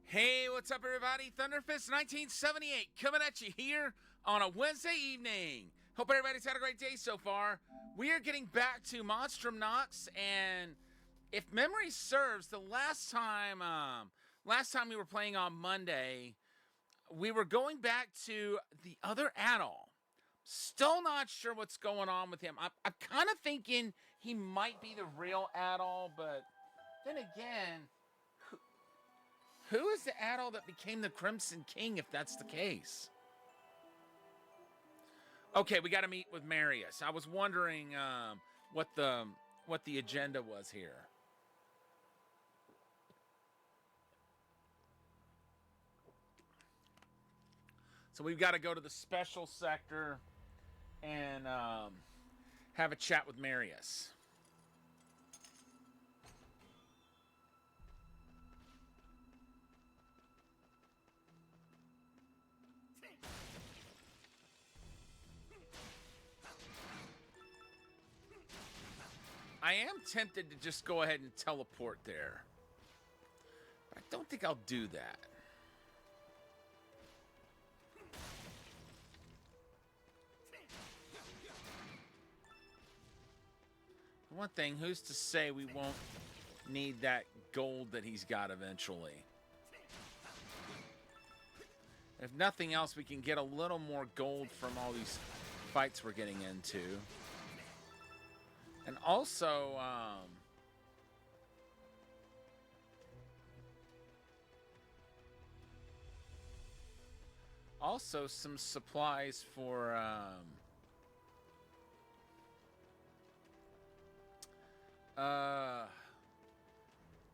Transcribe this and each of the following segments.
Hey, what's up, everybody? Thunderfist 1978 coming at you here on a Wednesday evening. Hope everybody's had a great day so far. We are getting back to Monstrum Nox, and if memory serves, the last time we were playing on Monday, we were going back to the other Adol. Still not sure what's going on with him. I'm kind of thinking he might be the real Adol, but then again, who is the Adol that became the Crimson King, if that's the case? Okay, we got to meet with Marius. I was wondering what the agenda was here. So we've got to go to the special sector and have a chat with Marius. I am tempted to just go ahead and teleport there, but I don't think I'll do that. One thing, who's to say we won't need that gold that he's got eventually? If nothing else, we can get a little more gold from all these fights we're getting into. And also, some supplies for,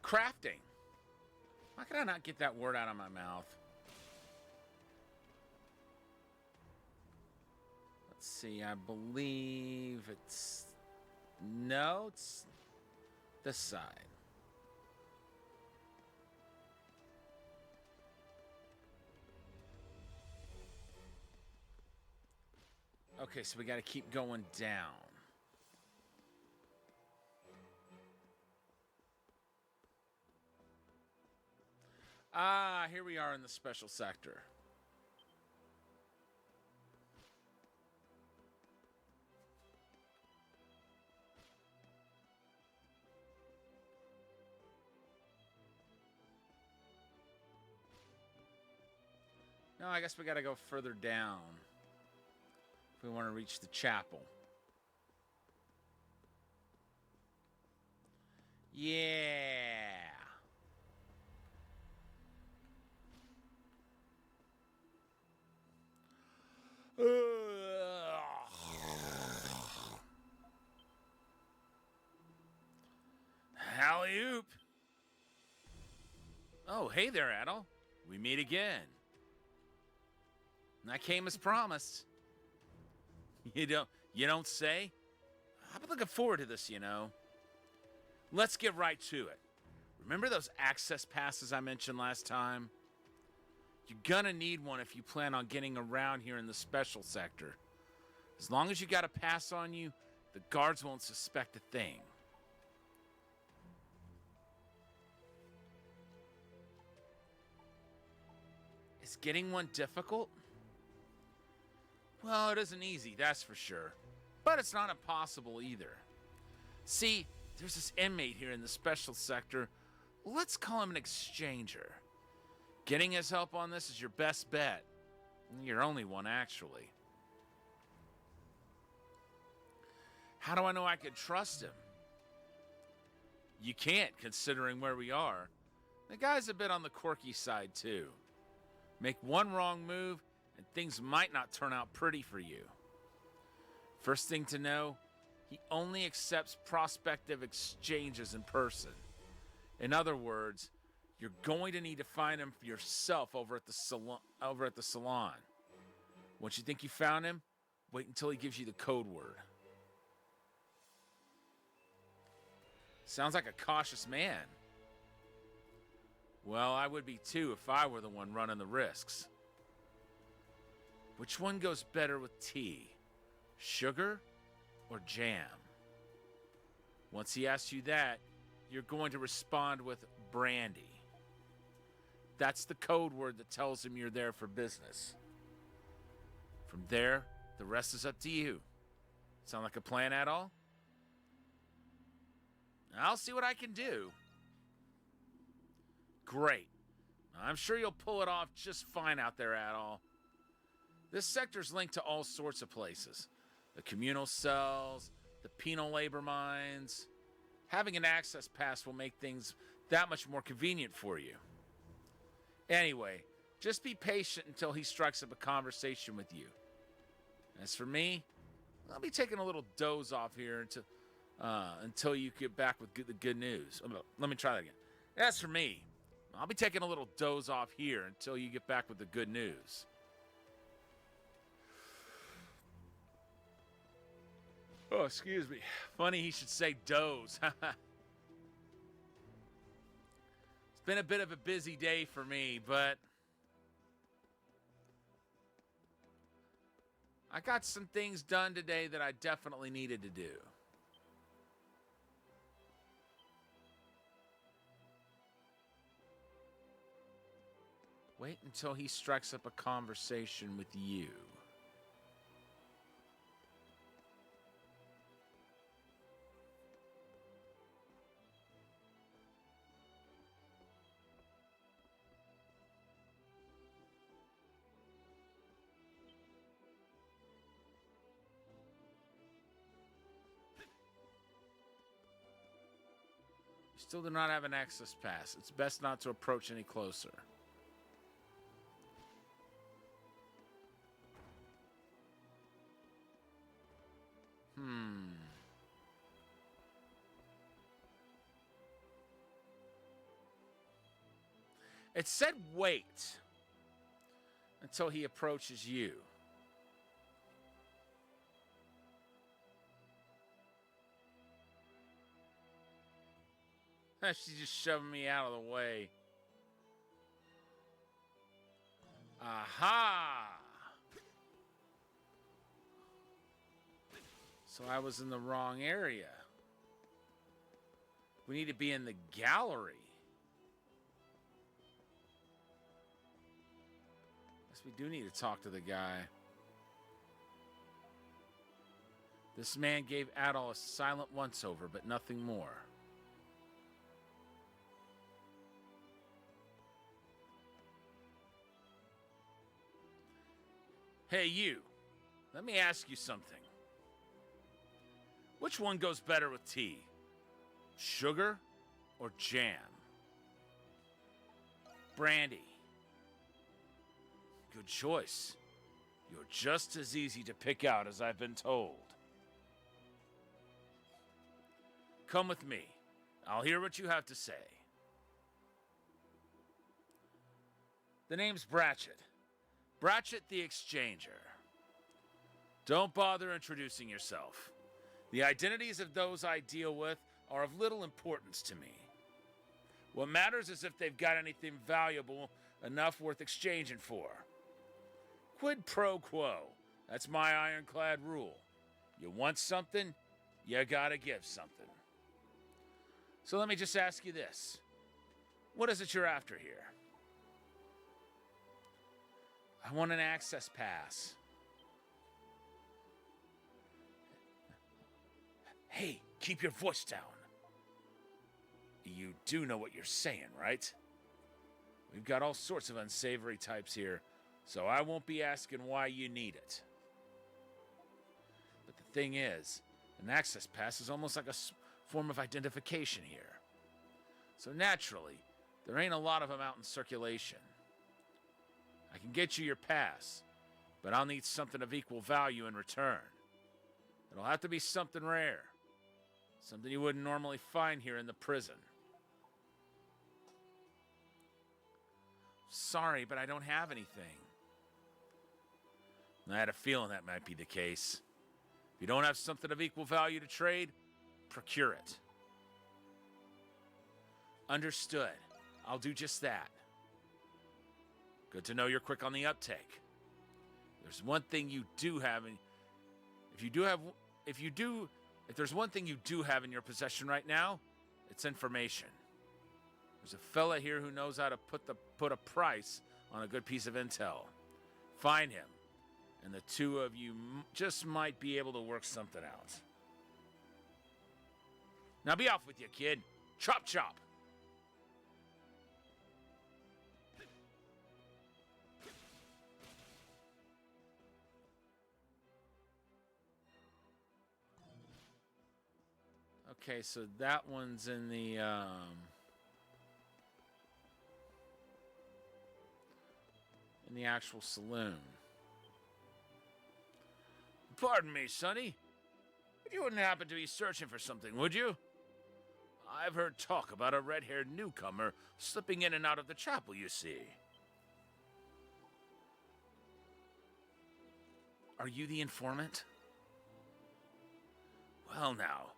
crafting. Why can I not get that word out of my mouth? Let's see, I believe it's... No, it's this side. Okay, so we got to keep going down. Ah, here we are in the special sector. No, I guess we got to go further down if we want to reach the chapel. Yeah. Alley-oop. Oh, hey there, Adol. We meet again. I came as promised. You don't say? I've been looking forward to this, you know. Let's get right to it. Remember those access passes I mentioned last time? You're gonna need one if you plan on getting around here in the special sector. As long as you got a pass on you, the guards won't suspect a thing. Is getting one difficult? Well, it isn't easy, that's for sure. But it's not impossible either. See, there's this inmate here in the special sector. Let's call him an exchanger. Getting his help on this is your best bet. Your only one, actually. How do I know I can trust him? You can't, considering where we are. The guy's a bit on the quirky side, too. Make one wrong move, and things might not turn out pretty for you. First thing to know, he only accepts prospective exchanges in person. In other words, you're going to need to find him for yourself over at the salon. Once you think you found him, wait until he gives you the code word. Sounds like a cautious man. Well, I would be too if I were the one running the risks. Which one goes better with tea? Sugar or jam? Once he asks you that, you're going to respond with brandy. That's the code word that tells him you're there for business. From there, the rest is up to you. Sound like a plan at all? I'll see what I can do. Great. I'm sure you'll pull it off just fine out there, Adol. This sector's linked to all sorts of places. The communal cells, the penal labor mines. Having an access pass will make things that much more convenient for you. Anyway, just be patient until he strikes up a conversation with you. As for me, I'll be taking a little doze off here until you get back with the good news. Let me try that again. As for me, I'll be taking a little doze off here until you get back with the good news. Oh, excuse me. Funny he should say doze. It's been a bit of a busy day for me, but I got some things done today that I definitely needed to do. Wait until he strikes up a conversation with you. You still do not have an access pass. It's best not to approach any closer. It said wait until he approaches you. She's just shoving me out of the way. Aha! So I was in the wrong area. We need to be in the gallery. Guess we do need to talk to the guy. This man gave Adol a silent once-over, but nothing more. Hey, you. Let me ask you something. Which one goes better with tea? Sugar or jam? Brandy. Good choice. You're just as easy to pick out as I've been told. Come with me. I'll hear what you have to say. The name's Bratchett. Bratchett the Exchanger. Don't bother introducing yourself. The identities of those I deal with are of little importance to me. What matters is if they've got anything valuable enough worth exchanging for. Quid pro quo. That's my ironclad rule. You want something, you gotta give something. So let me just ask you this. What is it you're after here? I want an access pass. Hey, keep your voice down. You do know what you're saying, right? We've got all sorts of unsavory types here, so I won't be asking why you need it. But the thing is, an access pass is almost like a form of identification here. So naturally, there ain't a lot of them out in circulation. I can get you your pass, but I'll need something of equal value in return. It'll have to be something rare. Something you wouldn't normally find here in the prison. Sorry, but I don't have anything. I had a feeling that might be the case. If you don't have something of equal value to trade, procure it. Understood. I'll do just that. Good to know you're quick on the uptake. There's one thing you do have, and if there's one thing you do have in your possession right now, it's information. There's a fella here who knows how to put a price on a good piece of intel. Find him, and the two of you just might be able to work something out. Now be off with you, kid. Chop chop. Okay, so that one's in the actual saloon. Pardon me, Sonny. You wouldn't happen to be searching for something, would you? I've heard talk about a red-haired newcomer slipping in and out of the chapel, you see. Are you the informant? Well now,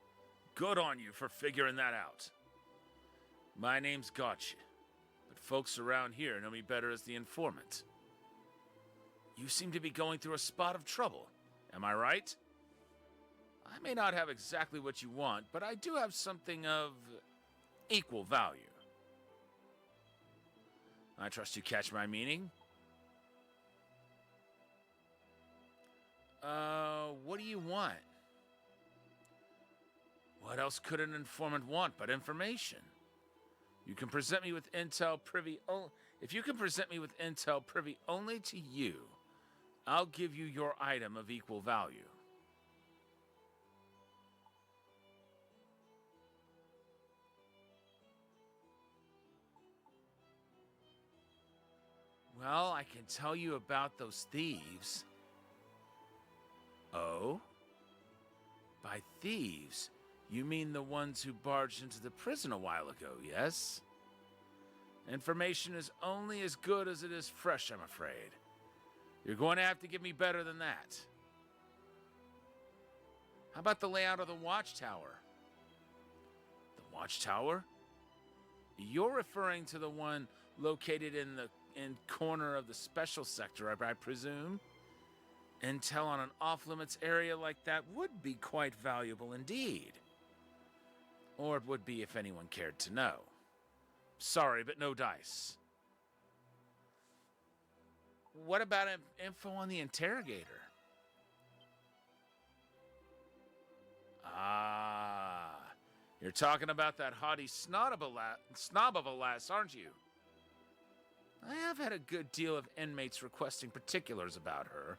good on you for figuring that out. My name's Gotcha, but folks around here know me better as the informant. You seem to be going through a spot of trouble, am I right? I may not have exactly what you want, but I do have something of equal value. I trust you catch my meaning? What do you want? What else could an informant want but information? You can present me with intel privy if you can present me with intel privy only to you, I'll give you your item of equal value. Well, I can tell you about those thieves. Oh? By thieves, you mean the ones who barged into the prison a while ago, yes? Information is only as good as it is fresh, I'm afraid. You're going to have to give me better than that. How about the layout of the watchtower? The watchtower? You're referring to the one located in the corner of the special sector, I presume? Intel on an off-limits area like that would be quite valuable indeed. Or it would be if anyone cared to know. Sorry, but no dice. What about info on the interrogator? Ah, you're talking about that haughty snob of a lass, aren't you? I have had a good deal of inmates requesting particulars about her.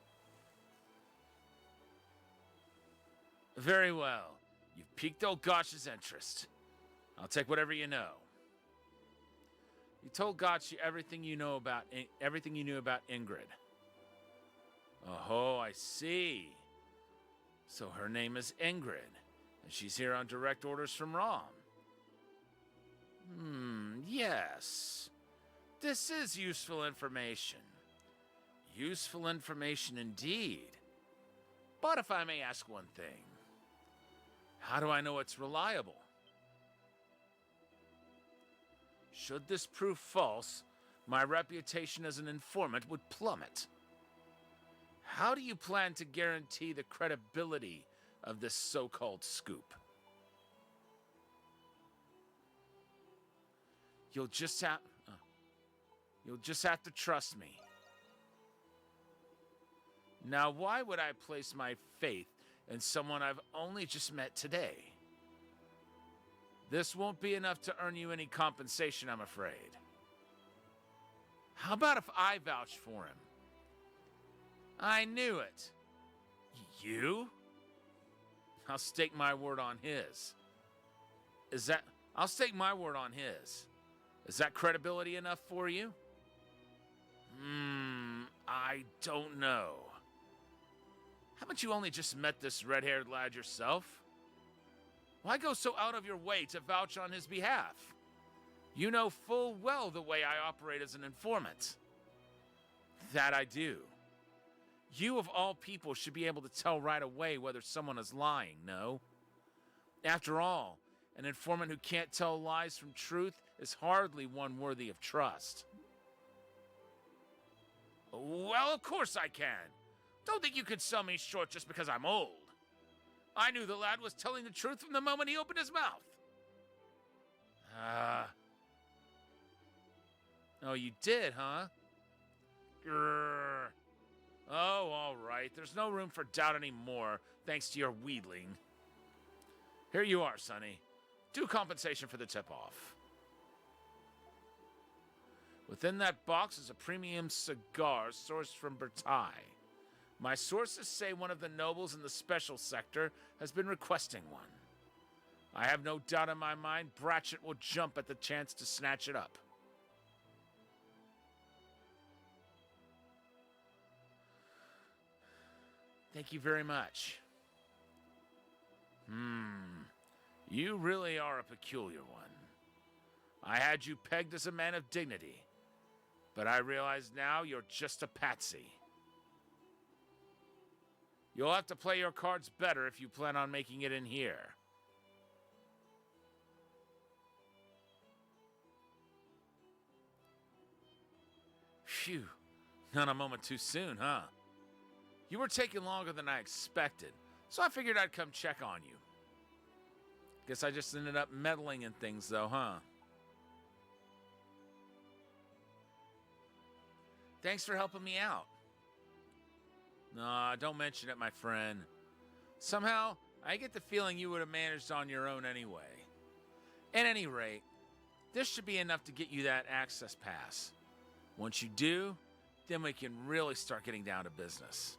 Very well. You've piqued old Gotch's interest. I'll take whatever you know. You told Gotch everything you knew about Ingrid. Oh, I see. So her name is Ingrid, and she's here on direct orders from Rom. Yes. This is useful information. Useful information indeed. But if I may ask one thing, how do I know it's reliable? Should this prove false, my reputation as an informant would plummet. How do you plan to guarantee the credibility of this so-called scoop? You'll just have to trust me. Now, why would I place my faith in someone I've only just met today? This won't be enough to earn you any compensation, I'm afraid. How about if I vouch for him? I knew it. You? I'll stake my word on his. I'll stake my word on his. Is that credibility enough for you? I don't know. Haven't you only just met this red-haired lad yourself? Why go so out of your way to vouch on his behalf? You know full well the way I operate as an informant. That I do. You of all people should be able to tell right away whether someone is lying, no? After all, an informant who can't tell lies from truth is hardly one worthy of trust. Well, of course I can. Don't think you can sell me short just because I'm old. I knew the lad was telling the truth from the moment he opened his mouth. Oh, you did, huh? Grrr. Oh, all right. There's no room for doubt anymore, thanks to your wheedling. Here you are, Sonny. Due compensation for the tip-off. Within that box is a premium cigar sourced from Bertai. My sources say one of the nobles in the special sector has been requesting one. I have no doubt in my mind Bratchett will jump at the chance to snatch it up. Thank you very much. You really are a peculiar one. I had you pegged as a man of dignity, but I realize now you're just a patsy. You'll have to play your cards better if you plan on making it in here. Phew, not a moment too soon, huh? You were taking longer than I expected, so I figured I'd come check on you. Guess I just ended up meddling in things, though, huh? Thanks for helping me out. Nah, don't mention it, my friend. Somehow, I get the feeling you would have managed on your own anyway. At any rate, this should be enough to get you that access pass. Once you do, then we can really start getting down to business.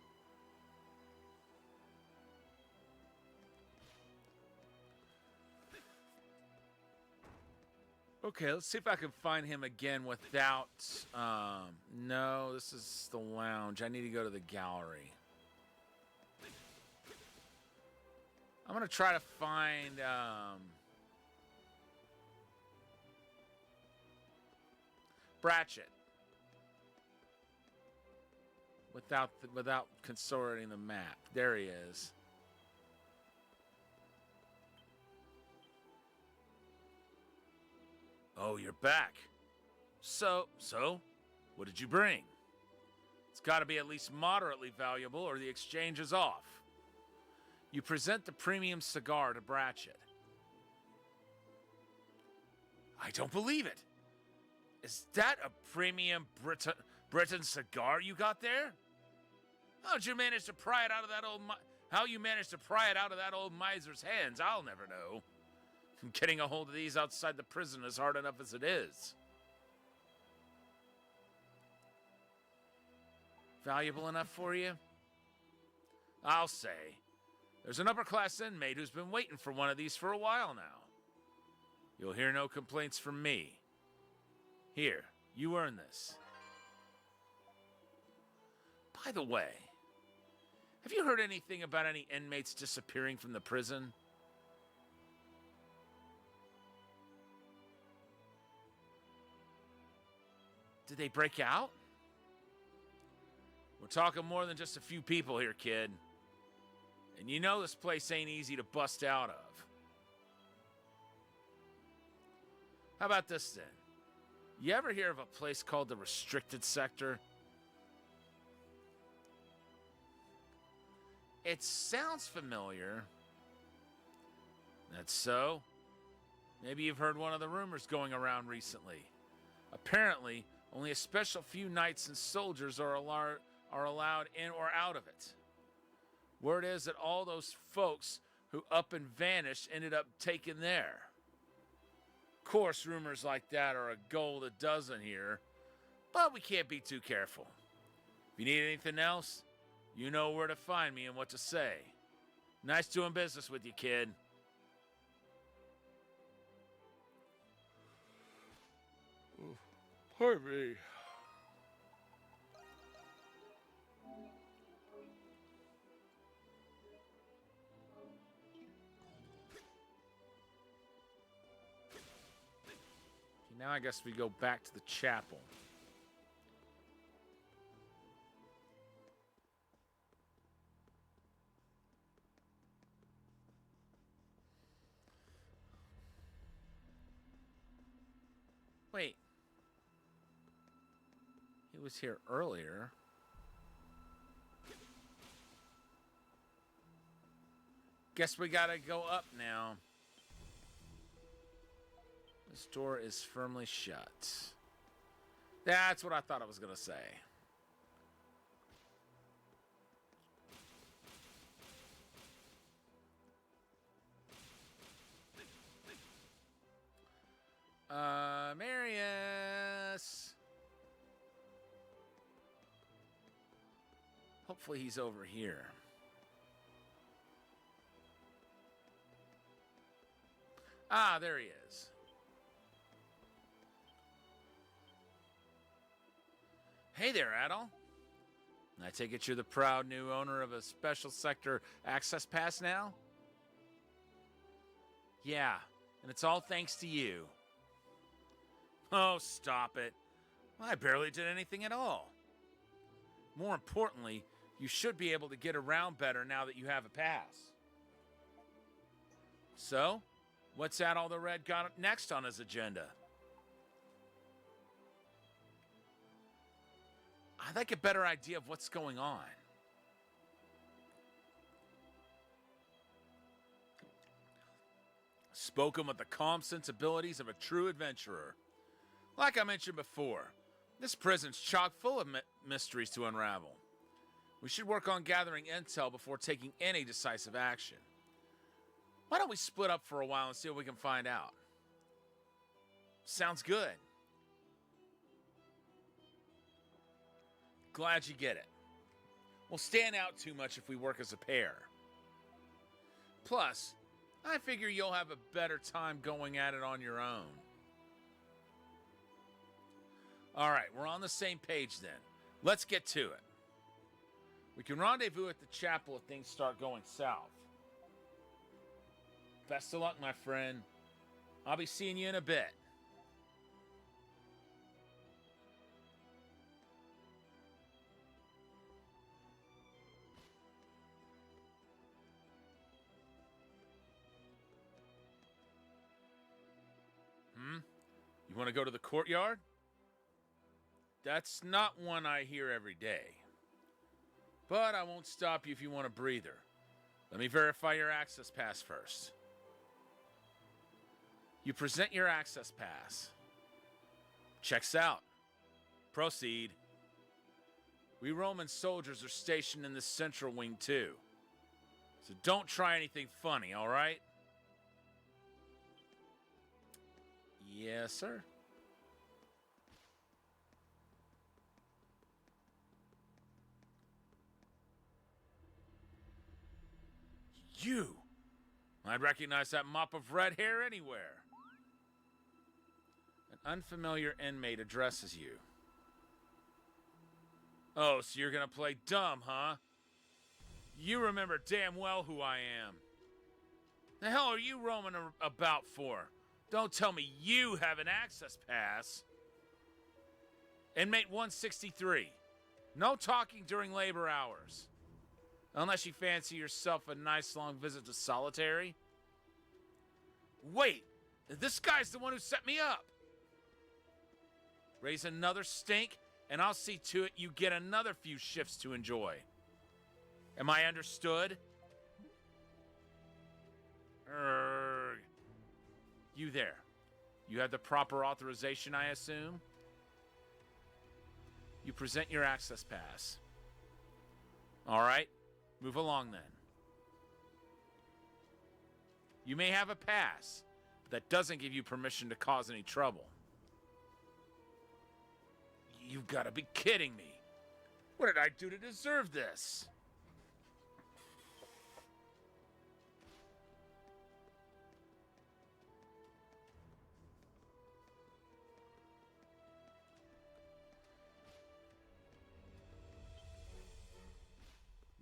Okay, let's see if I can find him again without... no, this is the lounge. I need to go to the gallery. I'm going to try to find... Bratchett. Without consorting the map. There he is. Oh, you're back. So, what did you bring? It's got to be at least moderately valuable or the exchange is off. You present the premium cigar to Bratchett. I don't believe it. Is that a premium Britain cigar you got there? How'd you manage to pry it out of that old miser's hands? I'll never know. Getting a hold of these outside the prison is hard enough as it is. Valuable enough for you? I'll say. There's an upper-class inmate who's been waiting for one of these for a while now. You'll hear no complaints from me. Here, you earn this. By the way, have you heard anything about any inmates disappearing from the prison? Did they break out? We're talking more than just a few people here, kid. And you know this place ain't easy to bust out of. How about this then? You ever hear of a place called the Restricted Sector? It sounds familiar. That's so? Maybe you've heard one of the rumors going around recently. Apparently, only a special few knights and soldiers are allowed in or out of it. Word is that all those folks who up and vanished ended up taken there. Of course, rumors like that are a gold a dozen here, but we can't be too careful. If you need anything else, you know where to find me and what to say. Nice doing business with you, kid. Pardon me. Now I guess we go back to the chapel. Wait. He was here earlier. Guess we gotta go up now. This door is firmly shut. That's what I thought I was going to say. Marius. Hopefully he's over here. Ah, there he is. Hey there, Adol. I take it you're the proud new owner of a special sector access pass now? Yeah, and it's all thanks to you. Oh, stop it. I barely did anything at all. More importantly, you should be able to get around better now that you have a pass. So, what's Adol the Red got next on his agenda? I'd like a better idea of what's going on. Spoken with the calm sensibilities of a true adventurer. Like I mentioned before, this prison's chock full of mysteries to unravel. We should work on gathering intel before taking any decisive action. Why don't we split up for a while and see what we can find out? Sounds good. Glad you get it. We'll stand out too much if we work as a pair. Plus, I figure you'll have a better time going at it on your own. All right, we're on the same page then. Let's get to it. We can rendezvous at the chapel if things start going south. Best of luck, my friend. I'll be seeing you in a bit. You want to go to the courtyard? That's not one I hear every day. But I won't stop you if you want a breather. Let me verify your access pass first. You present your access pass. Checks out. Proceed. We Roman soldiers are stationed in the central wing too. So don't try anything funny, all right? Yes, sir. You! I'd recognize that mop of red hair anywhere. An unfamiliar inmate addresses you. Oh, so you're gonna play dumb, huh? You remember damn well who I am. The hell are you roaming about for? Don't tell me you have an access pass. Inmate 163. No talking during labor hours. Unless you fancy yourself a nice long visit to solitary. Wait, this guy's the one who set me up. Raise another stink, and I'll see to it you get another few shifts to enjoy. Am I understood? You there. You have the proper authorization, I assume? You present your access pass. All right, move along then. You may have a pass, but that doesn't give you permission to cause any trouble. You've got to be kidding me. What did I do to deserve this?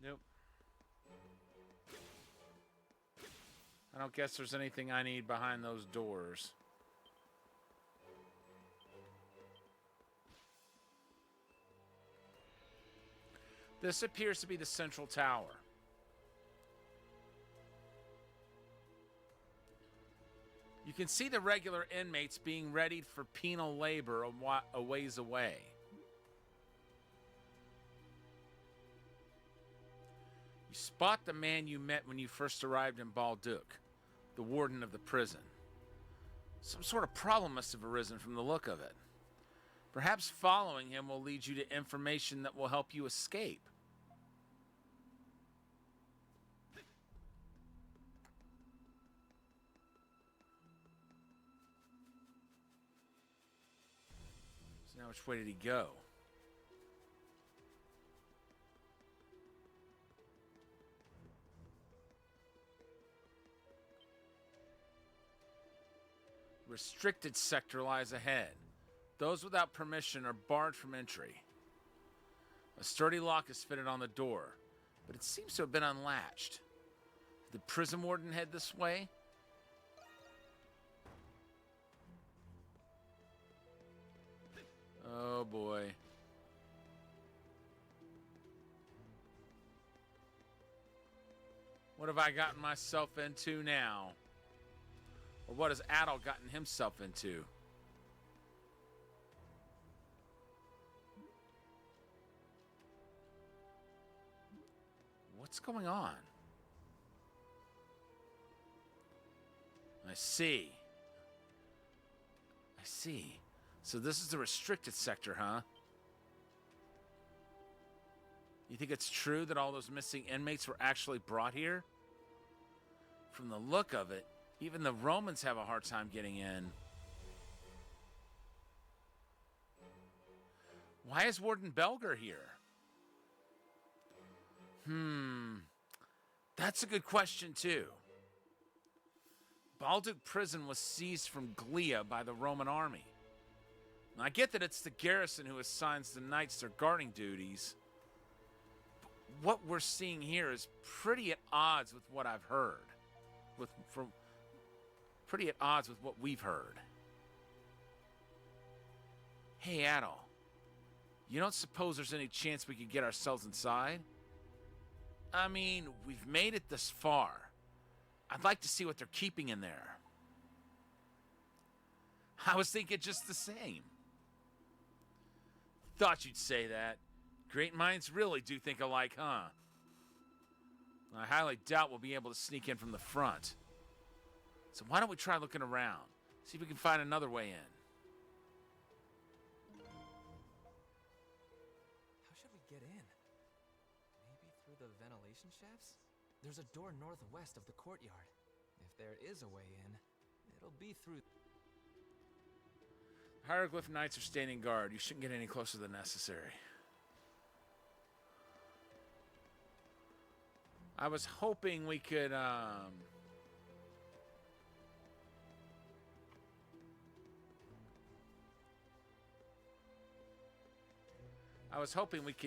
Nope. I don't guess there's anything I need behind those doors. This appears to be the central tower. You can see the regular inmates being readied for penal labor a ways away. You spot the man you met when you first arrived in Balduc, the warden of the prison. Some sort of problem must have arisen from the look of it. Perhaps following him will lead you to information that will help you escape. So now which way did he go? Restricted sector lies ahead. Those without permission are barred from entry. A sturdy lock is fitted on the door, but it seems to have been unlatched. Did the prison warden head this way? Oh boy. What have I gotten myself into now? Or what has Adol gotten himself into? What's going on? I see. I see. So this is the restricted sector, huh? You think it's true that all those missing inmates were actually brought here? From the look of it, even the Romans have a hard time getting in. Why is Warden Belger here? That's a good question, too. Balduk Prison was seized from Glia by the Roman army. Now, I get that it's the garrison who assigns the knights their guarding duties. But what we're seeing here is pretty at odds with what I've heard. Pretty at odds with what we've heard. Hey, Adol. You don't suppose there's any chance we could get ourselves inside? I mean, we've made it this far. I'd like to see what they're keeping in there. I was thinking just the same. Thought you'd say that. Great minds really do think alike, huh? I highly doubt we'll be able to sneak in from the front. So why don't we try looking around? See if we can find another way in. How should we get in? Maybe through the ventilation shafts? There's a door northwest of the courtyard. If there is a way in, it'll be through... Hieroglyph knights are standing guard. You shouldn't get any closer than necessary. I was hoping we could,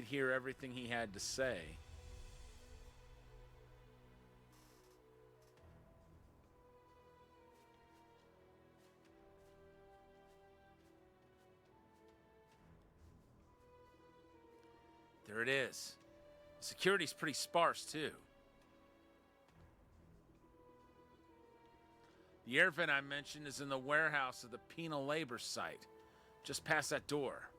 hear everything he had to say. There it is. Security's pretty sparse, too. The air vent I mentioned is in the warehouse of the penal labor site, just past that door.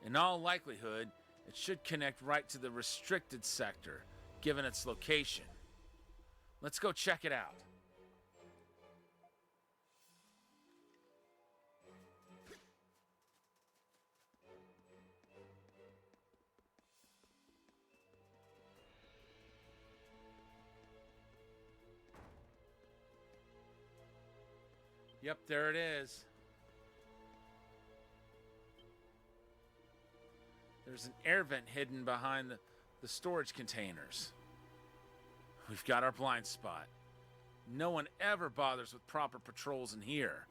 In all likelihood, it should connect right to the restricted sector, given its location. Let's go check it out. Yep, there it is. There's an air vent hidden behind the storage containers. We've got our blind spot. No one ever bothers with proper patrols in here.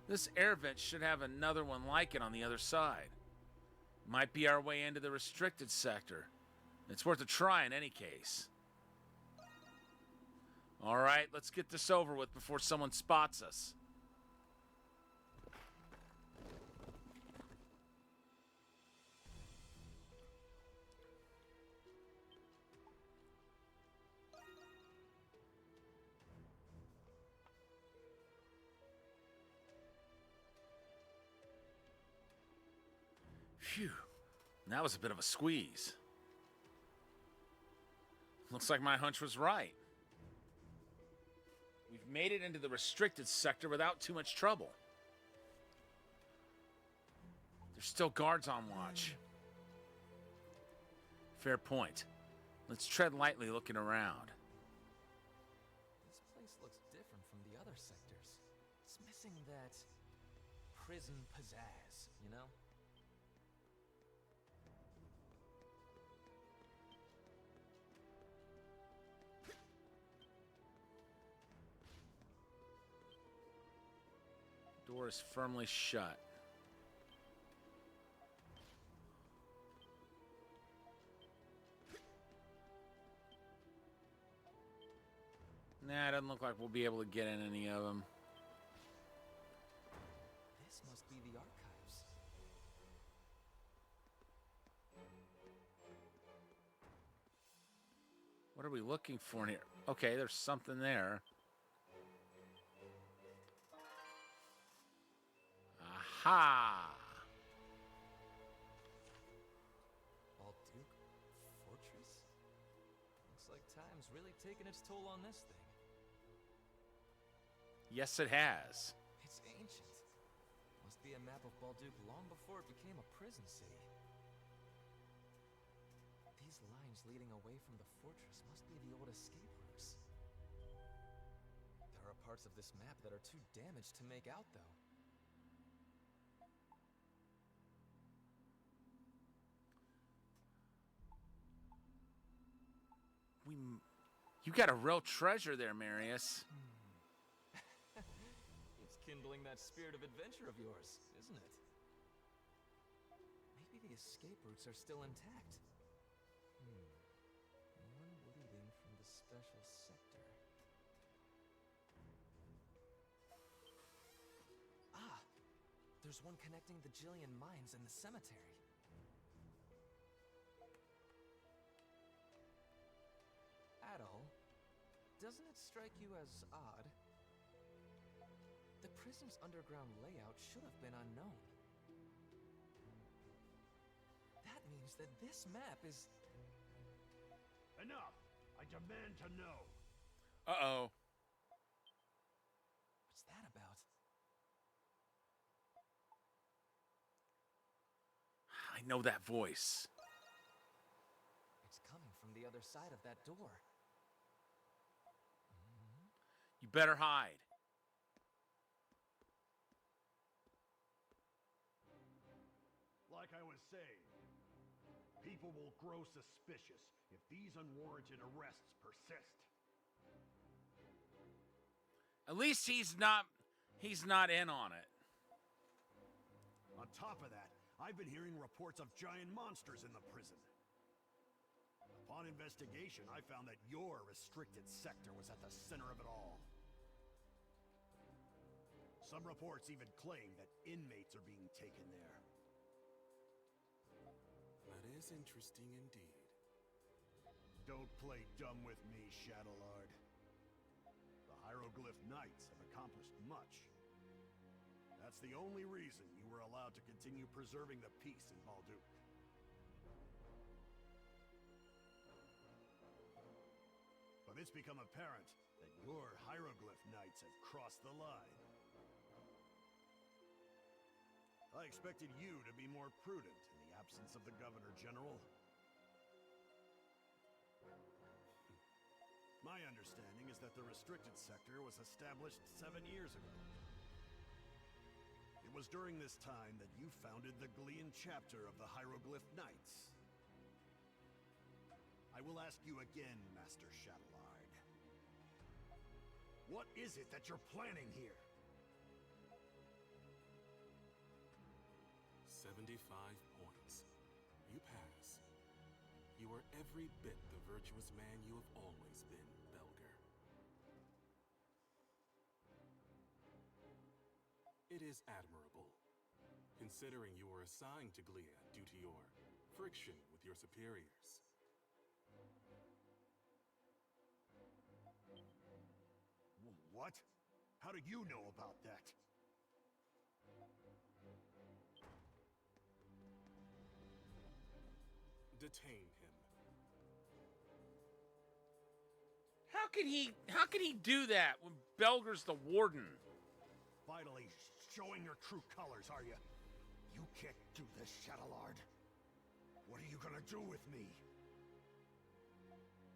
This air vent should have another one like it on the other side. Might be our way into the restricted sector. It's worth a try in any case. All right, let's get this over with before someone spots us. Phew, that was a bit of a squeeze. Looks like my hunch was right. We've made it into the restricted sector without too much trouble. There's still guards on watch. Fair point. Let's tread lightly looking around. This place looks different from the other sectors. It's missing that prison pizzazz, you know? Door is firmly shut. Nah, it doesn't look like we'll be able to get in any of them. This must be the archives. What are we looking for in here? Okay, there's something there. Aha! Balduke Fortress? Looks like time's really taken its toll on this thing. Yes, it has. It's ancient. Must be a map of Balduke long before it became a prison city. These lines leading away from the fortress must be the old escape routes. There are parts of this map that are too damaged to make out, though. You got a real treasure there, Marius. It's kindling that spirit of adventure of yours, isn't it? Maybe the escape routes are still intact. One leading from the special sector. Ah! There's one connecting the Jillian mines and the cemetery. Adol, doesn't it strike you as odd? The prison's underground layout should have been unknown. That means that this map is... Enough! I demand to know! Uh-oh. What's that about? I know that voice. It's coming from the other side of that door. You better hide. Like I was saying, people will grow suspicious if these unwarranted arrests persist. At least he's not in on it. On top of that, I've been hearing reports of giant monsters in the prison. Upon investigation, I found that your restricted sector was at the center of it all. Some reports even claim that inmates are being taken there. That is interesting indeed. Don't play dumb with me, Shadowlord. The Hieroglyph Knights have accomplished much. That's the only reason you were allowed to continue preserving the peace in Balduke. But it's become apparent that your Hieroglyph Knights have crossed the line. I expected you to be more prudent in the absence of the Governor General. My understanding is that the restricted sector was established 7 years ago. It was during this time that you founded the Glean chapter of the Hieroglyph Knights. I will ask you again, Master Shadowlord. What is it that you're planning here? 75 points. You pass. You are every bit the virtuous man you have always been, Belger. It is admirable, considering you were assigned to Glia due to your friction with your superiors. What? How do you know about that? Detain him. How can he do that when Belger's the warden? Finally showing your true colors, are you? You can't do this, Shadowlord. What are you gonna do with me?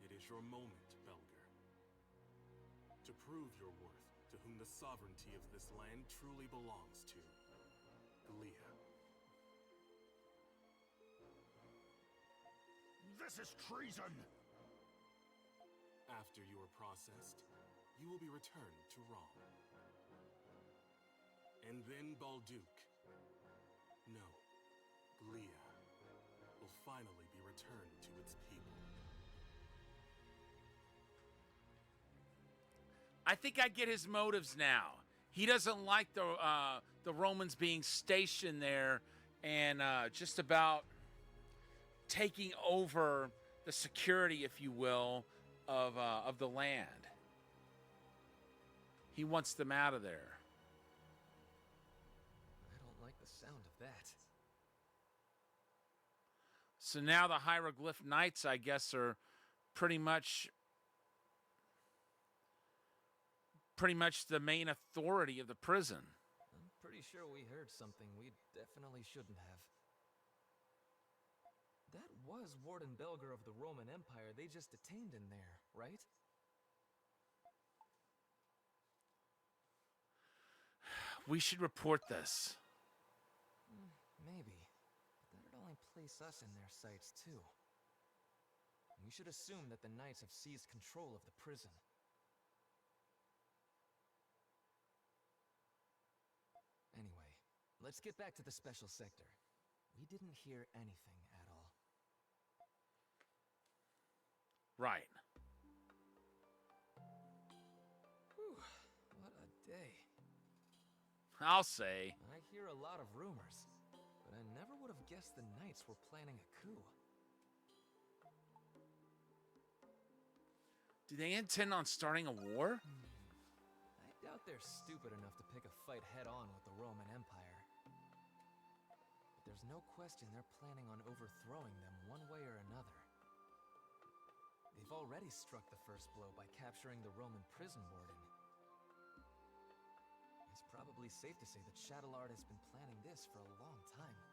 It is your moment, Belger. To prove your worth to whom the sovereignty of this land truly belongs to. Glia. This is treason! After you are processed, you will be returned to Rom. And then Balduke. No, Glia will finally be returned to its people. I think I get his motives now. He doesn't like the Romans being stationed there and just about taking over the security, if you will, of the land. He wants them out of there. I don't like the sound of that. So now the Hieroglyph Knights, I guess, are pretty much the main authority of the prison. I'm pretty sure we heard something we definitely shouldn't have. That was Warden Belger of the Roman Empire they just detained in there, right? We should report this. Maybe. But that'd only place us in their sights, too. We should assume that the Knights have seized control of the prison. Anyway, let's get back to the special sector. We didn't hear anything at all. Right. Whew, what a day. I'll say. I hear a lot of rumors, but I never would have guessed the Knights were planning a coup. Do they intend on starting a war? I doubt they're stupid enough to pick a fight head-on with the Roman Empire. But there's no question they're planning on overthrowing them one way or another. They've already struck the first blow by capturing the Roman prison warden. It's probably safe to say that Shadowlord has been planning this for a long time.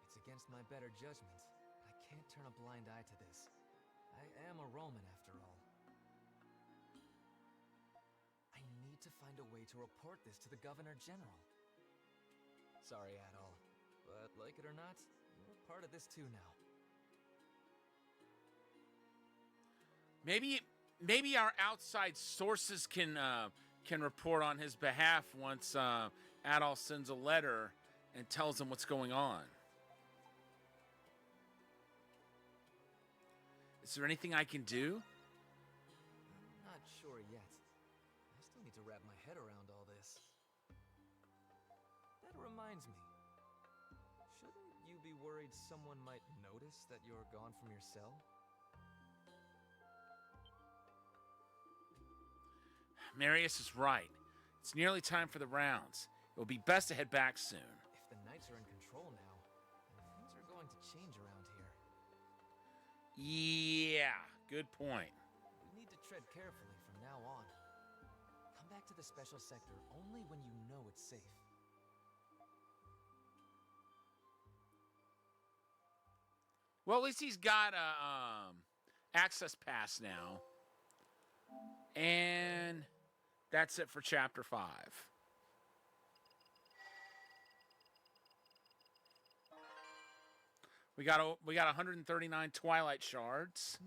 It's against my better judgment, but I can't turn a blind eye to this. I am a Roman, after all. I need to find a way to report this to the Governor General. Sorry, Adol, but like it or not, you're part of this too now. Maybe our outside sources can report on his behalf once Adol sends a letter and tells him what's going on. Is there anything I can do? I'm not sure yet. I still need to wrap my head around all this. That reminds me. Shouldn't you be worried someone might notice that you're gone from your cell? Marius is right. It's nearly time for the rounds. It will be best to head back soon. If the Knights are in control now, then things are going to change around here. Yeah, good point. We need to tread carefully from now on. Come back to the special sector only when you know it's safe. Well, at least he's got a access pass now. And that's it for chapter 5. We got 139 Twilight Shards,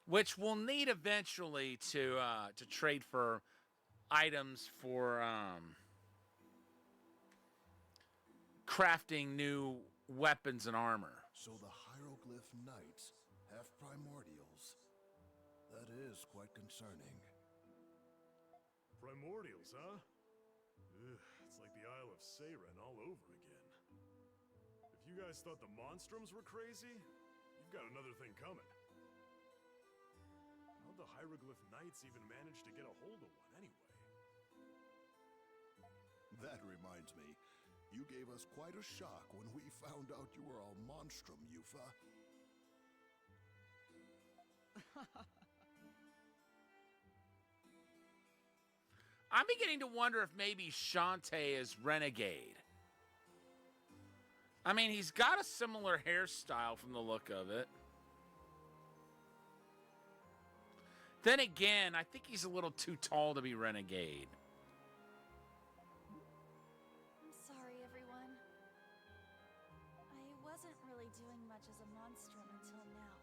which we'll need eventually to trade for items for crafting new weapons and armor. So the Hieroglyph Knights have primordials. That is quite concerning. Primordials, huh? Ugh, it's like the Isle of Seiren all over again. If you guys thought the Monstrums were crazy, you've got another thing coming. How'd the Hieroglyph Knights even manage to get a hold of one anyway? That reminds me, you gave us quite a shock when we found out you were a Monstrum, Yufa. I'm beginning to wonder if maybe Shantae is Renegade. I mean, he's got a similar hairstyle from the look of it. Then again, I think he's a little too tall to be Renegade. I'm sorry, everyone. I wasn't really doing much as a monstrum until now.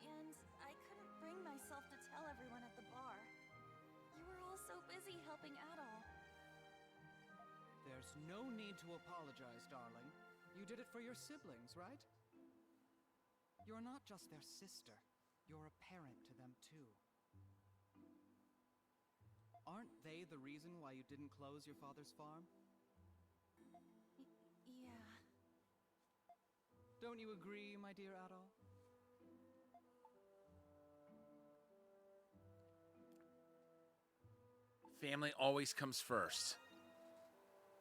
And I couldn't bring myself to tell everyone at the bar. You were all so busy helping Adol. There's no need to apologize, darling. You did it for your siblings, right? You're not just their sister. You're a parent to them, too. Aren't they the reason why you didn't close your father's farm? Yeah. Don't you agree, my dear Adol? Family always comes first.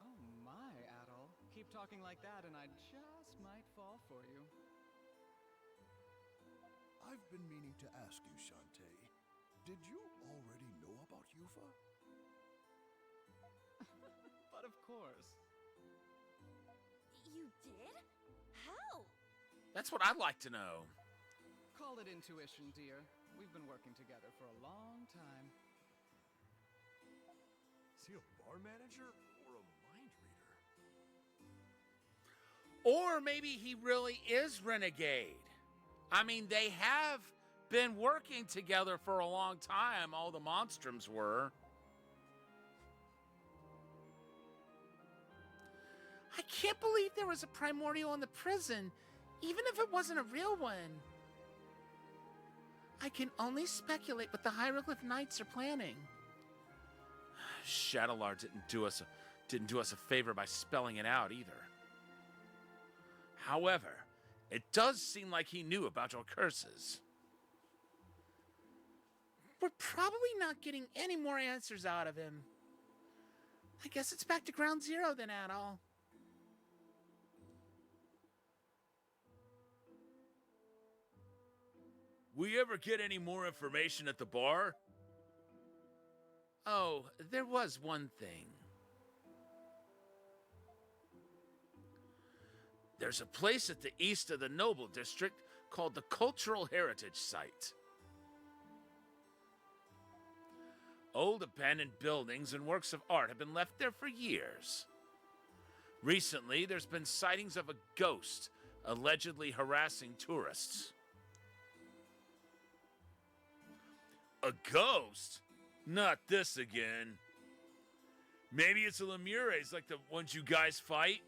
Oh my, Adol. Keep talking like that and I just might fall for you. I've been meaning to ask you, Shantae. Did you already know about Yufa? But of course. You did? How? That's what I'd like to know. Call it intuition, dear. We've been working together for a long time. Is he a bar manager or a mind reader? Or maybe he really is Renegade. I mean, they have been working together for a long time, all the Monstrums were. I can't believe there was a primordial in the prison, even if it wasn't a real one. I can only speculate what the Hieroglyph Knights are planning. Shadowlar didn't do us a favor by spelling it out either. However, it does seem like he knew about your curses. We're probably not getting any more answers out of him. I guess it's back to ground zero then, Adol. We ever get any more information at the bar? Oh, there was one thing. There's a place at the east of the Noble District called the Cultural Heritage Site. Old abandoned buildings and works of art have been left there for years. Recently, there's been sightings of a ghost allegedly harassing tourists. A ghost? Not this again. Maybe it's a Lemures like the ones you guys fight?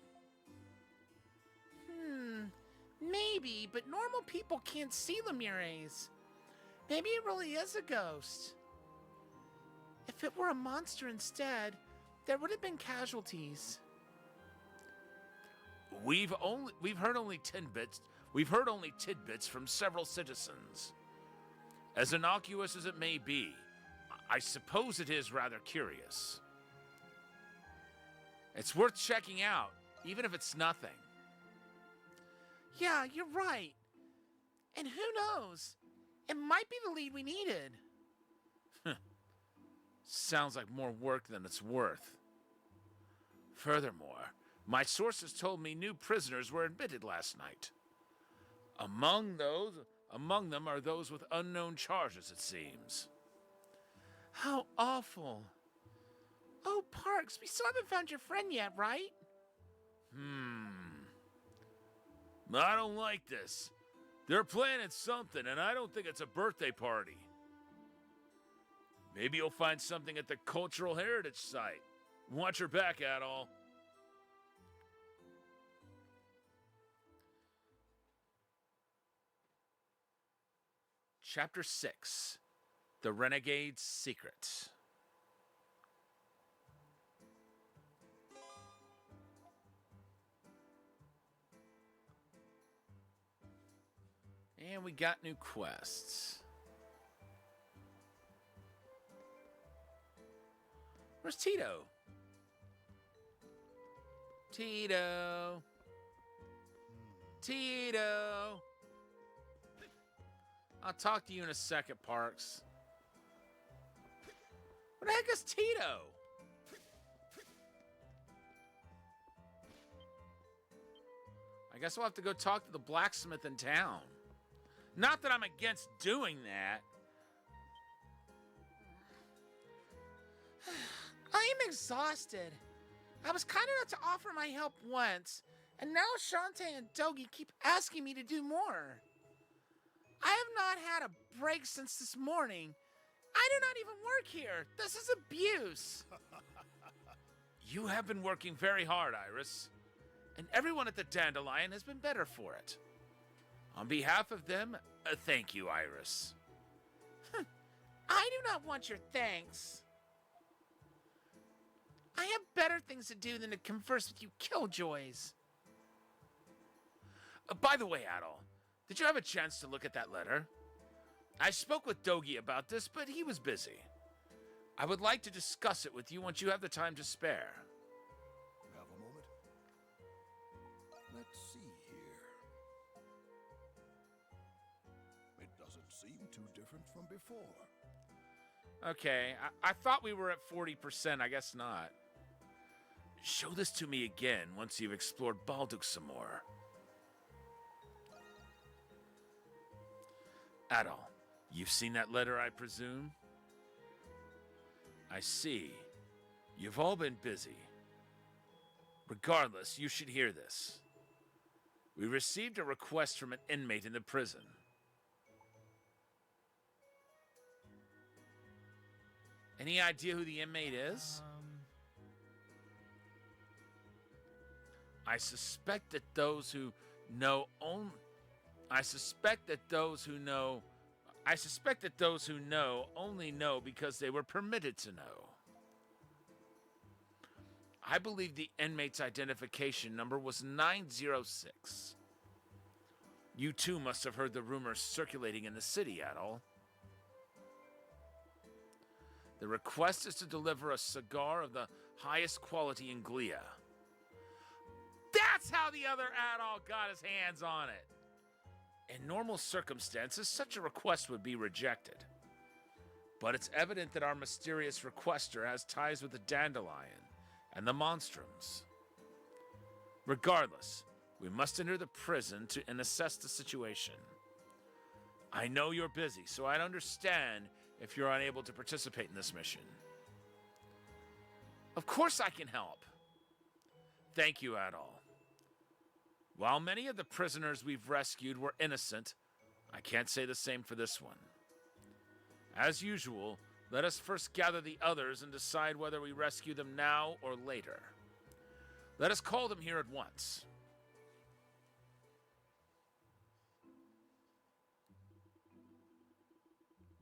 Maybe, but normal people can't see Lemures. Maybe it really is a ghost. If it were a monster instead, there would have been casualties. We've heard only tidbits. We've heard only tidbits from several citizens. As innocuous as it may be, I suppose it is rather curious. It's worth checking out, even if it's nothing. Yeah, you're right. And who knows? It might be the lead we needed. Sounds like more work than it's worth. Furthermore, my sources told me new prisoners were admitted last night. Among them are those with unknown charges, it seems. How awful. Oh, Parks, we still haven't found your friend yet, right? I don't like this. They're planning something, and I don't think it's a birthday party. Maybe you'll find something at the Cultural Heritage Site. Watch your back, Adol. Chapter 6. The Renegade's Secret. And we got new quests. Where's Tito? Tito. Tito. I'll talk to you in a second, Parks. Where the heck is Tito? I guess we'll have to go talk to the blacksmith in town. Not that I'm against doing that. I am exhausted. I was kind enough to offer my help once, and now Shantae and Dogi keep asking me to do more. I have not had a break since this morning. I do not even work here. This is abuse. You have been working very hard, Iris, and everyone at the Dandelion has been better for it. On behalf of them, thank you, Iris. I do not want your thanks. I have better things to do than to converse with you killjoys. By the way, Adol, did you have a chance to look at that letter? I spoke with Dogi about this, but he was busy. I would like to discuss it with you once you have the time to spare. Have a moment. Let's see here. It doesn't seem too different from before. Okay, I thought we were at 40%. I guess not. Show this to me again once you've explored Balduk some more. Adol, you've seen that letter, I presume? I see. You've all been busy. Regardless, you should hear this. We received a request from an inmate in the prison. Any idea who the inmate is? I suspect that those who know only... I suspect that those who know only know because they were permitted to know. I believe the inmate's identification number was 906. You too must have heard the rumors circulating in the city, Adol. The request is to deliver a cigar of the highest quality in Glia. That's how the other Adol got his hands on it. In normal circumstances, such a request would be rejected. But it's evident that our mysterious requester has ties with the Dandelion and the Monstrums. Regardless, we must enter the prison and assess the situation. I know you're busy, so I'd understand if you're unable to participate in this mission. Of course I can help. Thank you, Adol. While many of the prisoners we've rescued were innocent, I can't say the same for this one. As usual, let us first gather the others and decide whether we rescue them now or later. Let us call them here at once.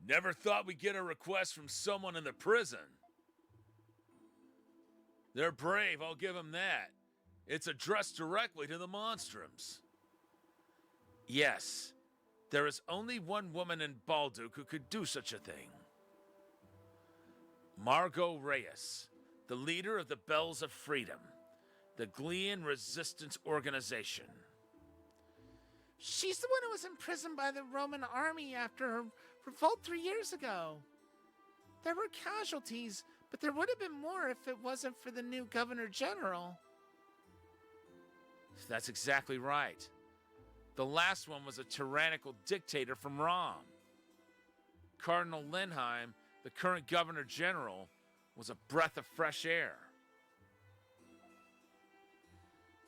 Never thought we'd get a request from someone in the prison. They're brave, I'll give them that. It's addressed directly to the Monstrums. Yes, there is only one woman in Balduk who could do such a thing. Margot Reyes, the leader of the Bells of Freedom, the Glean Resistance Organization. She's the one who was imprisoned by the Roman army after her revolt 3 years ago. There were casualties, but there would have been more if it wasn't for the new Governor General. That's exactly right. The last one was a tyrannical dictator from Rom. Cardinal Lindheim, the current Governor General, was a breath of fresh air.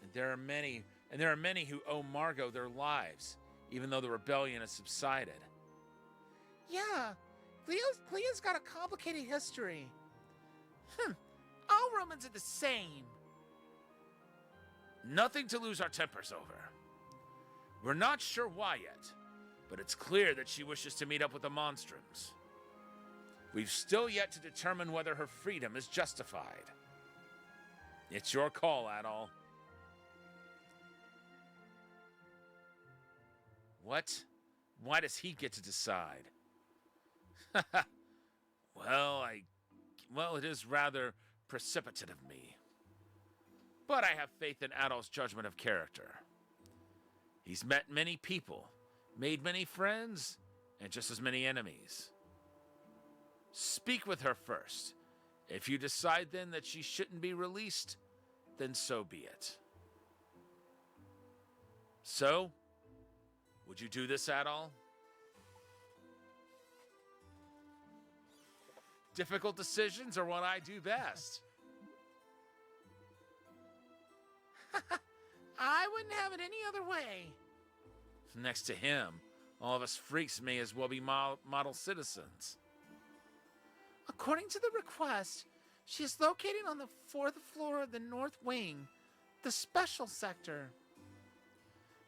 And there are many who owe Margot their lives, even though the rebellion has subsided. Yeah, Glea's got a complicated history. All Romans are the same. Nothing to lose our tempers over. We're not sure why yet, but it's clear that she wishes to meet up with the Monstrums. We've still yet to determine whether her freedom is justified. It's your call, Adol. What? Why does he get to decide? Well, it is rather precipitate of me. But I have faith in Adol's judgment of character. He's met many people, made many friends, and just as many enemies. Speak with her first, If you decide then that she shouldn't be released, then so be it. So, would you do this at all? Difficult decisions are what I do best. I wouldn't have it any other way. Next to him, all of us freaks may as well be model citizens. According to the request, she is located on the 4th floor of the North Wing, the special sector.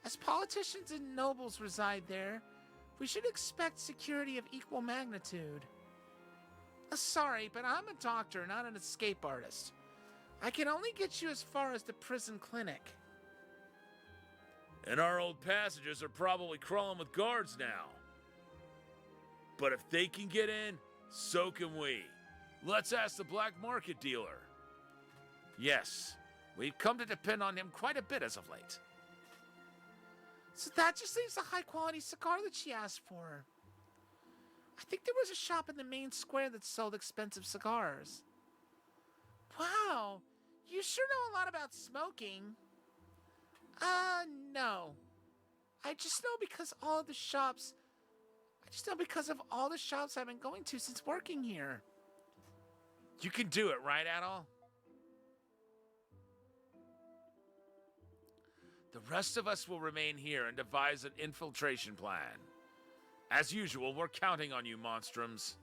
As politicians and nobles reside there, we should expect security of equal magnitude. Sorry, but I'm a doctor, not an escape artist. I can only get you as far as the prison clinic. And our old passengers are probably crawling with guards now. But if they can get in, so can we. Let's ask the black market dealer. Yes, we've come to depend on him quite a bit as of late. So that just leaves the high-quality cigar that she asked for. I think there was a shop in the main square that sold expensive cigars. Wow, you sure know a lot about smoking. No. I just know because of all the shops I've been going to since working here. You can do it, right, Adol? The rest of us will remain here and devise an infiltration plan. As usual, we're counting on you, Monstrums.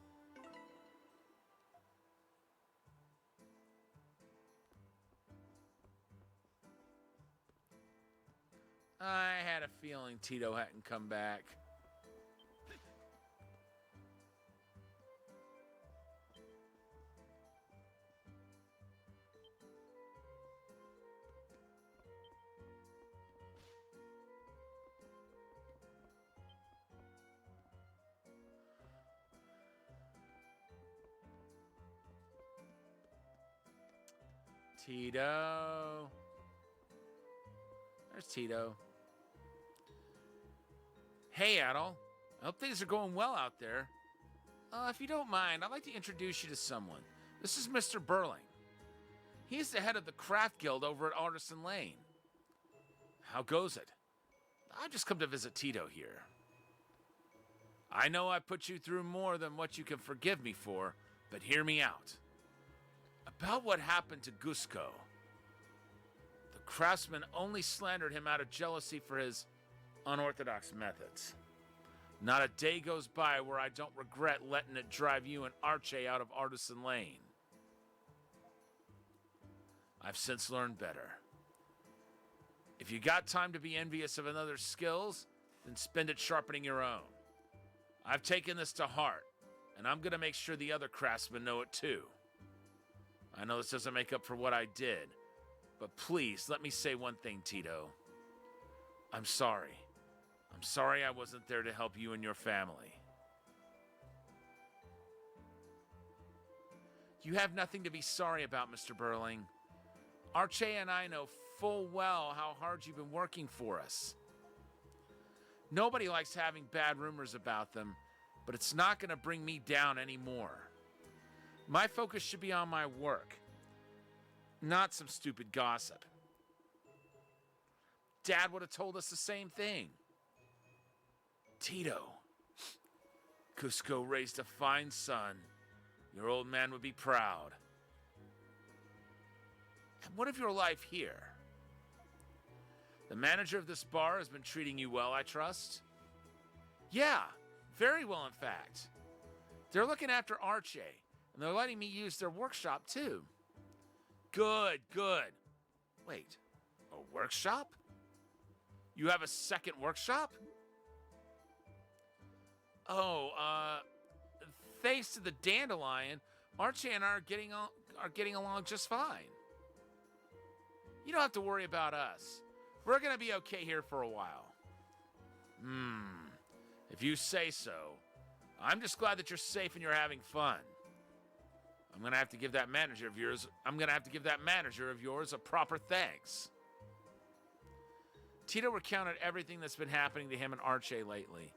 I had a feeling Tito hadn't come back. Tito. There's Tito. Hey, Adol. I hope things are going well out there. If you don't mind, I'd like to introduce you to someone. This is Mr. Burling. He's the head of the Craft Guild over at Artisan Lane. How goes it? I've just come to visit Tito here. I know I put you through more than what you can forgive me for, but hear me out. About what happened to Cusco. The craftsman only slandered him out of jealousy for his unorthodox methods. Not a day goes by where I don't regret letting it drive you and Archie out of Artisan Lane. I've since learned better. If you got time to be envious of another's skills, then spend it sharpening your own. I've taken this to heart, and I'm going to make sure the other craftsmen know it too. I know this doesn't make up for what I did, but please let me say one thing, Tito. I'm sorry. I'm sorry I wasn't there to help you and your family. You have nothing to be sorry about, Mr. Burling. Archie and I know full well how hard you've been working for us. Nobody likes having bad rumors about them, but it's not going to bring me down anymore. My focus should be on my work, not some stupid gossip. Dad would have told us the same thing. Tito, Cusco raised a fine son. Your old man would be proud. And what of your life here? The manager of this bar has been treating you well, I trust? Yeah, very well, in fact. They're looking after Archie, and they're letting me use their workshop, too. Good, good. Wait, a workshop? You have a second workshop? Oh, thanks to the dandelion, Archie and I are getting along just fine. You don't have to worry about us. We're gonna be okay here for a while. If you say so. I'm just glad that you're safe and you're having fun. I'm gonna have to give that manager of yours a proper thanks. Tito recounted everything that's been happening to him and Archie lately.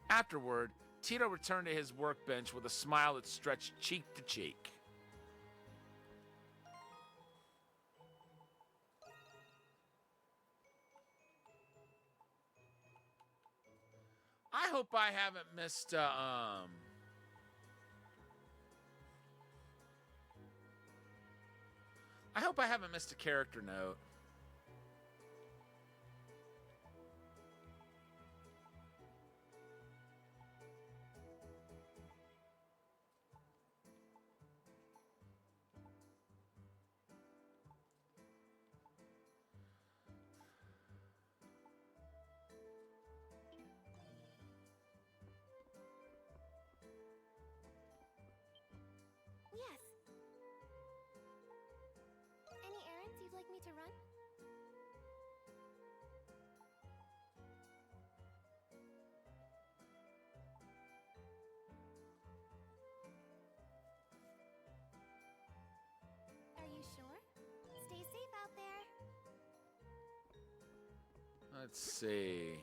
Afterward, Tito returned to his workbench with a smile that stretched cheek to cheek. I hope I haven't missed I hope I haven't missed a character note. Yes. Any errands you'd like me to run? Are you sure? Stay safe out there. Let's see.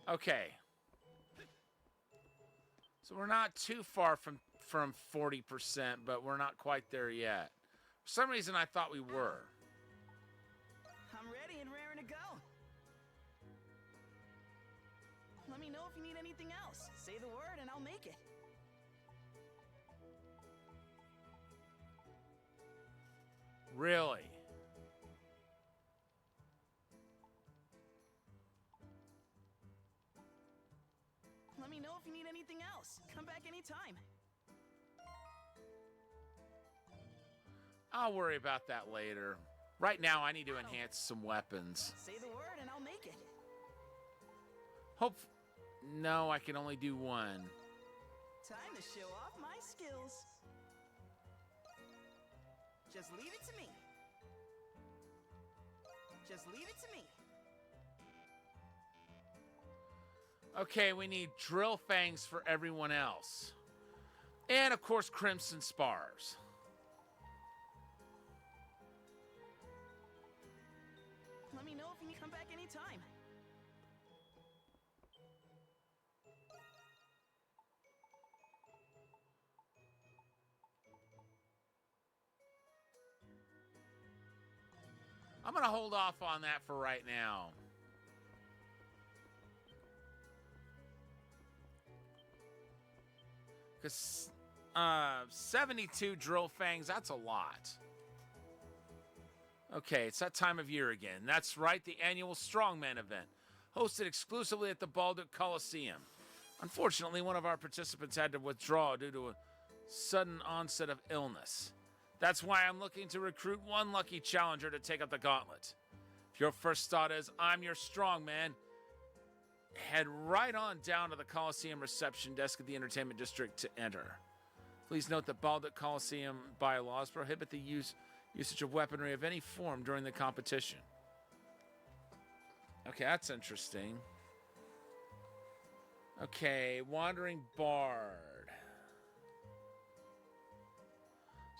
Okay. So we're not too far from 40%, but we're not quite there yet. For some reason, I thought we were. I'm ready and raring to go. Let me know if you need anything else. Say the word and I'll make it. Really? Let me know if you need anything else. Come back anytime. I'll worry about that later. Right now, I need to enhance some weapons. Say the word and I'll make it. No, I can only do one. Time to show off my skills. Just leave it to me. Just leave it to me. Okay, we need drill fangs for everyone else. And, of course, crimson spars. Let me know if you need to come back anytime. I'm going to hold off on that for right now. Because 72 drill fangs, that's a lot. Okay, it's that time of year again. That's right, the annual Strongman event, hosted exclusively at the Balduc Coliseum. Unfortunately, one of our participants had to withdraw due to a sudden onset of illness. That's why I'm looking to recruit one lucky challenger to take up the gauntlet. If your first thought is, I'm your strongman, head right on down to the Coliseum reception desk at the Entertainment District to enter. Please note that Balduc Coliseum bylaws prohibit the usage of weaponry of any form during the competition. Okay, that's interesting. Okay, Wandering Bard.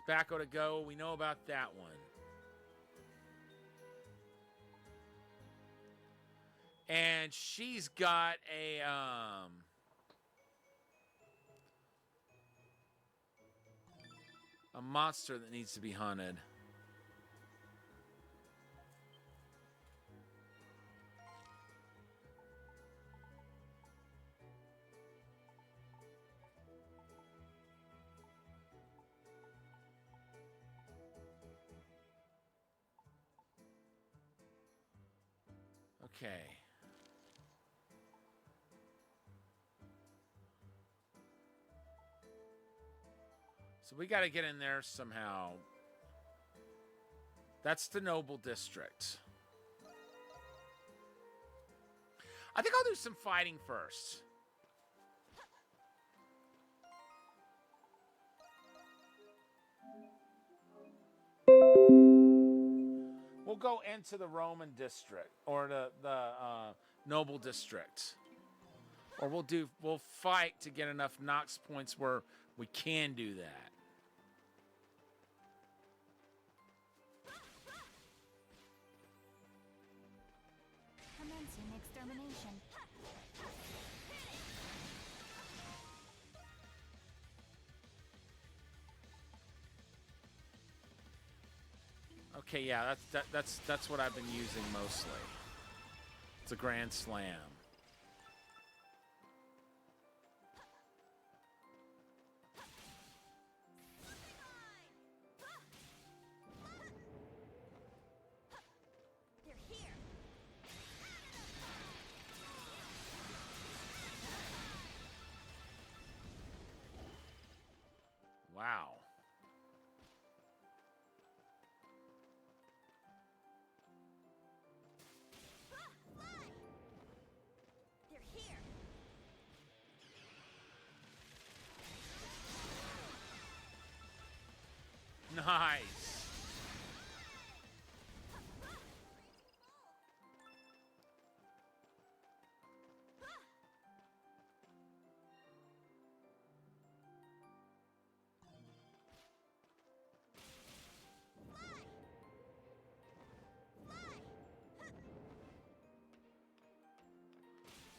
Tobacco to go, we know about that one. And she's got a monster that needs to be hunted. Okay. So we got to get in there somehow. That's the Noble District. I think I'll do some fighting first. We'll go into the Roman district or the Noble district, or we'll fight to get enough Nox points where we can do that. Commencing extermination. Okay, yeah, that's what I've been using mostly. It's a Grand Slam. They're here. Wow. They're here. Nice.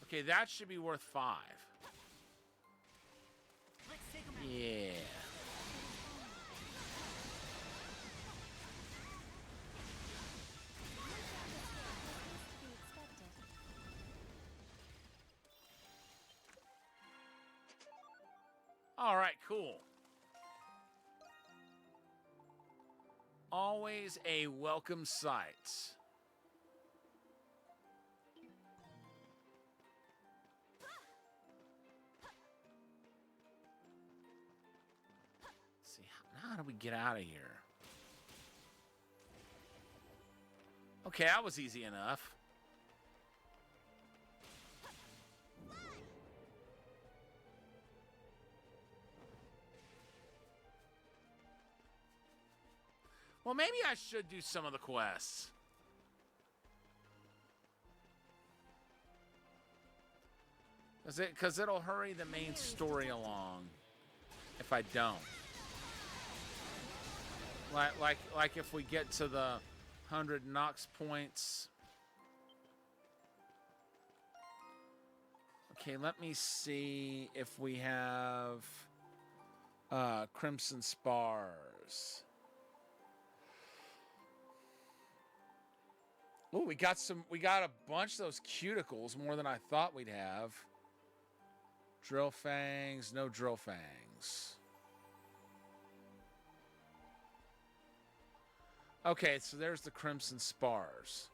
Okay, that should be worth 5. Yeah. All right, cool. Always a welcome sight. Let's see, how do we get out of here? Okay, that was easy enough. Well, maybe I should do some of the quests. Because it'll hurry the main story along if I don't. Like if we get to the 100 Nox points. Okay, let me see if we have Crimson Spars. Oh, we got a bunch of those cuticles, more than I thought we'd have. Drill fangs, no drill fangs. Okay, so there's the Crimson Spars.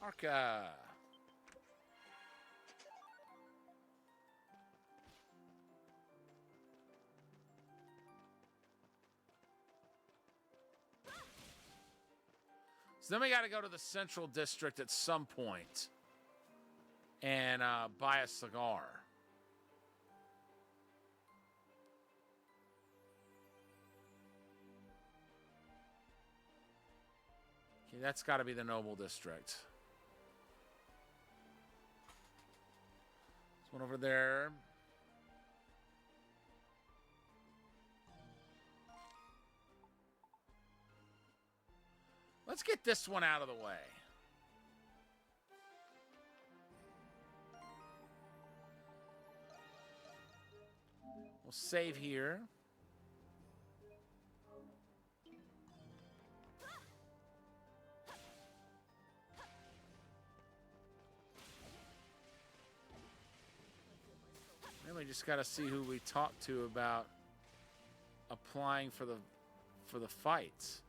Arca. So then we got to go to the Central District at some point and buy a cigar. Okay, that's got to be the Noble District. There's one over there. Let's get this one out of the way. We'll save here. Then we just got to see who we talk to about applying for the fights.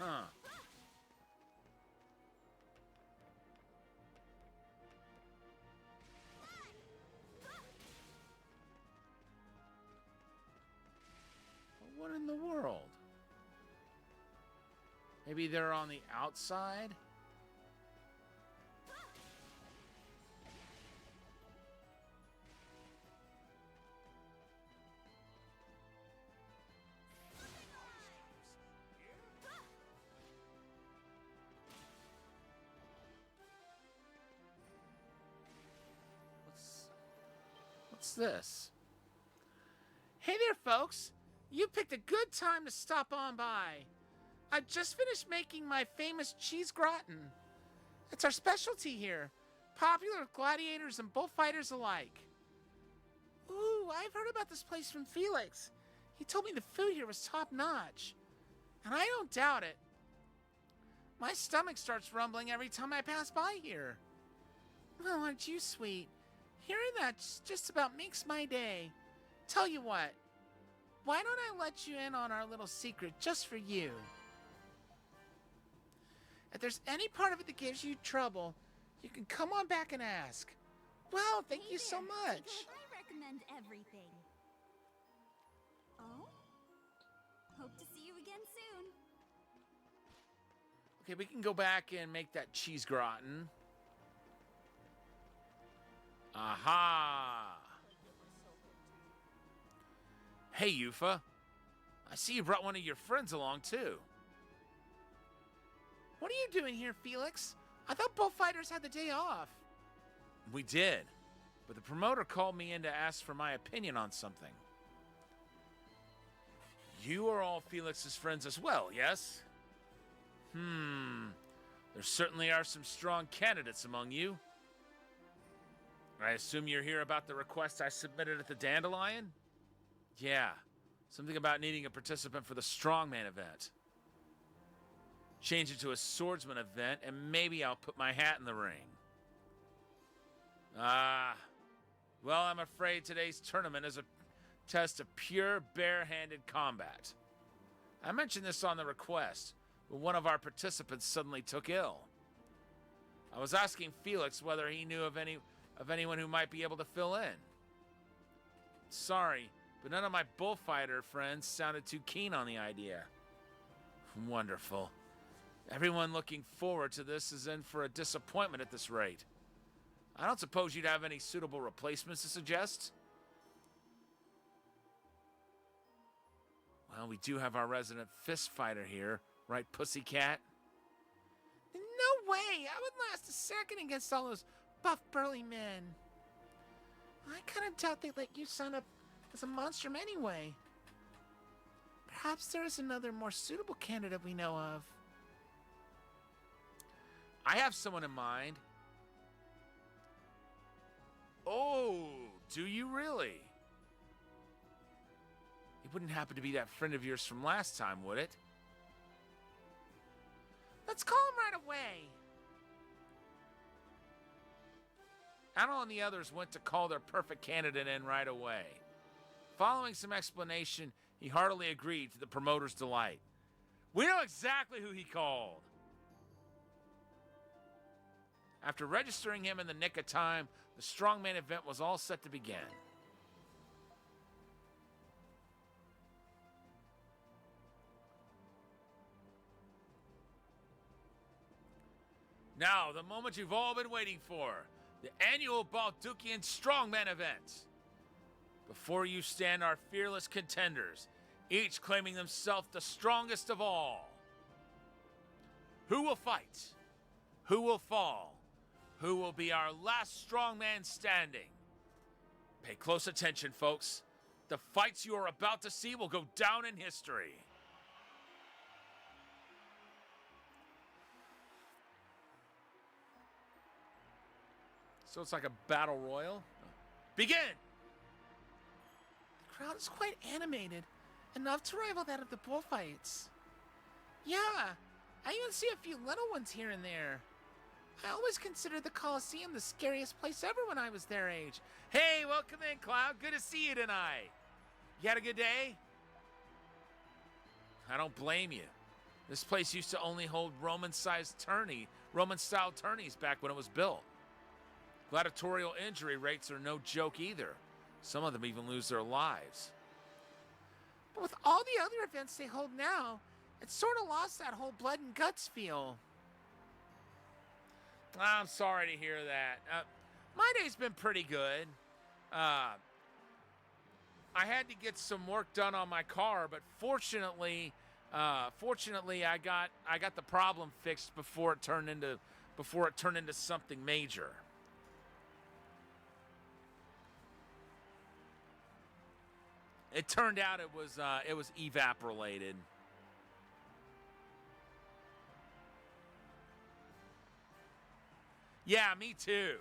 Huh. What in the world? Maybe they're on the outside? What's this? Hey there, folks. You picked a good time to stop on by. I just finished making my famous cheese gratin. It's our specialty here, popular with gladiators and bullfighters alike. Ooh, I've heard about this place from Felix. He told me the food here was top-notch. And I don't doubt it. My stomach starts rumbling every time I pass by here. Oh, aren't you sweet? Hearing that just about makes my day. Tell you what, why don't I let you in on our little secret just for you? If there's any part of it that gives you trouble, you can come on back and ask. Well, thank you so much. Because I recommend everything. Oh? Hope to see you again soon. Okay, we can go back and make that cheese gratin. Aha! Hey, Yufa. I see you brought one of your friends along, too. What are you doing here, Felix? I thought bullfighters had the day off. We did, but the promoter called me in to ask for my opinion on something. You are all Felix's friends as well, yes? There certainly are some strong candidates among you. I assume you're here about the request I submitted at the Dandelion? Yeah, something about needing a participant for the strongman event. Change it to a swordsman event, and maybe I'll put my hat in the ring. Well, I'm afraid today's tournament is a test of pure bare-handed combat. I mentioned this on the request, but one of our participants suddenly took ill. I was asking Felix whether he knew of anyone who might be able to fill in. Sorry, but none of my bullfighter friends sounded too keen on the idea. Wonderful. Everyone looking forward to this is in for a disappointment at this rate. I don't suppose you'd have any suitable replacements to suggest? Well, we do have our resident fist fighter here, right, Pussycat? No way! I would last a second against all those buff, burly men. I kind of doubt they'd let you sign up as a monstrum anyway. Perhaps there is another more suitable candidate we know of. I have someone in mind. Oh, do you really? It wouldn't happen to be that friend of yours from last time, would it? Let's call him right away. Anil and the others went to call their perfect candidate in right away. Following some explanation, he heartily agreed to the promoter's delight. We know exactly who he called. After registering him in the nick of time, the strongman event was all set to begin. Now, the moment you've all been waiting for, the annual Baldukian Strongman event. Before you stand our fearless contenders, each claiming themselves the strongest of all. Who will fight? Who will fall? Who will be our last strongman standing? Pay close attention, folks. The fights you are about to see will go down in history. So it's like a battle royal. Begin! The crowd is quite animated, enough to rival that of the bullfights. Yeah, I even see a few little ones here and there. I always considered the Colosseum the scariest place ever when I was their age. Hey, welcome in, Cloud. Good to see you tonight. You had a good day? I don't blame you. This place used to only hold Roman-style tourneys back when it was built. Gladiatorial injury rates are no joke either. Some of them even lose their lives. But with all the other events they hold now, it's sort of lost that whole blood and guts feel. I'm sorry to hear that. My day's been pretty good. I had to get some work done on my car, but fortunately, I got the problem fixed before it turned into something major. It turned out it was evaporated. Yeah, me too.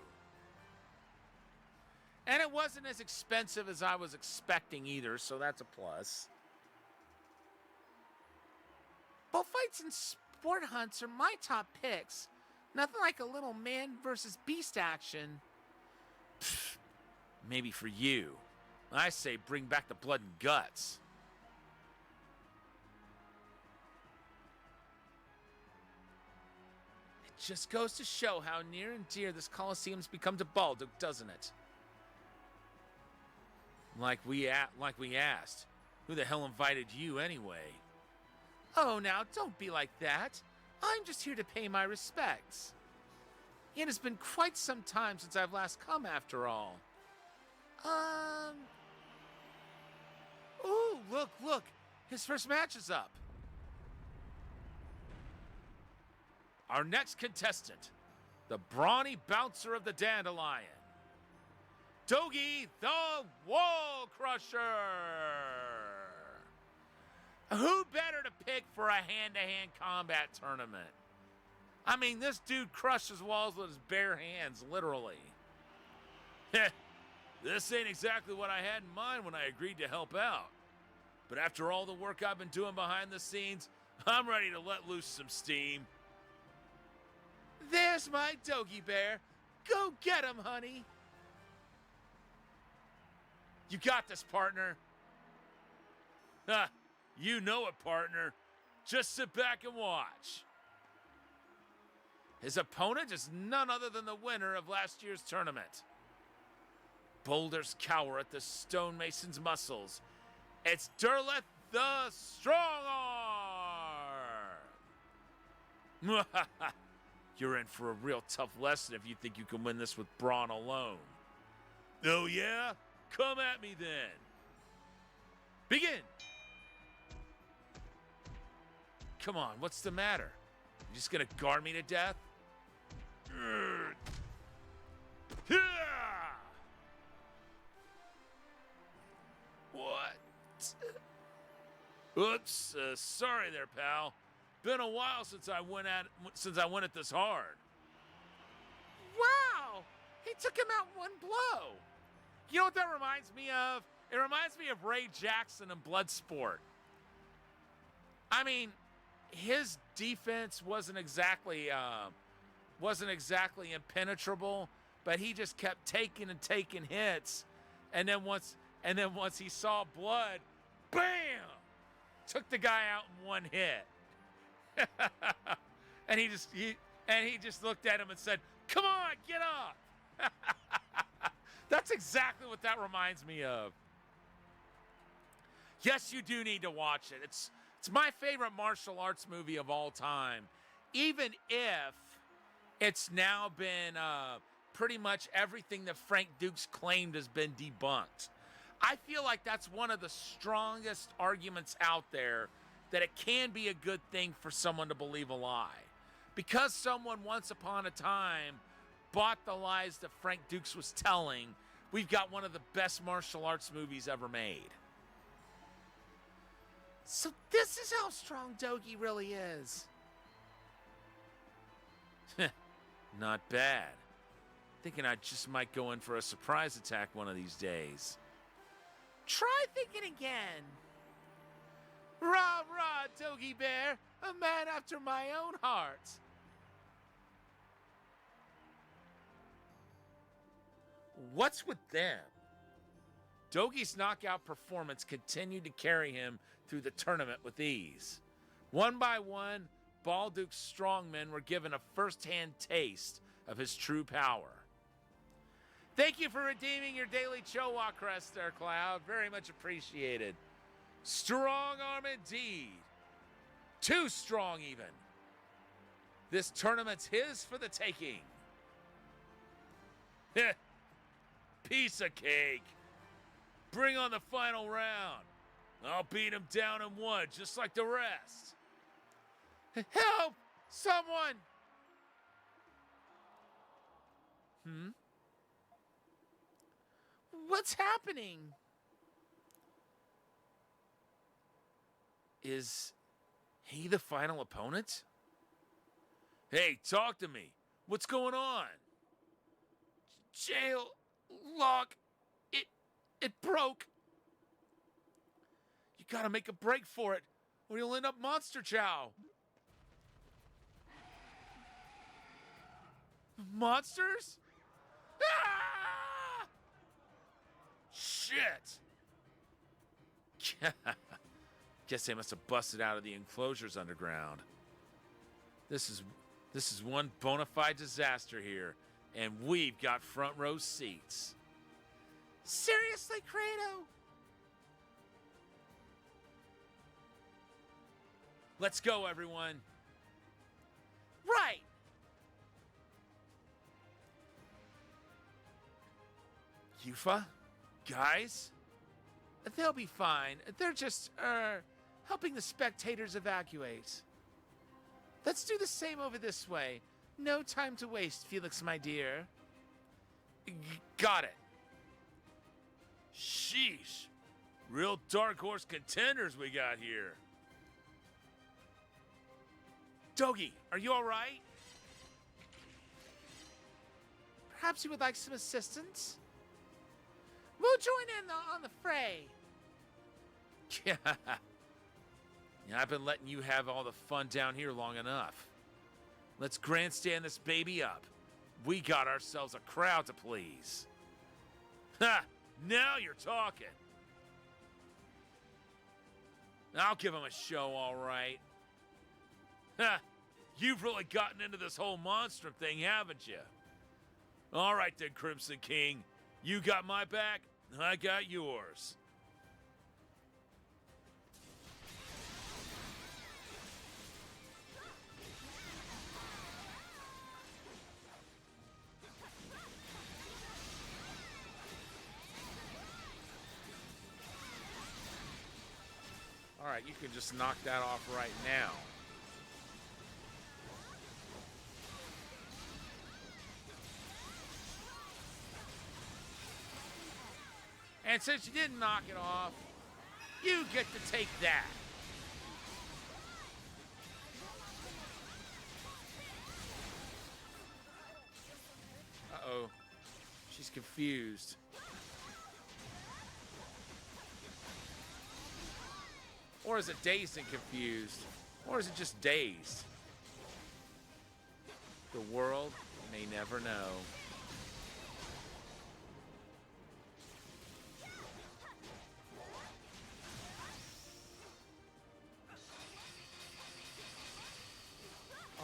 And it wasn't as expensive as I was expecting either, so that's a plus. Bullfights and sport hunts are my top picks. Nothing like a little man versus beast action. Pfft, maybe for you. I say bring back the blood and guts. It just goes to show how near and dear this Colosseum's become to Baldur, doesn't it? Like we asked, who the hell invited you anyway? Oh, now don't be like that. I'm just here to pay my respects. It has been quite some time since I've last come, after all. Ooh, look. His first match is up. Our next contestant, the brawny bouncer of the Dandelion, Dogi the Wall Crusher. Who better to pick for a hand-to-hand combat tournament? I mean, this dude crushes walls with his bare hands, literally. This ain't exactly what I had in mind when I agreed to help out. But after all the work I've been doing behind the scenes, I'm ready to let loose some steam. There's my Dogi Bear. Go get him, honey. You got this, partner. Ha, you know it, partner. Just sit back and watch. His opponent is none other than the winner of last year's tournament. Boulders cower at the stonemason's muscles. It's Derleth the Strongarm! You're in for a real tough lesson if you think you can win this with brawn alone. Oh yeah? Come at me then. Begin! Come on, what's the matter? You just gonna guard me to death? What? Oops, sorry there, pal. Been a while since I went at this hard. Wow! He took him out in one blow. You know what that reminds me of? It reminds me of Ray Jackson in Bloodsport. I mean, his defense wasn't exactly impenetrable, but he just kept taking hits, and then once he saw blood, bam, took the guy out in one hit. and he just looked at him and said, "Come on, get up." That's exactly what that reminds me of. Yes, you do need to watch it. It's my favorite martial arts movie of all time, even if it's now been pretty much everything that Frank Dukes claimed has been debunked. I feel like that's one of the strongest arguments out there, that it can be a good thing for someone to believe a lie. Because someone once upon a time bought the lies that Frank Dukes was telling, we've got one of the best martial arts movies ever made. So this is how strong Dogi really is. Not bad. Thinking I just might go in for a surprise attack one of these days. Try thinking again. Rah, rah, Dogi Bear, a man after my own heart. What's with them? Dogi's knockout performance continued to carry him through the tournament with ease. One by one, Balduke's strongmen were given a first-hand taste of his true power. Thank you for redeeming your daily Chowok crest there, Cloud. Very much appreciated. Strong arm indeed. Too strong, even. This tournament's his for the taking. Piece of cake. Bring on the final round. I'll beat him down in one, just like the rest. Help! Someone! What's happening? Is he the final opponent? Hey, talk to me. What's going on? Jail lock. It broke. You gotta make a break for it, or you'll end up Monster Chow. Monsters? Ah! Shit. Guess they must have busted out of the enclosures underground. This is one bona fide disaster here, and we've got front row seats. Seriously, Kratos? Let's go, everyone. Right. Yufa? Guys? They'll be fine. They're just, helping the spectators evacuate. Let's do the same over this way. No time to waste, Felix, my dear. Got it. Sheesh. Real dark horse contenders we got here. Dogi, are you all right? Perhaps you would like some assistance? We'll join in on the fray. Yeah, I've been letting you have all the fun down here long enough. Let's grandstand this baby up. We got ourselves a crowd to please. Ha! Now you're talking. I'll give him a show, all right. Ha! You've really gotten into this whole Monstrum thing, haven't you? All right then, Crimson King. You got my back, I got yours. All right, you can just knock that off right now. And since you didn't knock it off, you get to take that. Uh-oh. She's confused. Or is it dazed and confused? Or is it just dazed? The world may never know.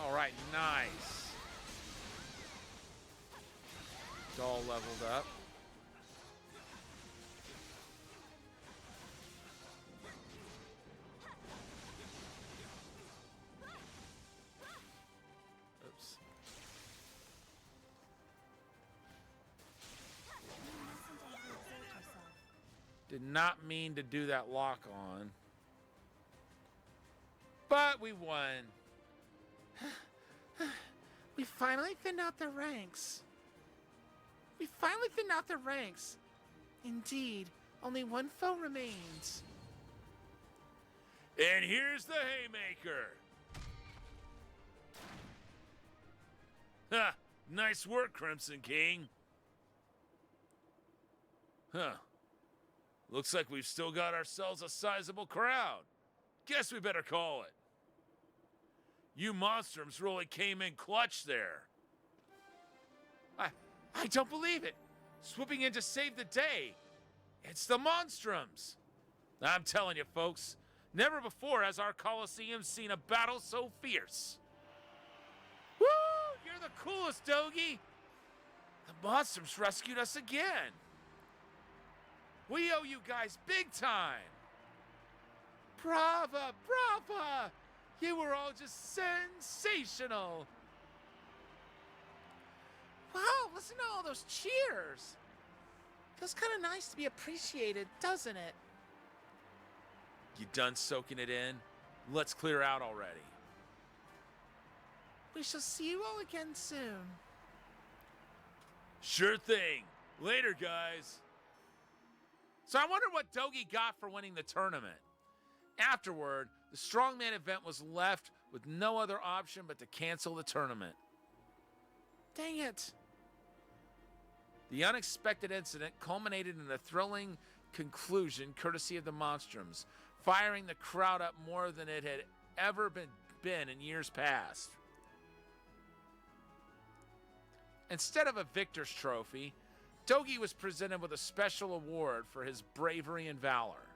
All right, nice. Doll leveled up. Oops. Did not mean to do that lock on. But we won. We finally thinned out their ranks. Indeed, only one foe remains. And here's the haymaker. Ha! Nice work, Crimson King. Huh. Looks like we've still got ourselves a sizable crowd. Guess we better call it. You Monstrums really came in clutch there. I don't believe it. Swooping in to save the day. It's the Monstrums. I'm telling you, folks, Never before has our Coliseum seen a battle so fierce. Woo! You're the coolest, Dogi! The Monstrums rescued us again. We owe you guys big time. Brava, brava! You were all just sensational. Wow, listen to all those cheers. Feels kind of nice to be appreciated, doesn't it? You done soaking it in? Let's clear out already. We shall see you all again soon. Sure thing. Later, guys. So I wonder what Dogi got for winning the tournament. Afterward, the strongman event was left with no other option but to cancel the tournament. Dang it. The unexpected incident culminated in a thrilling conclusion courtesy of the Monstrums, firing the crowd up more than it had ever been in years past. Instead of a victor's trophy, Dogi was presented with a special award for his bravery and valor.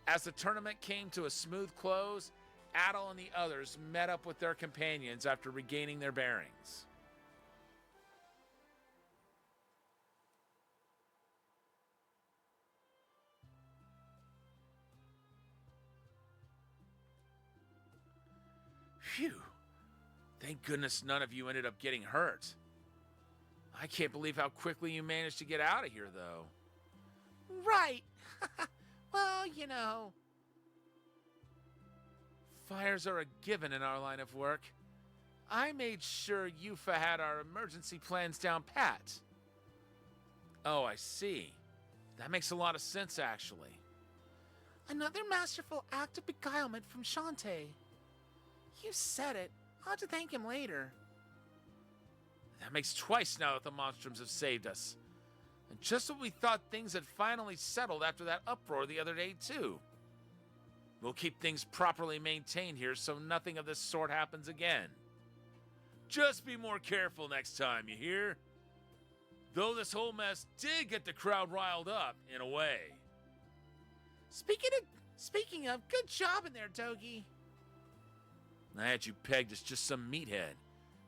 As the tournament came to a smooth close, Adel and the others met up with their companions after regaining their bearings. Phew. Thank goodness none of you ended up getting hurt. I can't believe how quickly you managed to get out of here, though. Right. Well, you know. Fires are a given in our line of work. I made sure Yufa had our emergency plans down pat. Oh, I see. That makes a lot of sense, actually. Another masterful act of beguilement from Shantae. You said it. I'll have to thank him later. That makes twice now that the Monstrums have saved us. And just when we thought things had finally settled after that uproar the other day, too. We'll keep things properly maintained here so nothing of this sort happens again. Just be more careful next time, you hear? Though this whole mess did get the crowd riled up, in a way. Speaking of, good job in there, Dogi. I had you pegged as just some meathead,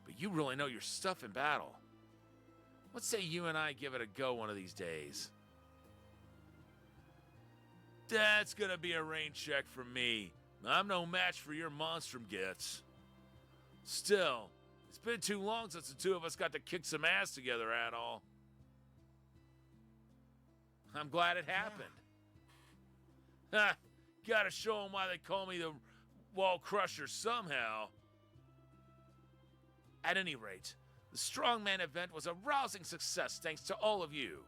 but you really know your stuff in battle. Let's say you and I give it a go one of these days. That's gonna be a rain check from me. I'm no match for your Monstrum gets. Still, it's been too long since the two of us got to kick some ass together at all. I'm glad it happened. Ha! Gotta show them why they call me the Wall Crusher somehow. At any rate, the Strongman event was a rousing success thanks to all of you.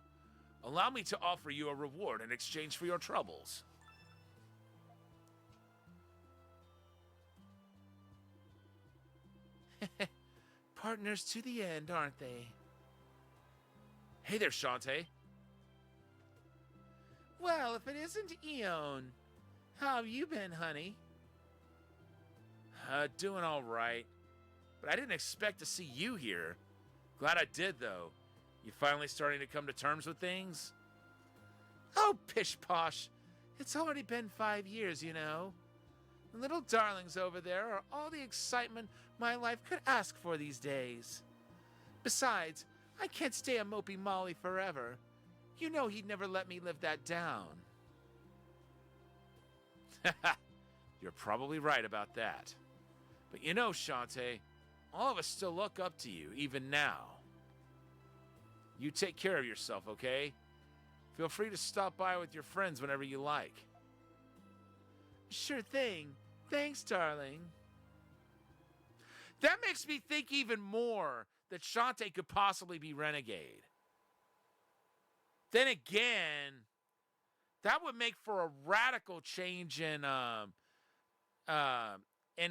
Allow me to offer you a reward in exchange for your troubles. Partners to the end, aren't they? Hey there, Shantae. Well, if it isn't Eon, how have you been, honey? Doing all right. But I didn't expect to see you here. Glad I did, though. You finally starting to come to terms with things? Oh, pish-posh. It's already been 5 years, you know. The little darlings over there are all the excitement my life could ask for these days. Besides, I can't stay a mopey Molly forever. You know he'd never let me live that down. You're probably right about that. But you know, Shantae, all of us still look up to you, even now. You take care of yourself, okay? Feel free to stop by with your friends whenever you like. Sure thing. Thanks, darling. That makes me think even more that Shantae could possibly be Renegade. Then again, that would make for a radical change in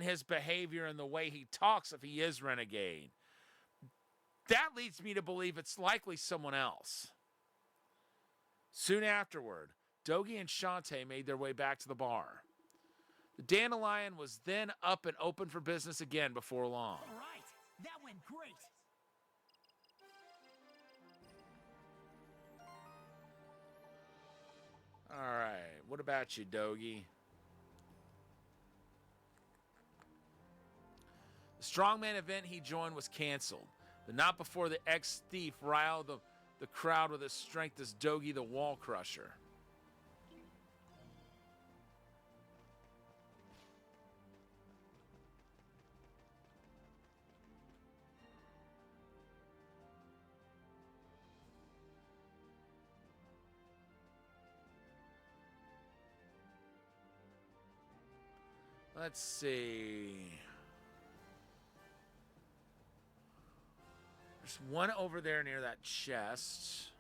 his behavior and the way he talks if he is Renegade. That leads me to believe it's likely someone else. Soon afterward, Dogi and Shantae made their way back to the bar. The Dandelion was then up and open for business again before long. All right, that went great. All right, what about you, Dogi? strongman event he joined was canceled, but not before the ex-thief riled the crowd with his strength as Dogi the Wall Crusher. Let's see. There's one over there near that chest.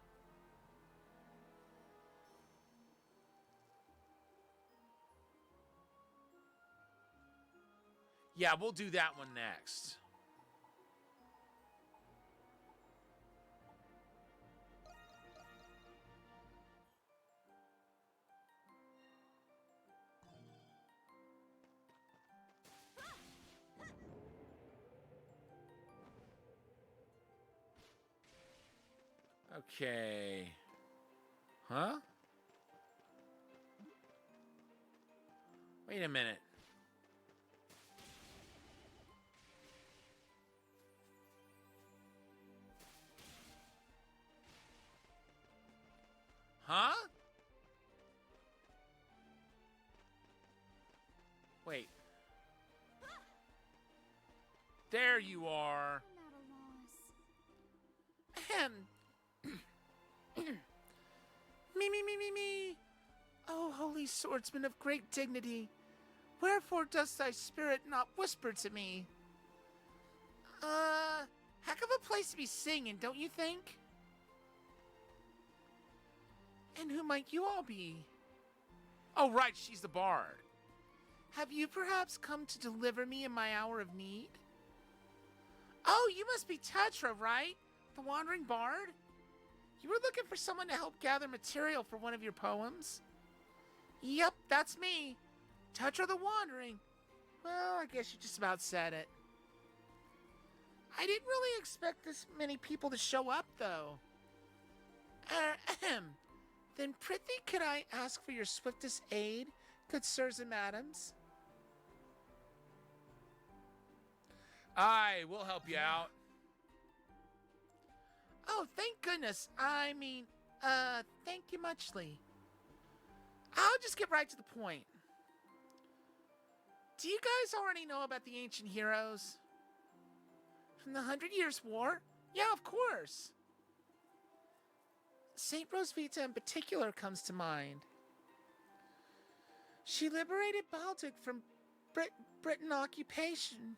Yeah, we'll do that one next. Okay. Huh? Wait a minute. Huh? Wait. There you are. I'm at a loss. Ahem. Me. Oh, holy swordsman of great dignity, wherefore does thy spirit not whisper to me? Heck of a place to be singing, don't you think? And who might you all be? Oh, right, she's the bard. Have you perhaps come to deliver me in my hour of need? Oh, you must be Tetra, right? The wandering bard? You were looking for someone to help gather material for one of your poems? Yep, that's me. Tetra the Wandering. Well, I guess you just about said it. I didn't really expect this many people to show up, though. Then prithee could I ask for your swiftest aid, good sirs and madams? Aye, we'll help you out. Oh, thank goodness. Thank you muchly. I'll just get right to the point. Do you guys already know about the ancient heroes? From the 100 Years' War? Yeah, of course. Saint Rosvita in particular comes to mind. She liberated Baltic from Britain occupation.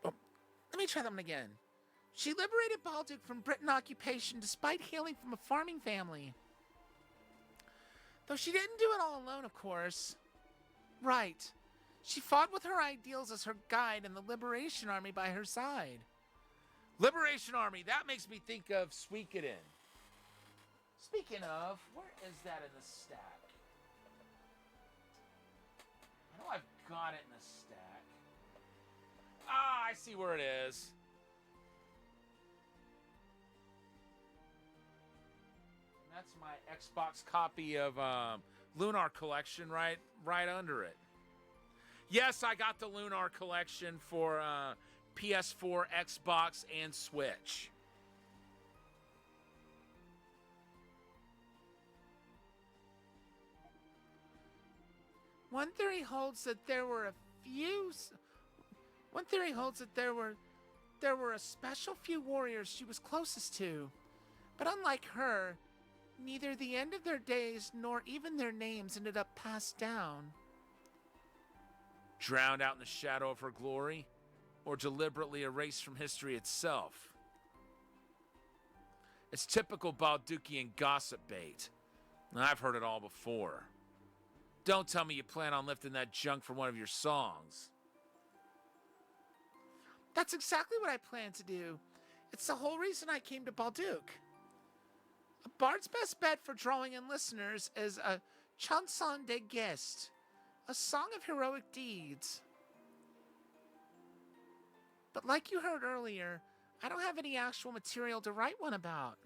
Let me try that one again. She liberated Baltic from Britain occupation despite hailing from a farming family. Though she didn't do it all alone, of course. Right. She fought with her ideals as her guide and the Liberation Army by her side. Liberation Army, that makes me think of Suikoden. Speaking of, where is that in the stack? I know I've got it in the stack. Ah, I see where it is. That's my Xbox copy of Lunar Collection right under it. Yes, I got the Lunar Collection for PS4, Xbox, and Switch. One theory holds that there were a special few warriors she was closest to, but unlike her, neither the end of their days nor even their names ended up passed down. Drowned out in the shadow of her glory, or deliberately erased from history itself. It's typical Baldukian gossip bait. I've heard it all before. Don't tell me you plan on lifting that junk for one of your songs. That's exactly what I plan to do. It's the whole reason I came to Balduc. A bard's best bet for drawing in listeners is a chanson de geste, a song of heroic deeds. But like you heard earlier, I don't have any actual material to write one about.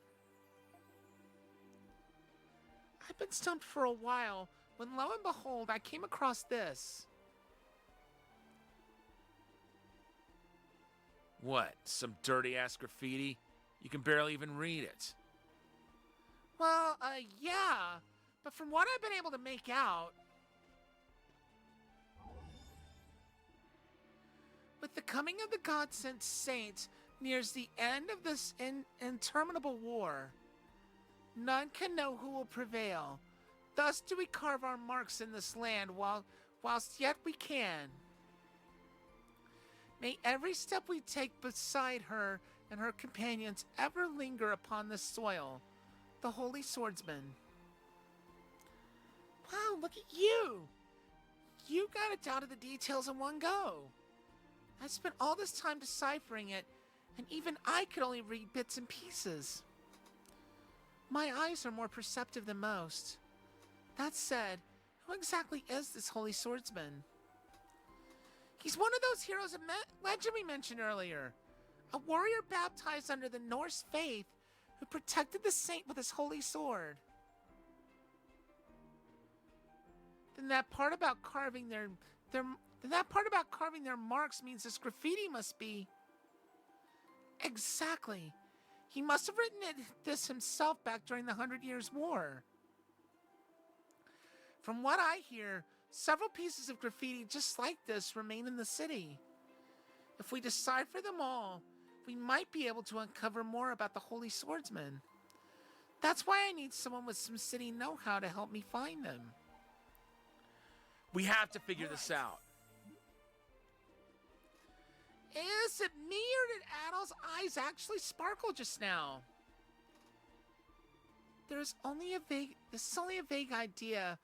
I've been stumped for a while when lo and behold I came across this. What, some dirty-ass graffiti? You can barely even read it. Well, yeah. But from what I've been able to make out, with the coming of the God-sent saints nears the end of this interminable war, none can know who will prevail. Thus do we carve our marks in this land whilst yet we can. May every step we take beside her and her companions ever linger upon this soil, the Holy Swordsman. Wow, look at you! You got it down to the details in one go. I spent all this time deciphering it, and even I could only read bits and pieces. My eyes are more perceptive than most. That said, who exactly is this Holy Swordsman? He's one of those heroes of legend we mentioned earlier. A warrior baptized under the Norse faith who protected the saint with his holy sword. Then that part about carving their marks means this graffiti must be... Exactly. He must have written this himself back during the 100 Years' War. From what I hear, several pieces of graffiti just like this remain in the city. If we decipher them all, we might be able to uncover more about the Holy Swordsman. That's why I need someone with some city know-how to help me find them. We have to figure this out. Is it me or did Adol's eyes actually sparkle just now? This is only a vague idea,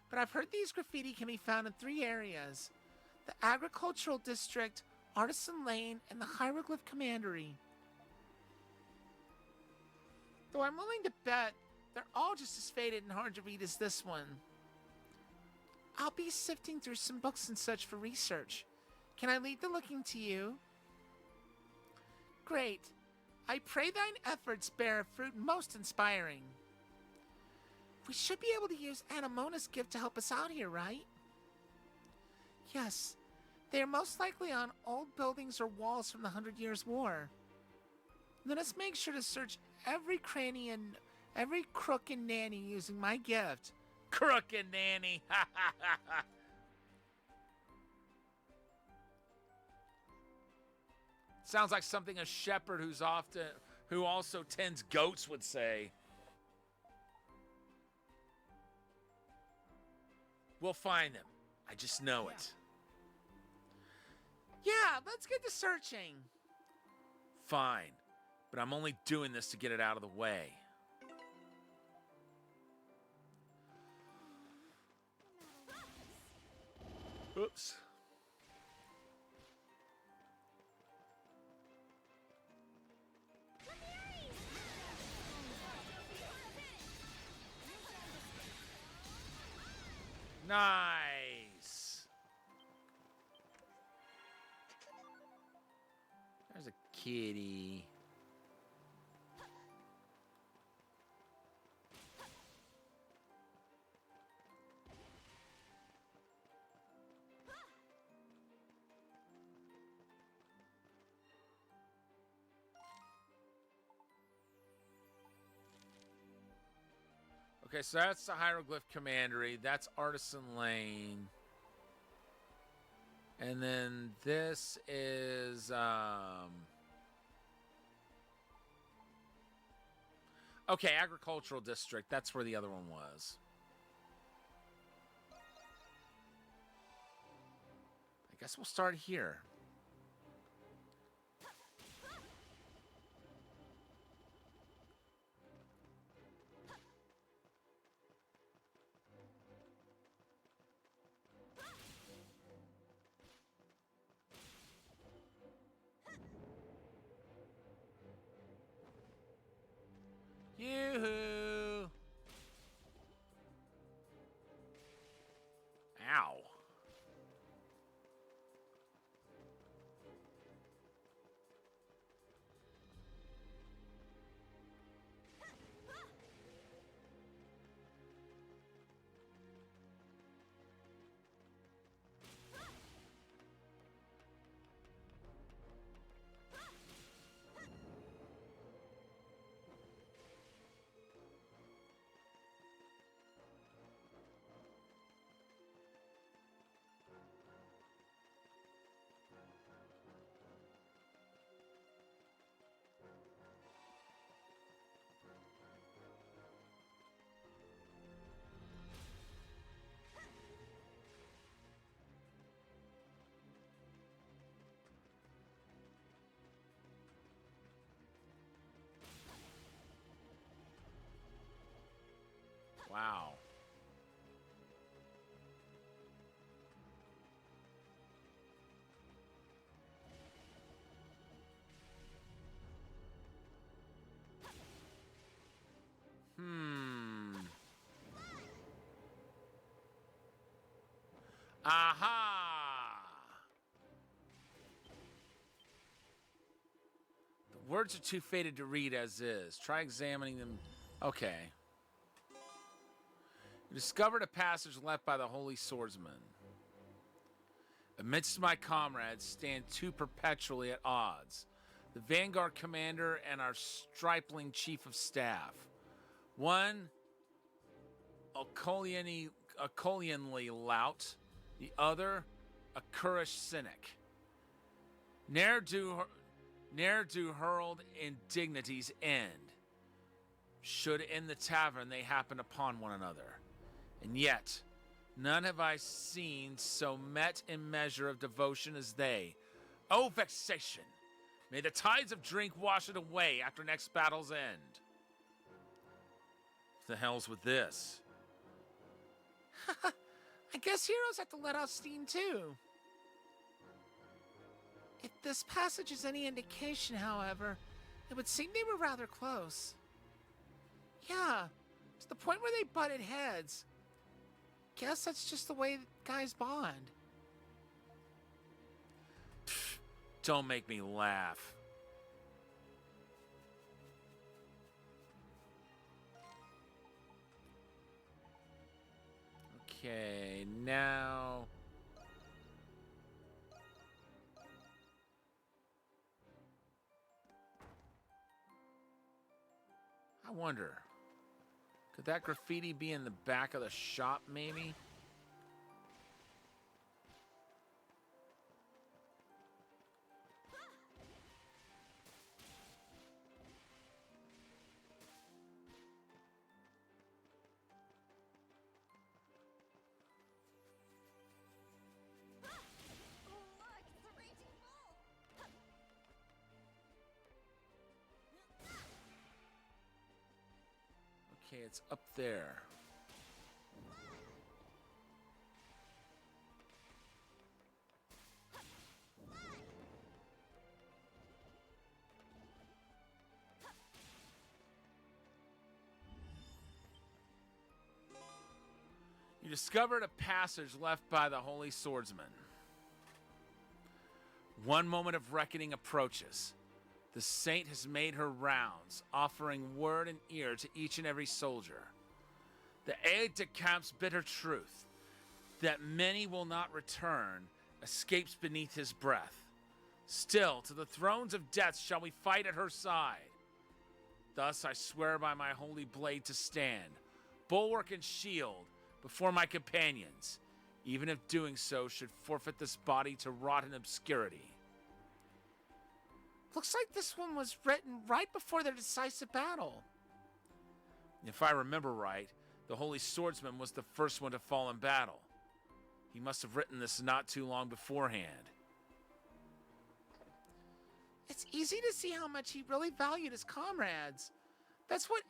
but I've heard these graffiti can be found in 3 areas: the Agricultural District, Artisan Lane, and the Hieroglyph Commandery. Though I'm willing to bet they're all just as faded and hard to read as this one. I'll be sifting through some books and such for research. Can I leave the looking to you? Great. I pray thine efforts bear fruit most inspiring. We should be able to use Anamona's gift to help us out here, right? Yes. They are most likely on old buildings or walls from the 100 Years' War. Let us make sure to search every cranny and every crook and nanny using my gift. Crook and nanny. Sounds like something a shepherd who also tends goats would say. We'll find them. I just know it. Yeah, let's get to searching. Fine, but I'm only doing this to get it out of the way. Oops. Nice. There's a kitty. Okay, so that's the Hieroglyph Commandery. That's Artisan Lane. And then this is... Okay, Agricultural District. That's where the other one was. I guess we'll start here. Yoo-hoo! Ow. Wow. Aha! The words are too faded to read as is. Try examining them. Okay. You discovered a passage left by the Holy Swordsman. Amidst my comrades stand two perpetually at odds. The Vanguard Commander and our stripling Chief of Staff. One, a Colianly lout. The other, a currish cynic. Ne'er do hurled indignities end. Should in the tavern they happen upon one another. And yet, none have I seen so met in measure of devotion as they. Oh, vexation! May the tides of drink wash it away after next battle's end. The hell's with this? I guess heroes have to let out steam too. If this passage is any indication, however, it would seem they were rather close. Yeah, to the point where they butted heads. Guess that's just the way guys bond. Pfft, don't make me laugh. Okay, now... I wonder, could that graffiti be in the back of the shop, maybe? Okay, it's up there. You discovered a passage left by the Holy Swordsman. One moment of reckoning approaches. The saint has made her rounds, offering word and ear to each and every soldier. The aide-de-camp's bitter truth, that many will not return, escapes beneath his breath. Still, to the thrones of death shall we fight at her side. Thus I swear by my holy blade to stand, bulwark and shield, before my companions, even if doing so should forfeit this body to rot in obscurity. Looks like this one was written right before their decisive battle. If I remember right, the Holy Swordsman was the first one to fall in battle. He must have written this not too long beforehand. It's easy to see how much he really valued his comrades. That's what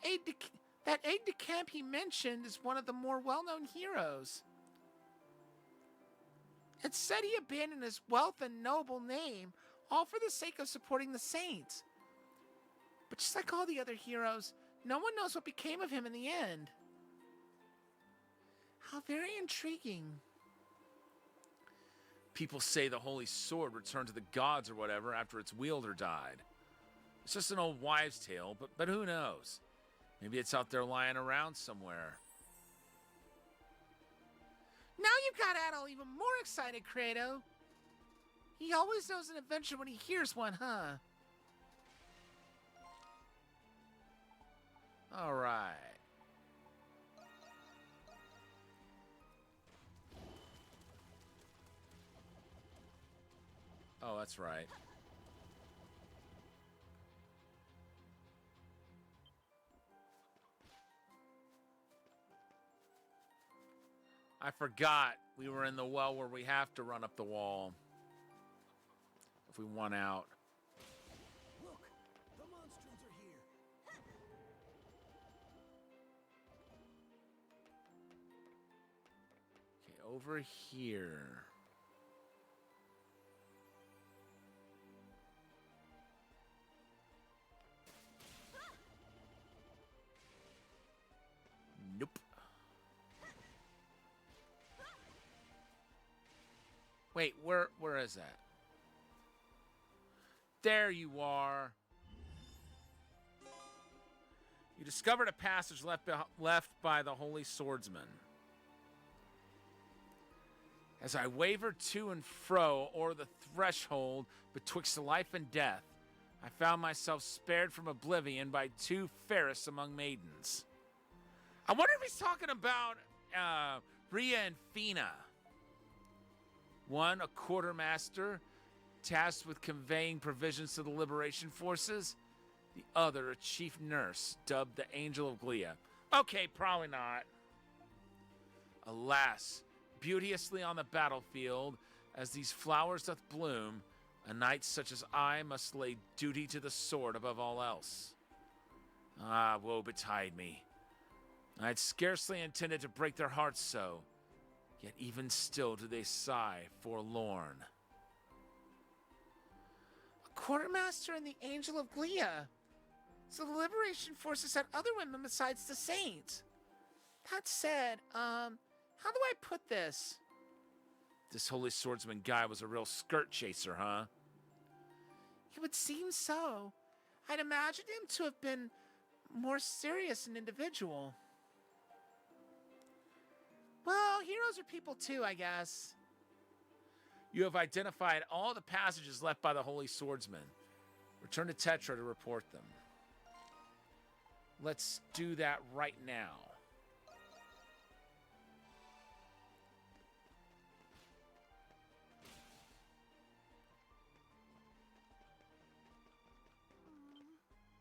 that aide-de-camp he mentioned is one of the more well-known heroes. It said he abandoned his wealth and noble name, all for the sake of supporting the saints. But just like all the other heroes, no one knows what became of him in the end. How very intriguing. People say the Holy Sword returned to the gods or whatever after its wielder died. It's just an old wives' tale, but who knows? Maybe it's out there lying around somewhere. Now you've got Adol even more excited, Credo. He always knows an adventure when he hears one, huh? All right. Oh, that's right. I forgot we were in the well where we have to run up the wall. If we want out. Look, the Monstrums are here. over here. Nope. Wait, where is that? There you are. You discovered a passage left by the Holy Swordsman. As I wavered to and fro o'er the threshold betwixt life and death, I found myself spared from oblivion by two fairest among maidens. I wonder if he's talking about Rhea and Fina. One, a quartermaster tasked with conveying provisions to the liberation forces. The other, a chief nurse dubbed the Angel of Glia. Okay, probably not. Alas, beauteously on the battlefield, as these flowers doth bloom, a knight such as I must lay duty to the sword above all else. Ah, woe betide me. I had scarcely intended to break their hearts so, yet even still do they sigh forlorn. A quartermaster and the Angel of Glia. So the Liberation Forces had other women besides the Saint. That said, how do I put this? This Holy Swordsman guy was a real skirt chaser, huh? It would seem so. I'd imagine him to have been more serious an individual. Well, heroes are people too, I guess. You have identified all the passages left by the Holy Swordsman. Return to Tetra to report them. Let's do that right now.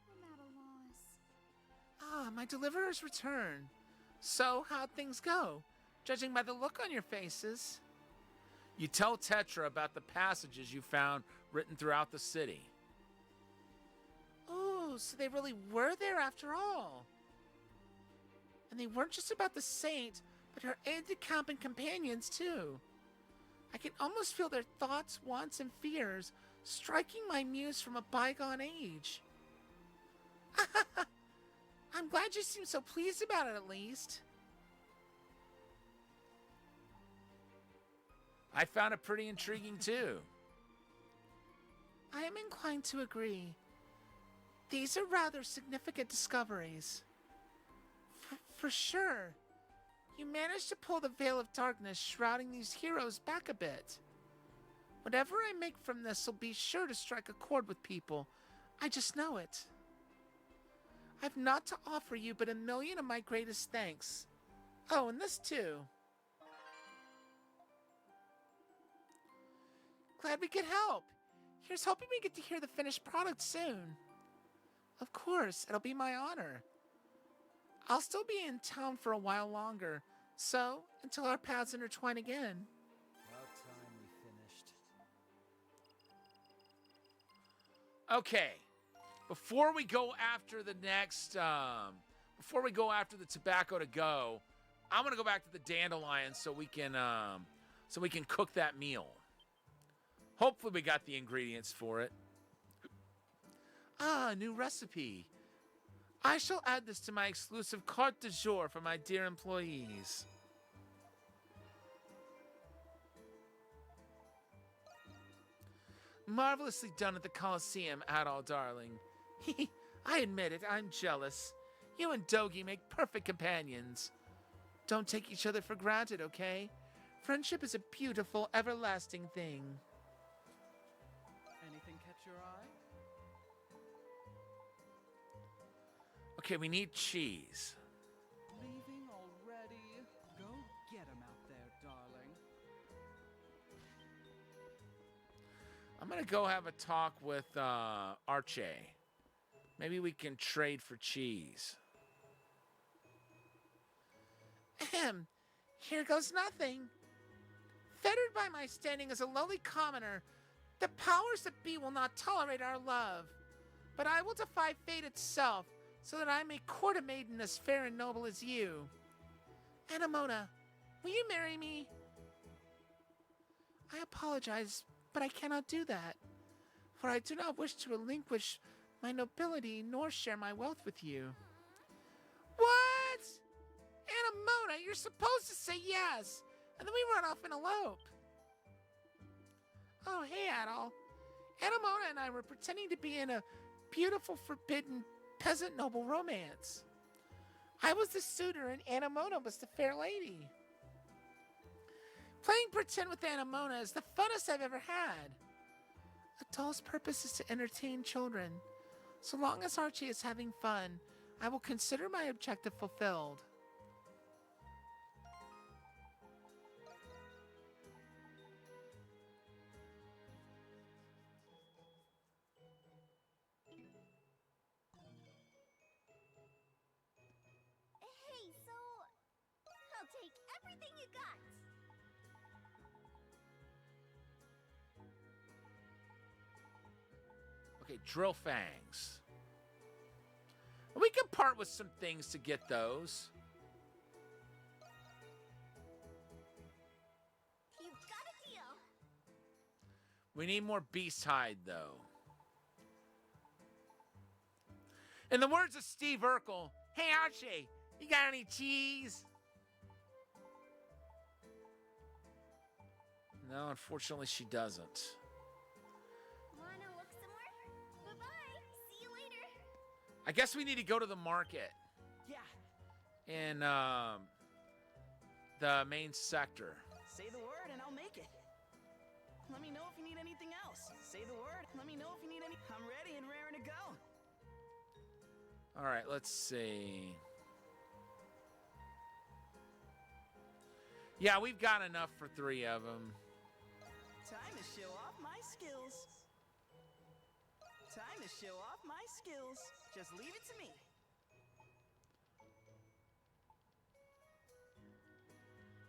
I'm at a loss. Ah, my deliverer's return. So, how'd things go? Judging by the look on your faces. You tell Tetra about the passages you found written throughout the city. Oh, so they really were there after all. And they weren't just about the Saint, but her aide-de-camp and companions too. I can almost feel their thoughts, wants, and fears striking my muse from a bygone age. I'm glad you seem so pleased about it, at least. I found it pretty intriguing too. I am inclined to agree. These are rather significant discoveries. For sure. You managed to pull the veil of darkness shrouding these heroes back a bit. Whatever I make from this will be sure to strike a chord with people. I just know it. I've not to offer you but 1,000,000 of my greatest thanks. Oh, and this too. Glad we could help. Here's hoping we get to hear the finished product soon. Of course, it'll be my honor. I'll still be in town for a while longer, so until our paths intertwine again. About time we finished. Okay, before we go after the next, before we go after the tobacco to go, I'm gonna go back to the dandelion so we can cook that meal. Hopefully we got the ingredients for it. Ah, new recipe. I shall add this to my exclusive carte du jour for my dear employees. Marvelously done at the Colosseum, Adol darling. I admit it, I'm jealous. You and Dogi make perfect companions. Don't take each other for granted, okay? Friendship is a beautiful, everlasting thing. Anything catch your eye? Okay, we need cheese. Leaving already? Go get him out there, darling. I'm gonna go have a talk with Arche. Maybe we can trade for cheese. Ahem. Here goes nothing. Fettered by my standing as a lowly commoner, the powers that be will not tolerate our love. But I will defy fate itself, so that I may court a maiden as fair and noble as you. Anamona, will you marry me? I apologize, but I cannot do that, for I do not wish to relinquish my nobility nor share my wealth with you. What? Anamona, you're supposed to say yes, and then we run off and elope. Oh, hey, Adol. Anamona and I were pretending to be in a beautiful, forbidden, peasant noble romance. I was the suitor and Anamona was the fair lady. Playing pretend with Anamona is the funnest I've ever had. A doll's purpose is to entertain children. So long as Archie is having fun, I will consider my objective fulfilled. Hey, so I'll take everything you got. Okay, drill fangs. We can part with some things to get those. You got a deal. We need more beast hide, though. In the words of Steve Urkel, hey Archie, you got any cheese? No, unfortunately she doesn't. Wanna look some more? Bye-bye. See you later. I guess we need to go to the market Yeah. in the main sector. Say the word and I'll make it. Let me know if you need anything else. Say the word. Let me know if you need any. I'm ready and raring to go. All right, let's see. Yeah, we've got enough for 3 of them. Time to show off my skills. Time to show off my skills. Just leave it to me.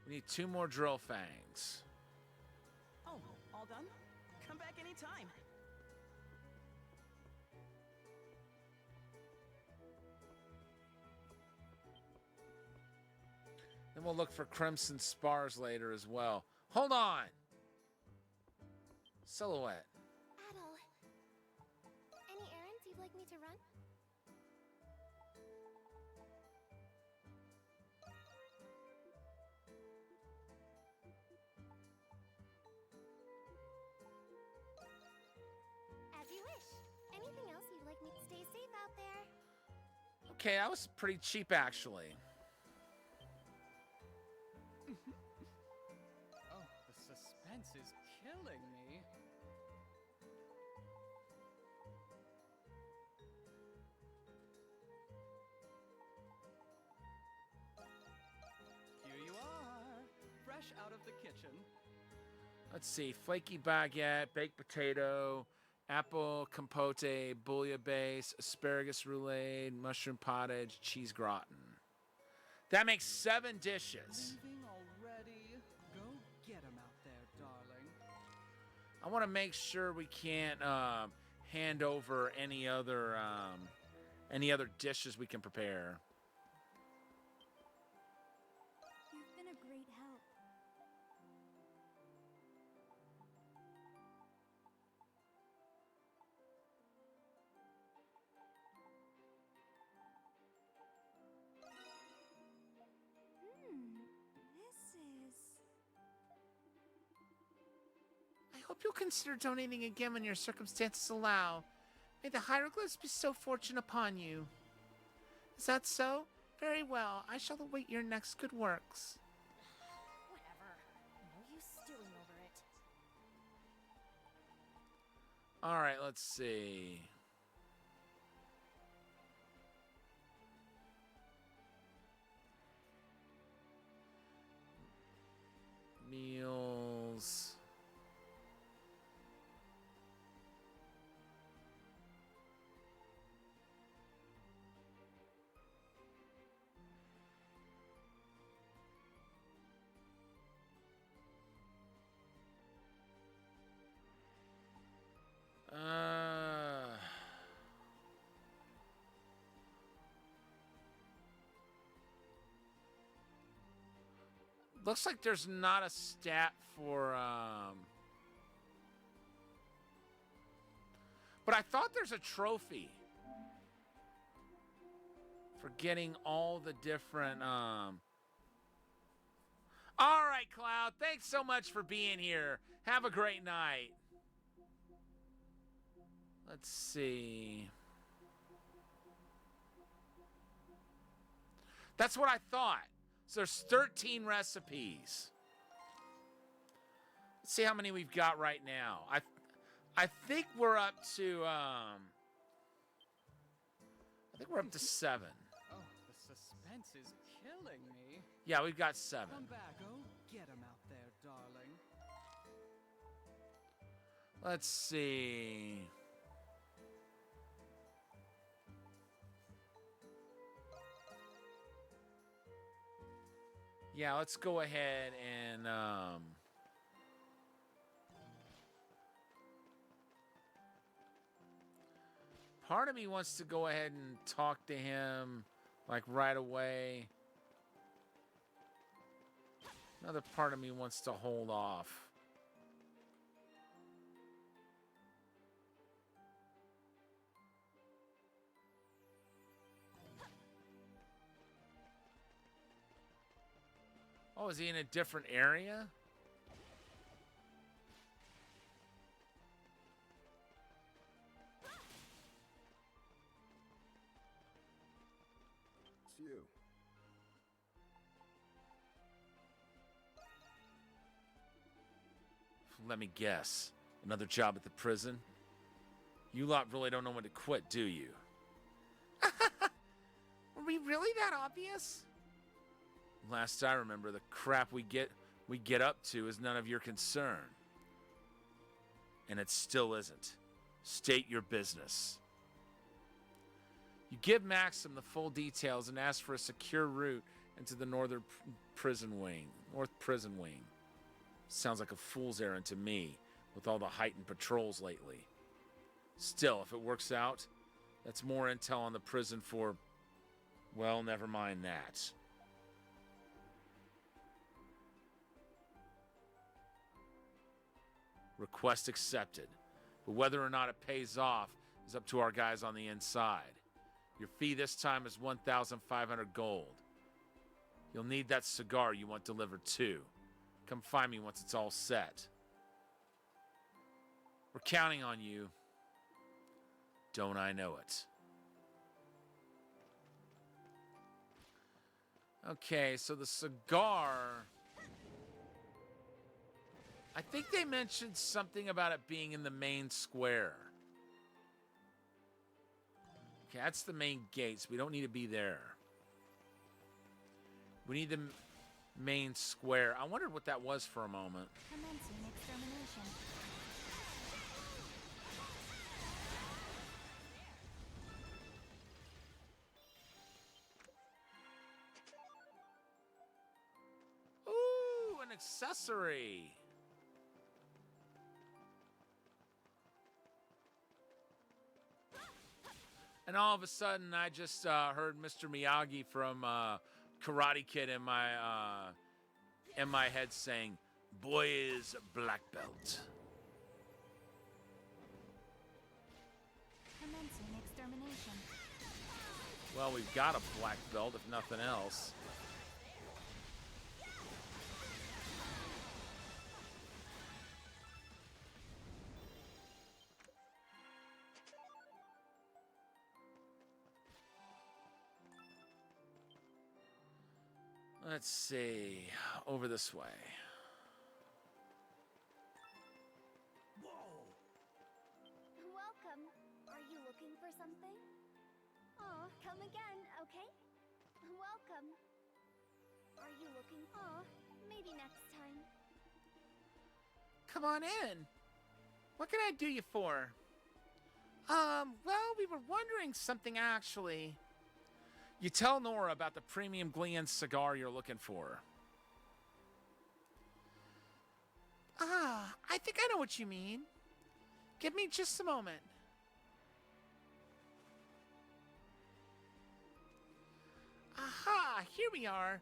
We need 2 more drill fangs. Oh, all done? Come back anytime. Then we'll look for crimson spars later as well. Hold on. Silhouette. Adol, any errands you'd like me to run? As you wish. Anything else you'd like me to stay safe out there? Okay, that was pretty cheap actually. Oh, the suspense is killing me. Here you are, fresh out of the kitchen. Let's see. Flaky baguette, baked potato, apple compote, bouillabaisse, asparagus roulade, mushroom pottage, cheese gratin. That makes 7 dishes. Leaving already? Go get 'em out there, darling. I want to make sure we can't hand over any other dishes we can prepare. You've been a great help. This is... I hope you'll consider donating again when your circumstances allow. May the hieroglyphs bestow fortune upon you. Is that so? Very well. I shall await your next good works. Whatever. No use stewing over it. All right, let's see. Meals. Looks like there's not a stat for, but I thought there's a trophy for getting all the different, All right, Cloud, thanks so much for being here. Have a great night. Let's see. That's what I thought. So there's 13 recipes. Let's see how many we've got right now. I think we're up to I think we're up to 7. Oh, the suspense is killing me. Yeah, we've got 7. Come back, oh, get him out there, darling. Let's see. Yeah, let's go ahead and part of me wants to go ahead and talk to him like right away. Another part of me wants to hold off. Oh, is he in a different area? It's you. Let me guess. Another job at the prison? You lot really don't know when to quit, do you? Were we really that obvious? Last I remember, the crap we get up to is none of your concern. And it still isn't. State your business. You give Maxim the full details and ask for a secure route into the North Prison Wing. Sounds like a fool's errand to me, with all the heightened patrols lately. Still, if it works out, that's more intel on the prison for... Well, never mind that. Request accepted. But whether or not it pays off is up to our guys on the inside. Your fee this time is 1,500 gold. You'll need that cigar you want delivered too. Come find me once it's all set. We're counting on you. Don't I know it? Okay, so the cigar... I think they mentioned something about it being in the main square. Okay, that's the main gates. We don't need to be there. We need the main square. I wondered what that was for a moment. Commencing extermination. Ooh, an accessory. And all of a sudden, I just heard Mr. Miyagi from Karate Kid in my head saying, "Boy is black belt." Commencing extermination. Well, we've got a black belt, if nothing else. Let's see. Over this way. Whoa! Welcome. Are you looking for something? Oh, come again, okay? Welcome. Are you looking? Oh, maybe next time. Come on in. What can I do you for? Well, we were wondering something actually. You tell Nora about the premium Glean cigar you're looking for. I think I know what you mean. Give me just a moment. Aha, here we are.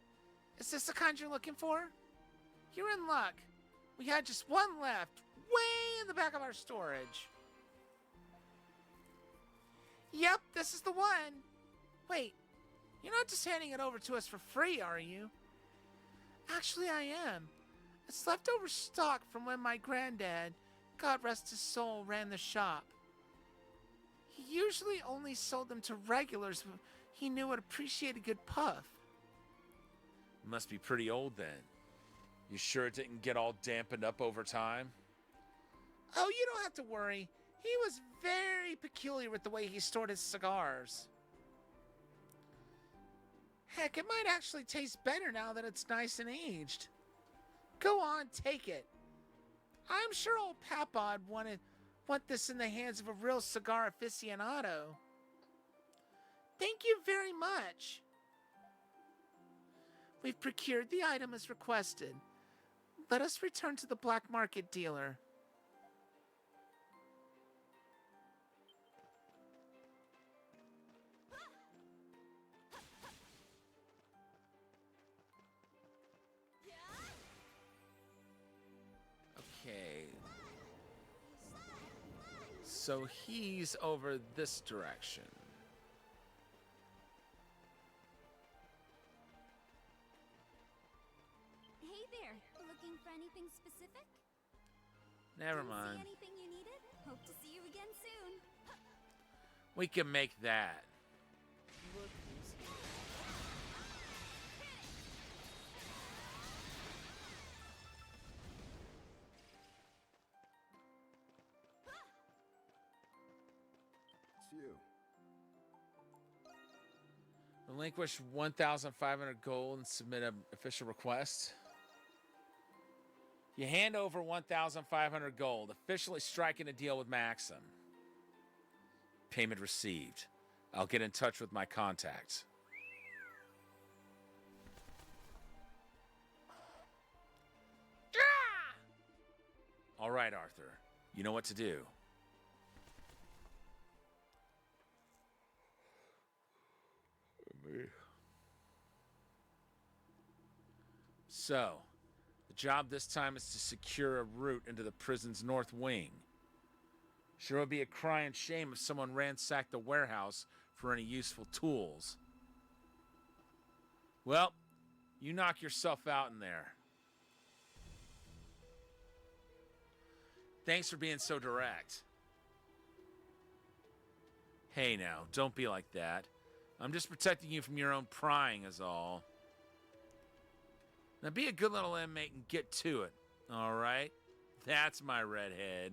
Is this the kind you're looking for? in luck. We had just one left, way in the back of our storage. Yep, this is the one. Wait, you're not just handing it over to us for free, are you? Actually, I am. It's leftover stock from when my granddad, God rest his soul, ran the shop. He usually only sold them to regulars who he knew would appreciate a good puff. Must be pretty old then. You sure it didn't get all dampened up over time? Oh, you don't have to worry. He was very peculiar with the way he stored his cigars. Heck, it might actually taste better now that it's nice and aged. Go on, take it. I'm sure old Papa'd want this in the hands of a real cigar aficionado. Thank you very much. We've procured the item as requested. Let us return to the black market dealer. Okay. So he's over this direction. Hey there, looking for anything specific? Never Didn't mind. See anything you needed? Hope to see you again soon. We can make that. Look who's here. It's you. Relinquish 1,500 gold and submit an official request. You hand over 1,500 gold, officially striking a deal with Maxim. Payment received. I'll get in touch with my contacts. All right, Arthur. You know what to do. So, the job this time is to secure a route into the prison's north wing. Sure would be a crying shame if someone ransacked the warehouse for any useful tools. Well, you knock yourself out in there. Thanks for being so direct. Hey now, don't be like that. I'm just protecting you from your own prying is all. Now be a good little inmate and get to it, all right? That's my redhead.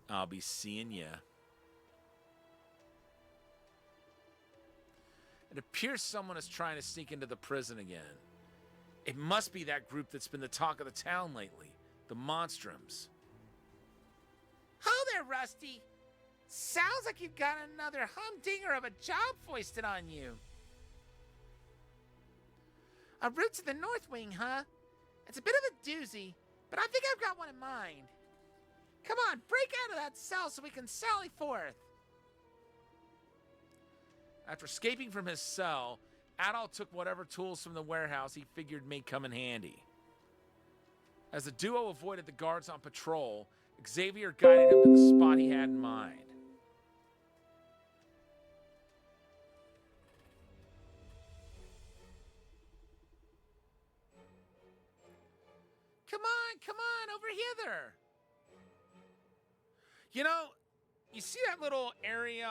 I'll be seeing ya. It appears someone is trying to sneak into the prison again. It must be that group that's been the talk of the town lately, the Monstrums. Ho there, Rusty. Sounds like you've got another humdinger of a job foisted on you. A route to the North Wing, huh? It's a bit of a doozy, but I think I've got one in mind. Come on, break out of that cell so we can sally forth. After escaping from his cell, Adol took whatever tools from the warehouse he figured may come in handy. As the duo avoided the guards on patrol, Xavier guided him to the spot he had in mind. Come on, over hither. You know, you see that little area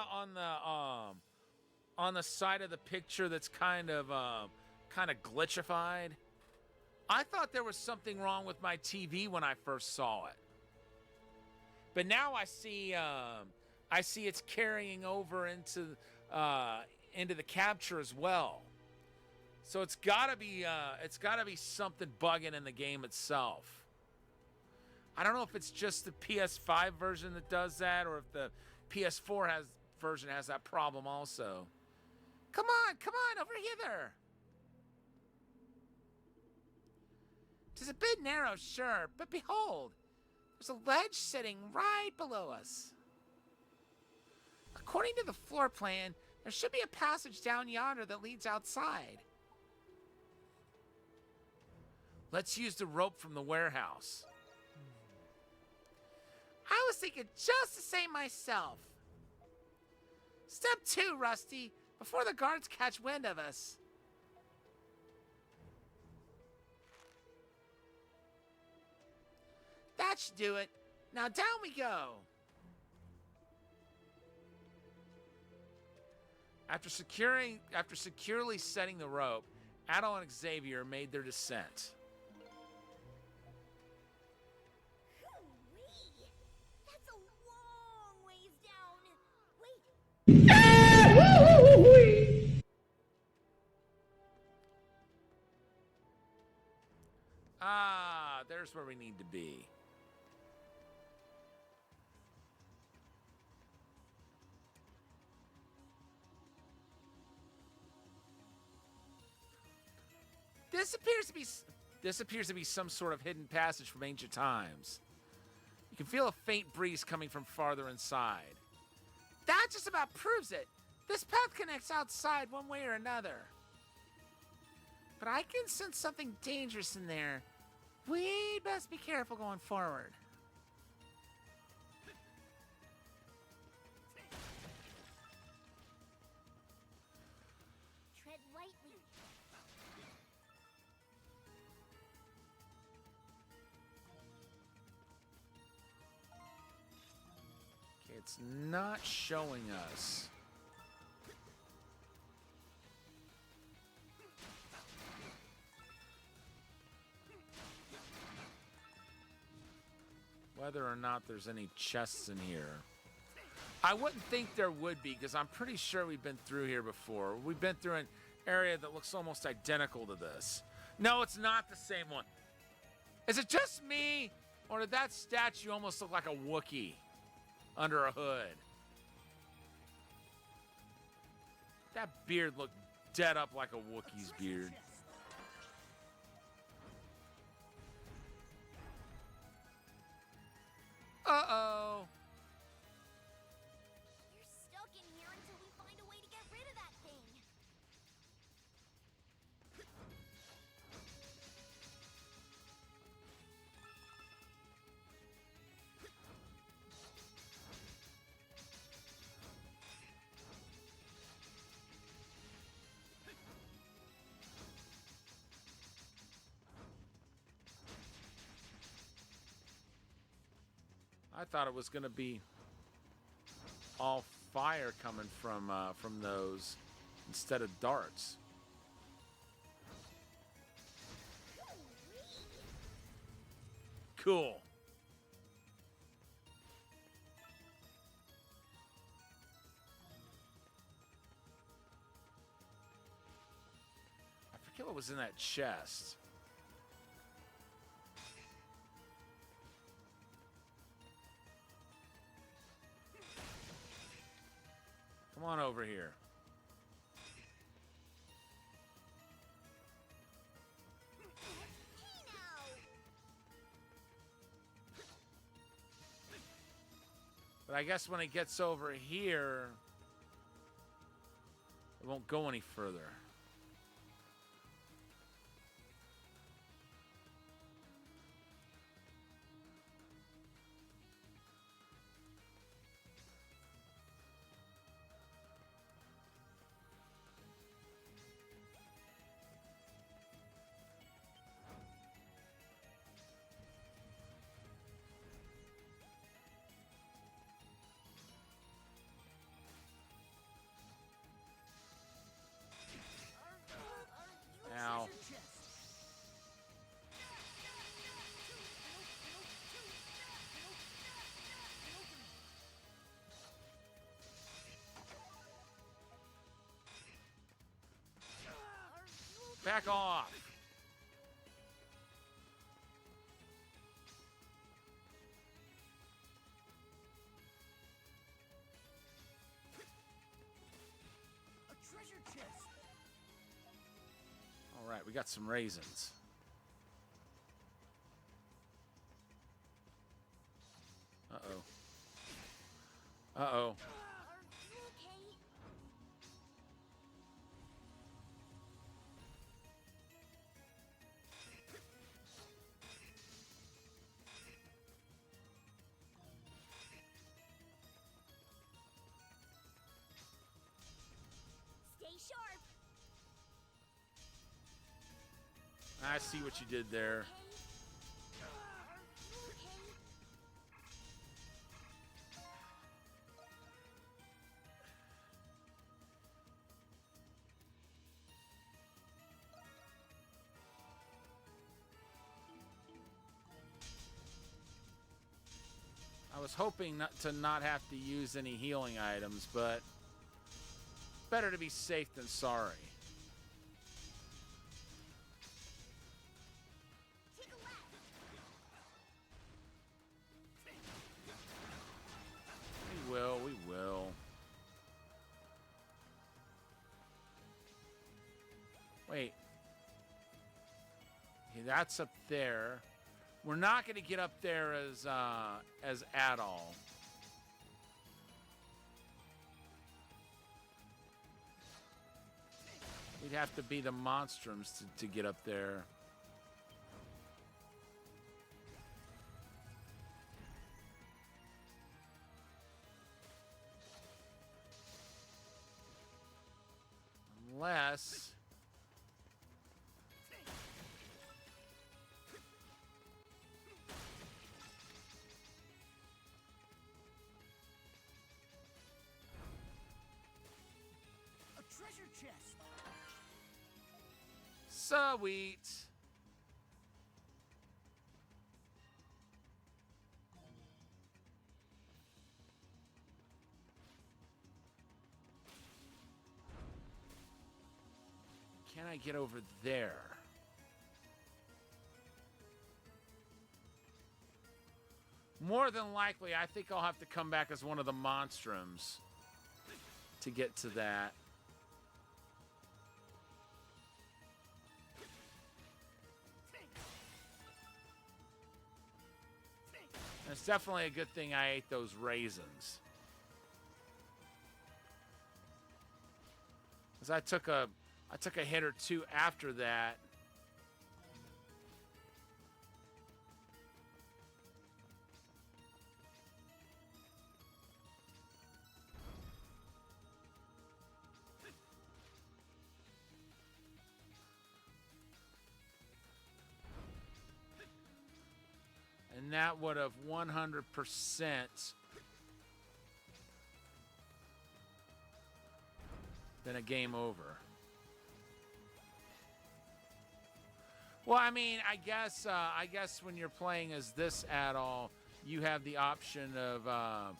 on the side of the picture that's kind of glitchified? I thought there was something wrong with my TV when I first saw it. But now I see it's carrying over into the capture as well. So it's gotta be something bugging in the game itself. I don't know if it's just the PS5 version that does that, or if the PS4 version has that problem also. Come on, over hither. 'Tis a bit narrow, sure, but behold, there's a ledge sitting right below us. According to the floor plan, there should be a passage down yonder that leads outside. Let's use the rope from the warehouse. I was thinking just the same myself. Step 2, Rusty, before the guards catch wind of us. That should do it. Now down we go. After securely setting the rope, Adol and Xavier made their descent. Hoo-wee! That's a long ways down. Wait. Ah, there's where we need to be. This appears to be some sort of hidden passage from ancient times. You can feel a faint breeze coming from farther inside. That just about proves it. This path connects outside one way or another. But I can sense something dangerous in there. We'd best be careful going forward. Tread lightly. Okay, it's not showing us. Whether or not there's any chests in here. I wouldn't think there would be, because I'm pretty sure we've been through here before. We've been through an area that looks almost identical to this. No, it's not the same one. Is it just me, or did that statue almost look like a Wookiee under a hood? That beard looked dead up like a Wookiee's beard. Uh-oh. You're stuck in here until we find a way to get rid of that thing. I thought it was going to be all fire coming from those instead of darts. Cool. I forget what was in that chest. Come on over here. But I guess when it gets over here, it won't go any further. Ow. Back off. A treasure chest. All right, we got some raisins. Uh-oh. Uh-oh. Are you okay? I see what you did there. I was hoping not to have to use any healing items, but better to be safe than sorry. We will. Wait. Okay, that's up there. We're not going to get up there as at all. We'd have to be the Monstrums to get up there. Unless... A treasure chest. Sweet. Can I get over there? More than likely, I think I'll have to come back as one of the Monstrums to get to that. It's definitely a good thing I ate those raisins. Because I took a hit or two after that. And that would have 100% been a game over. Well, I mean, I guess when you're playing as this at all, you have the option of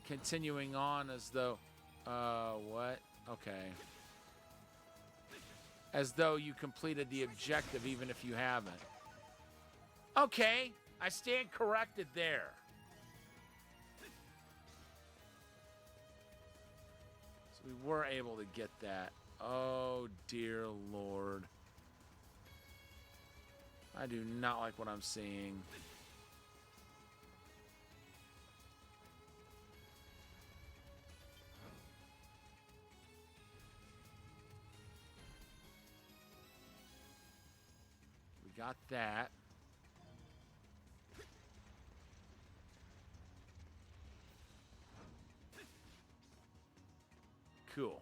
continuing on as though, what? Okay. As though you completed the objective, even if you haven't. Okay. I stand corrected there. So we were able to get that. Oh, dear Lord. I do not like what I'm seeing. We got that. Cool.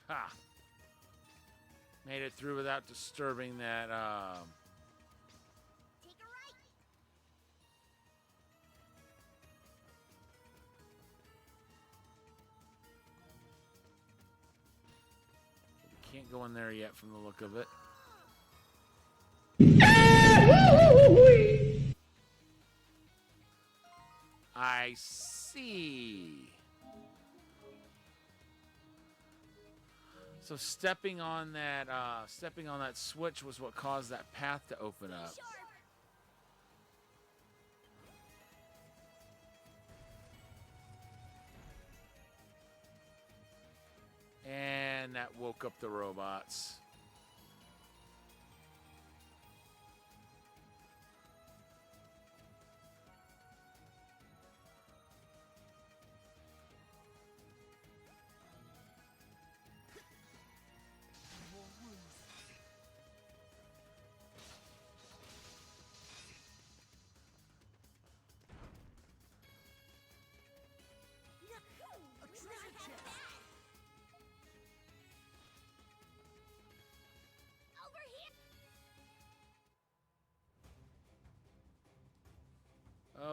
Ha! Made it through without disturbing that, Take a right. we can't go in there yet from the look of it. I see. So stepping on that switch was what caused that path to open up. Sharp. And that woke up the robots.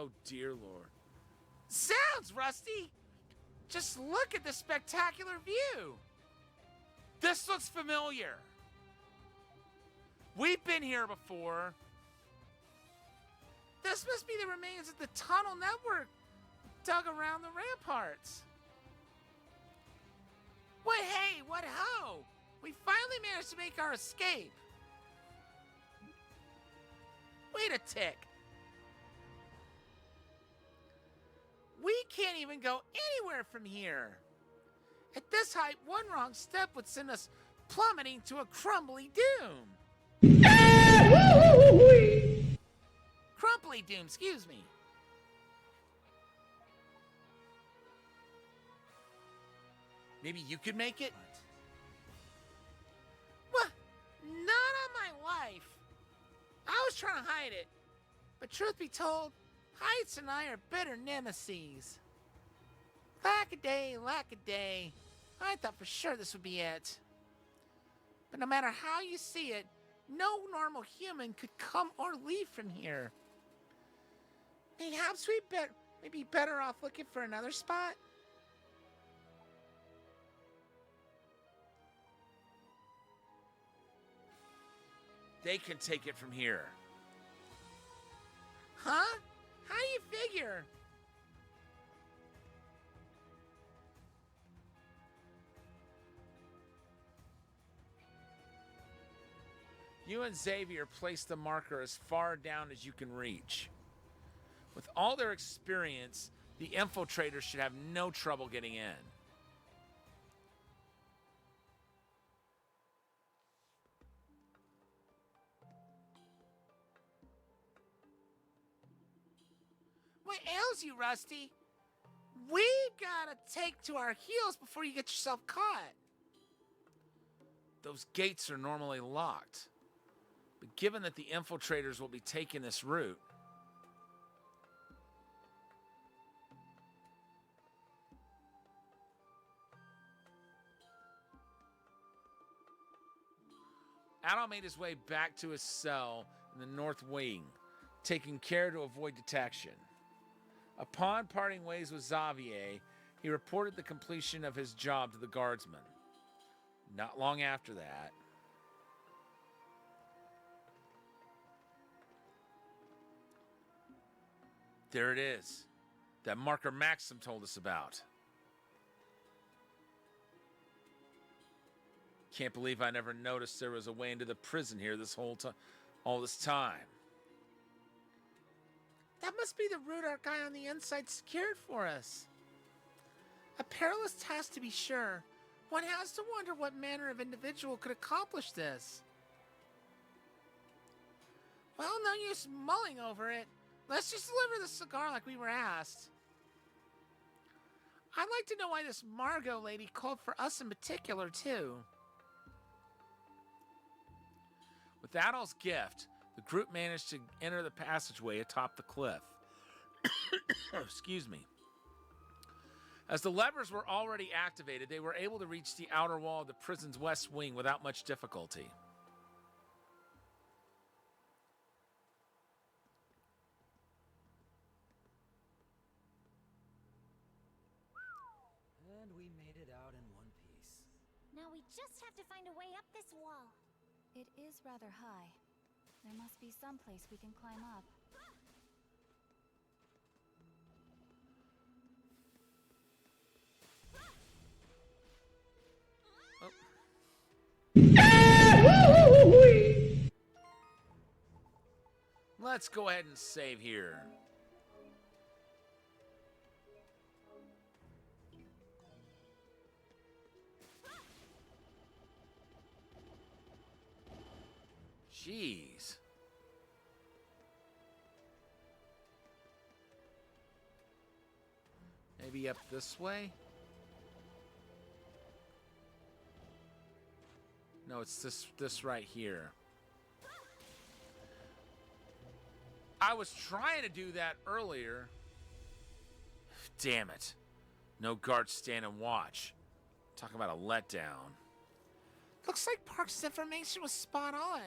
Oh, dear Lord. Sounds, Rusty! Just look at the spectacular view! This looks familiar. We've been here before. This must be the remains of the tunnel network dug around the ramparts. What hey, what ho! We finally managed to make our escape. Wait a tick. We can't even go anywhere from here. At this height, one wrong step would send us plummeting to a crumbly doom. Crumbly doom, excuse me. Maybe you could make it? What? Not on my life. I was trying to hide it. But truth be told, Heights and I are bitter nemesis. Lack-a-day, lack-a-day. I thought for sure this would be it. But no matter how you see it, no normal human could come or leave from here. Perhaps we'd be better off looking for another spot? They can take it from here. Huh? How do you figure? You and Xavier placed the marker as far down as you can reach. With all their experience, the infiltrators should have no trouble getting in. What ails you, Rusty? We gotta take to our heels before you get yourself caught. Those gates are normally locked. But given that the infiltrators will be taking this route, Adol made his way back to his cell in the north wing, taking care to avoid detection. Upon parting ways with Xavier, he reported the completion of his job to the guardsman. Not long after that, there it is. That marker Maxim told us about. Can't believe I never noticed there was a way into the prison here all this time. That must be the route our guy on the inside secured for us. A perilous task, to be sure. One has to wonder what manner of individual could accomplish this. Well, no use mulling over it. Let's just deliver the cigar like we were asked. I'd like to know why this Margot lady called for us in particular, too. With Adol's gift, the group managed to enter the passageway atop the cliff. Excuse me. As the levers were already activated, they were able to reach the outer wall of the prison's west wing without much difficulty. And we made it out in one piece. Now we just have to find a way up this wall. It is rather high. There must be some place we can climb up. Let's go ahead and save here. Jeez. Maybe up this way? No, it's this right here. I was trying to do that earlier. Damn it. No guards stand and watch. Talk about a letdown. Looks like Park's information was spot on.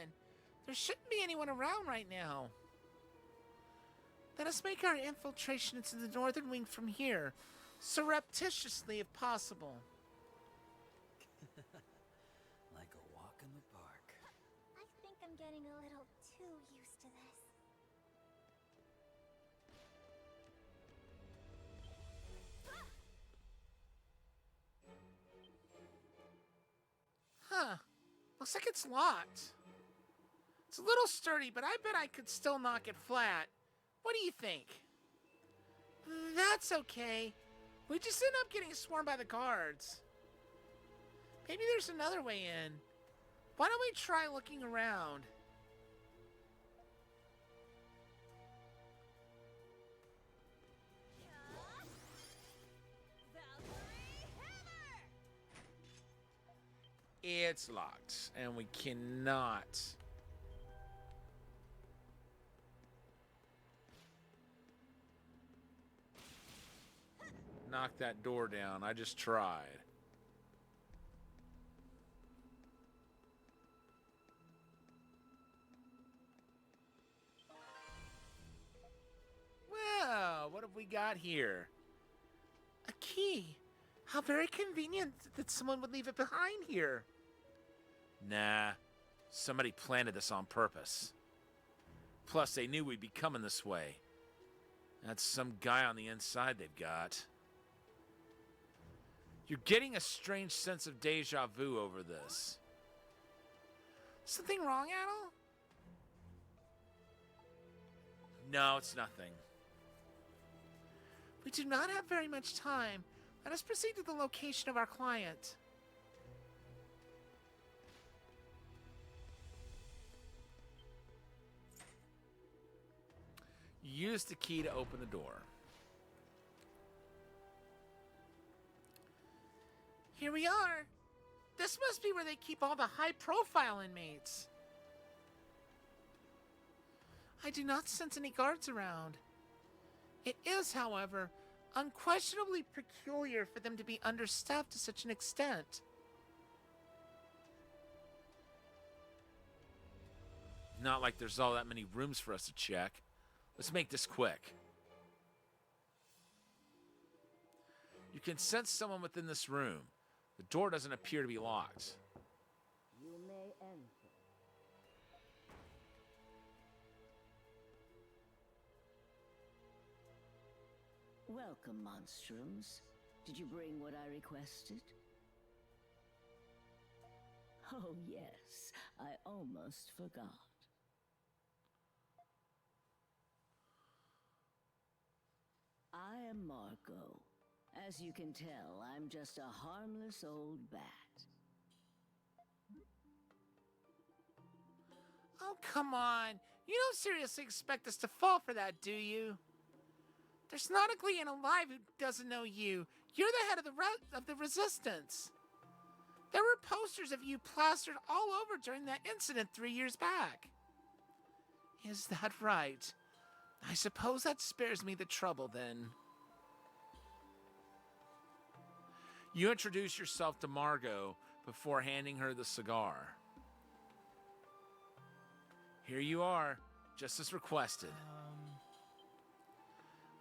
There shouldn't be anyone around right now. Let us make our infiltration into the northern wing from here, surreptitiously if possible. Like a walk in the park. I think I'm getting a little too used to this. Huh. Looks like it's locked. It's a little sturdy, but I bet I could still knock it flat. What do you think? That's okay. We just end up getting swarmed by the guards. Maybe there's another way in. Why don't we try looking around? It's locked, and we cannot. Knock that door down. I just tried. Well, what have we got here? A key. How very convenient that someone would leave it behind here. Nah, somebody planted this on purpose. Plus, they knew we'd be coming this way. That's some guy on the inside they've got. You're getting a strange sense of deja vu over this. Something wrong, Adel? No, it's nothing. We do not have very much time. Let us proceed to the location of our client. Use the key to open the door. Here we are. This must be where they keep all the high-profile inmates. I do not sense any guards around. It is, however, unquestionably peculiar for them to be understaffed to such an extent. Not like there's all that many rooms for us to check. Let's make this quick. You can sense someone within this room. The door doesn't appear to be locked. You may enter. Welcome, Monstrums. Did you bring what I requested? Oh, yes. I almost forgot. I am Marco. As you can tell, I'm just a harmless old bat. Oh, come on. You don't seriously expect us to fall for that, do you? There's not a Gleean alive who doesn't know you. You're the head of the Resistance. There were posters of you plastered all over during that incident 3 years back. Is that right? I suppose that spares me the trouble, then. You introduce yourself to Margot before handing her the cigar. Here you are, just as requested.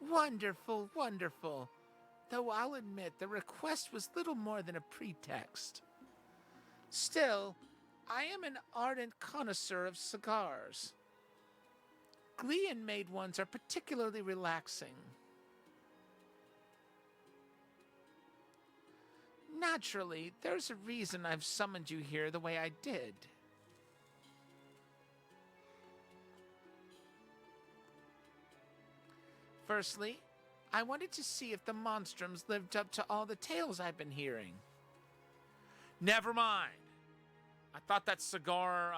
Wonderful, wonderful. Though I'll admit the request was little more than a pretext. Still, I am an ardent connoisseur of cigars. Gleean-made ones are particularly relaxing. Naturally, there's a reason I've summoned you here the way I did. Firstly, I wanted to see if the Monstrums lived up to all the tales I've been hearing. Never mind. I thought that cigar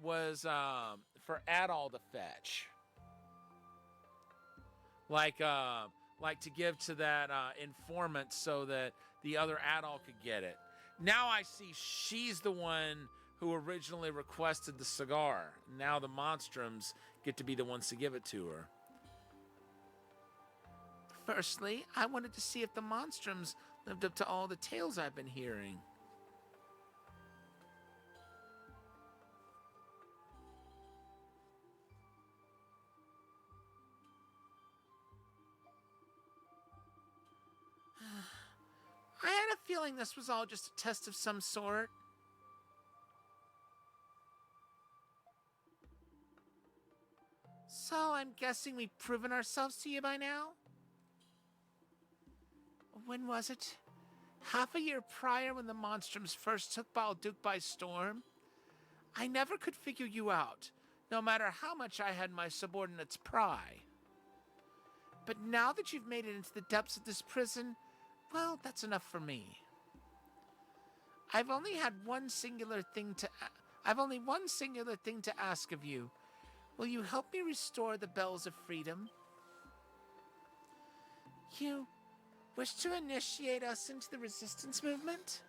was for Adol to fetch. Like to give to that informant so that the other Adol could get it. Now I see she's the one who originally requested the cigar. Now the Monstrums get to be the ones to give it to her. Firstly, I wanted to see if the Monstrums lived up to all the tales I've been hearing. feeling this was all just a test of some sort. So I'm guessing we've proven ourselves to you by now? When was it? Half a year prior, when the Monstrums first took Balduke by storm? I never could figure you out, no matter how much I had my subordinates pry. But now that you've made it into the depths of this prison, well, that's enough for me. I've only one singular thing to ask of you. Will you help me restore the Bells of Freedom? You wish to initiate us into the resistance movement?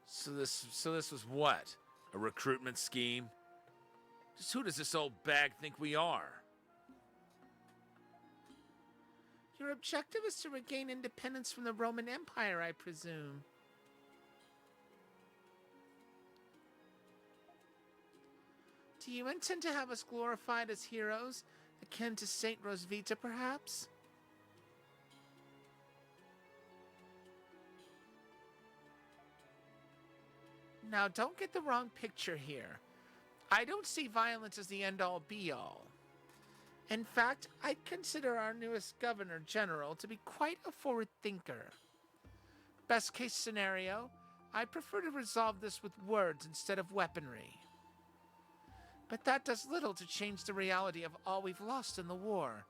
So this was what? A recruitment scheme? Just who does this old bag think we are? Your objective is to regain independence from the Roman Empire, I presume. Do you intend to have us glorified as heroes, akin to Saint Rosvita, perhaps? Now, don't get the wrong picture here. I don't see violence as the end-all be-all. In fact, I consider our newest Governor General to be quite a forward thinker. Best case scenario, I prefer to resolve this with words instead of weaponry. But that does little to change the reality of all we've lost in the war.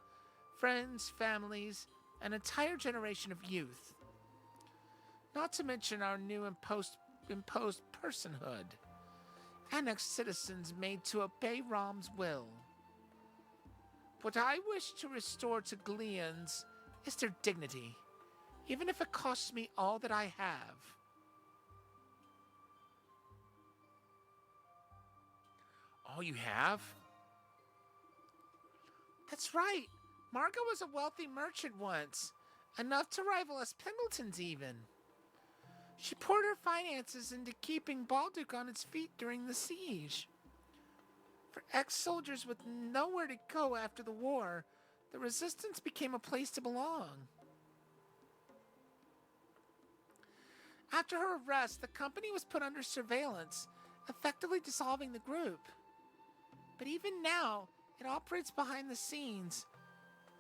Friends, families, an entire generation of youth. Not to mention our new imposed personhood. Annexed citizens made to obey Rom's will. What I wish to restore to Gleans is their dignity, even if it costs me all that I have. All you have? That's right. Margot was a wealthy merchant once, enough to rival us Pendletons even. She poured her finances into keeping Balduke on its feet during the siege. For ex-soldiers with nowhere to go after the war, the resistance became a place to belong. After her arrest, the company was put under surveillance, effectively dissolving the group. But even now, it operates behind the scenes.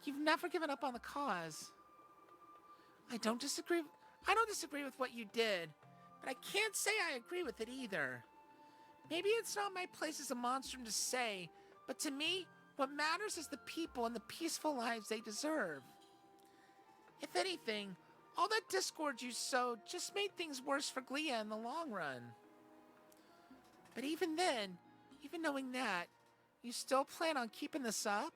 You've never given up on the cause. I don't disagree with what you did, but I can't say I agree with it either. Maybe it's not my place as a monstrum to say, but to me, what matters is the people and the peaceful lives they deserve. If anything, all that discord you sowed just made things worse for Glia in the long run. But even then, even knowing that, you still plan on keeping this up?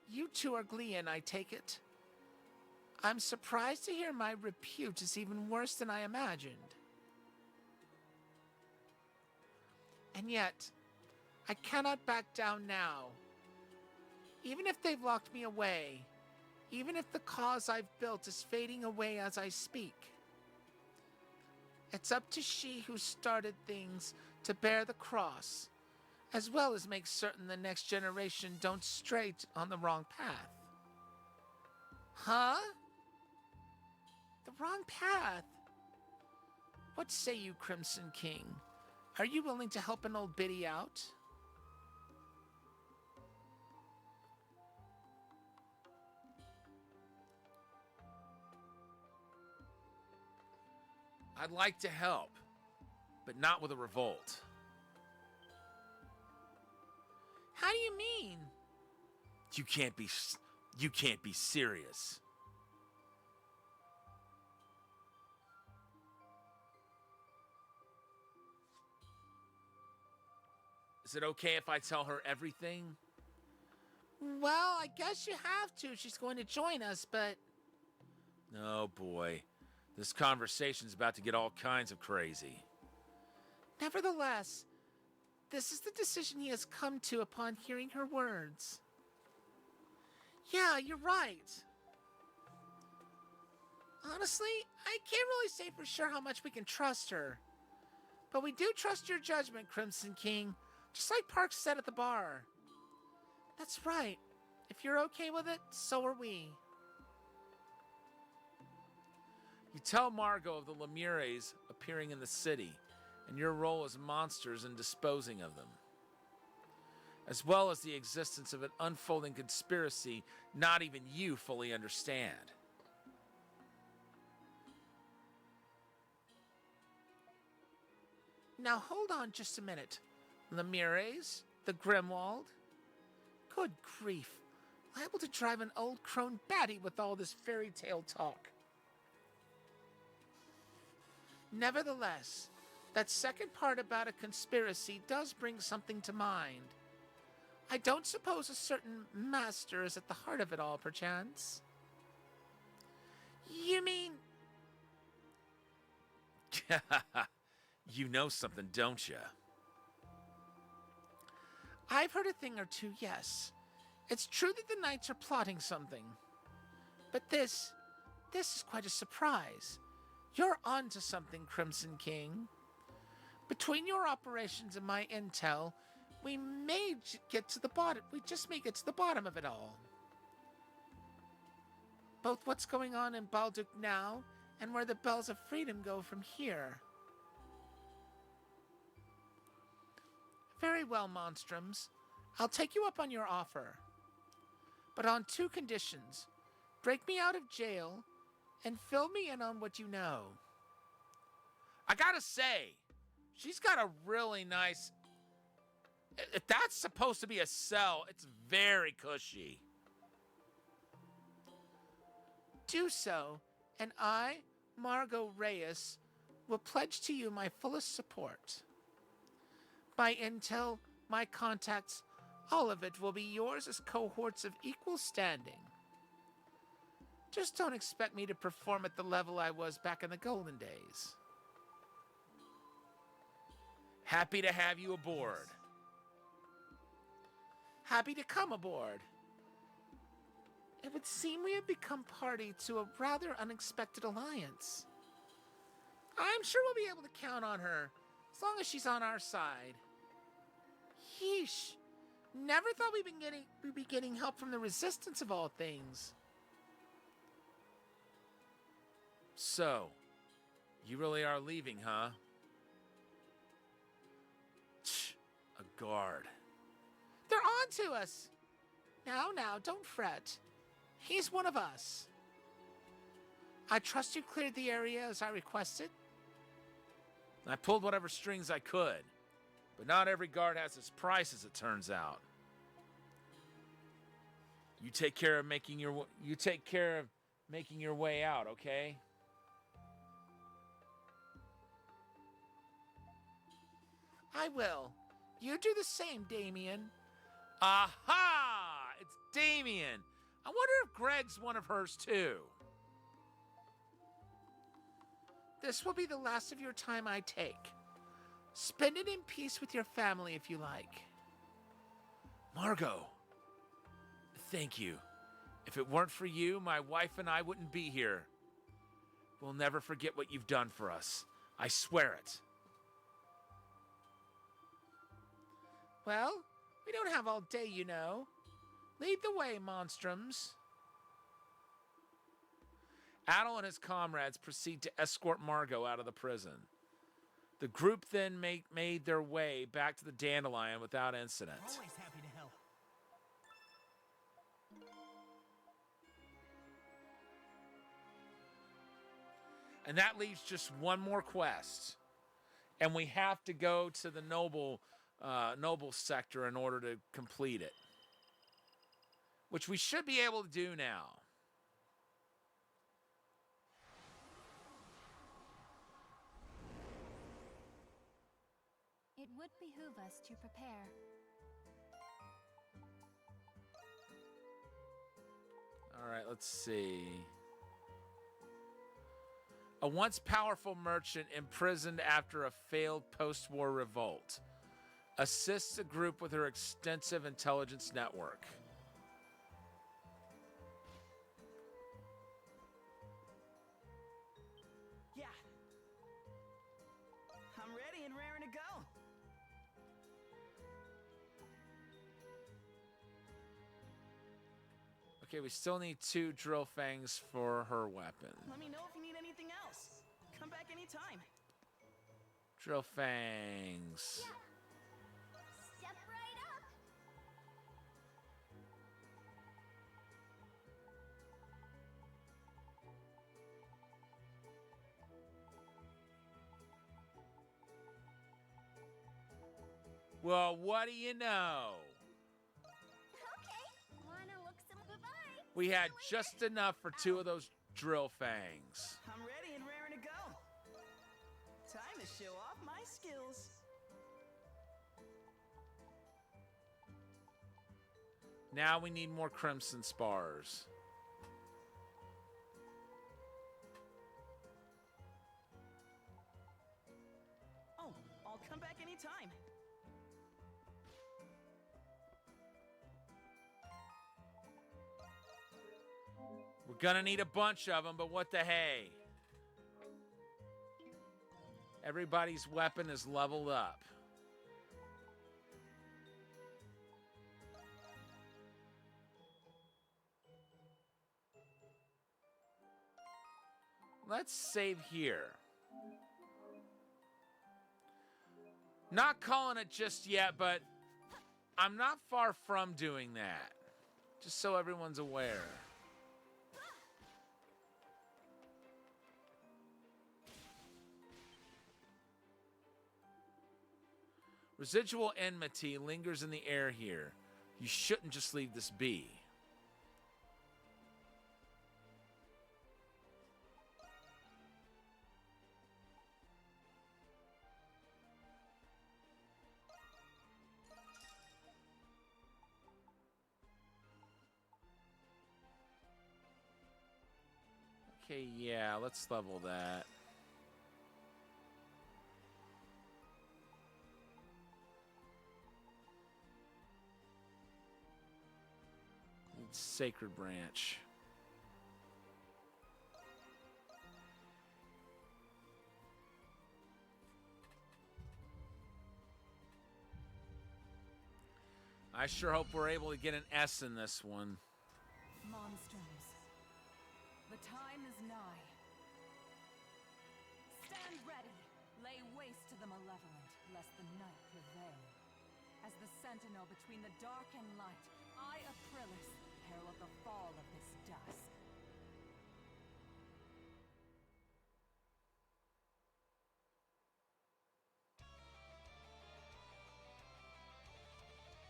You two are Glean, I take it. I'm surprised to hear my repute is even worse than I imagined. And yet, I cannot back down now. Even if they've locked me away, even if the cause I've built is fading away as I speak. It's up to she who started things to bear the cross, as well as make certain the next generation don't stray on the wrong path. Huh? The wrong path? What say you, Crimson King? Are you willing to help an old biddy out? I'd like to help, but not with a revolt. How do you mean? You can't be serious. Is it okay if I tell her everything? Well, I guess you have to if she's going to join us, but... Oh boy, this conversation's about to get all kinds of crazy. Nevertheless, this is the decision he has come to upon hearing her words. Yeah, you're right. Honestly, I can't really say for sure how much we can trust her. But we do trust your judgment, Crimson King, just like Parks said at the bar. That's right. If you're okay with it, so are we. You tell Margot of the Lemures appearing in the city and your role as monsters in disposing of them, as well as the existence of an unfolding conspiracy not even you fully understand. Now hold on just a minute. Lemures? The Grimwald? Good grief. Liable to drive an old crone batty with all this fairy tale talk. Nevertheless, that second part about a conspiracy does bring something to mind. I don't suppose a certain master is at the heart of it all, perchance? You mean... You know something, don't you? I've heard a thing or two, yes. It's true that the knights are plotting something. But this is quite a surprise. You're on to something, Crimson King. Between your operations and my intel, we may get to the bottom. We just may get to the bottom of it all. Both what's going on in Balduc now and where the Bells of Freedom go from here. Very well, Monstrums. I'll take you up on your offer. But on two conditions. Break me out of jail and fill me in on what you know. I gotta say, she's got a really nice... If that's supposed to be a cell, it's very cushy. Do so, and I, Margot Reyes, will pledge to you my fullest support. My intel, my contacts, all of it will be yours as cohorts of equal standing. Just don't expect me to perform at the level I was back in the golden days. Happy to have you aboard. Happy to come aboard. It would seem we have become party to a rather unexpected alliance. I'm sure we'll be able to count on her, as long as she's on our side. Yeesh. Never thought we'd be getting help from the Resistance of all things. So, you really are leaving, huh? A guard. They're on to us. Now, don't fret. He's one of us. I trust you cleared the area as I requested. I pulled whatever strings I could, but not every guard has its price, as it turns out. You take care of making your way out, okay? I will. You do the same, Damien. Aha! It's Damien. I wonder if Greg's one of hers too. This will be the last of your time I take. Spend it in peace with your family if you like. Margot, thank you. If it weren't for you, my wife and I wouldn't be here. We'll never forget what you've done for us. I swear it. Well, we don't have all day, you know. Lead the way, Monstrums. Adel and his comrades proceed to escort Margot out of the prison. The group then made their way back to the Dandelion without incident. Always happy to help. And that leaves just one more quest. And we have to go to the noble sector in order to complete it. Which we should be able to do now. It would behoove us to prepare. All right, let's see. A once powerful merchant imprisoned after a failed post-war revolt assists a group with her extensive intelligence network. Yeah. I'm ready and raring to go. Okay, we still need 2 drill fangs for her weapon. Let me know if you need anything else. anytime. Drill fangs. Step right up. Well, what do you know? Okay. Wanna look some goodbye? We had just enough for 2 of those drill fangs. I'm ready and raring to go. Time to show off my skills. Now we need more crimson spars. Oh, I'll come back anytime. We're gonna need a bunch of them, but what the hey? Everybody's weapon is leveled up. Let's save here. Not calling it just yet, but I'm not far from doing that. Just so everyone's aware. Residual enmity lingers in the air here. You shouldn't just leave this be. Okay, yeah, let's level that. Sacred branch. I sure hope we're able to get an S in this one. Monstrums, the time is nigh. Stand ready, lay waste to the malevolent, lest the night prevail. As the sentinel between the dark and light, I, Aprilis, herald the fall of this dusk.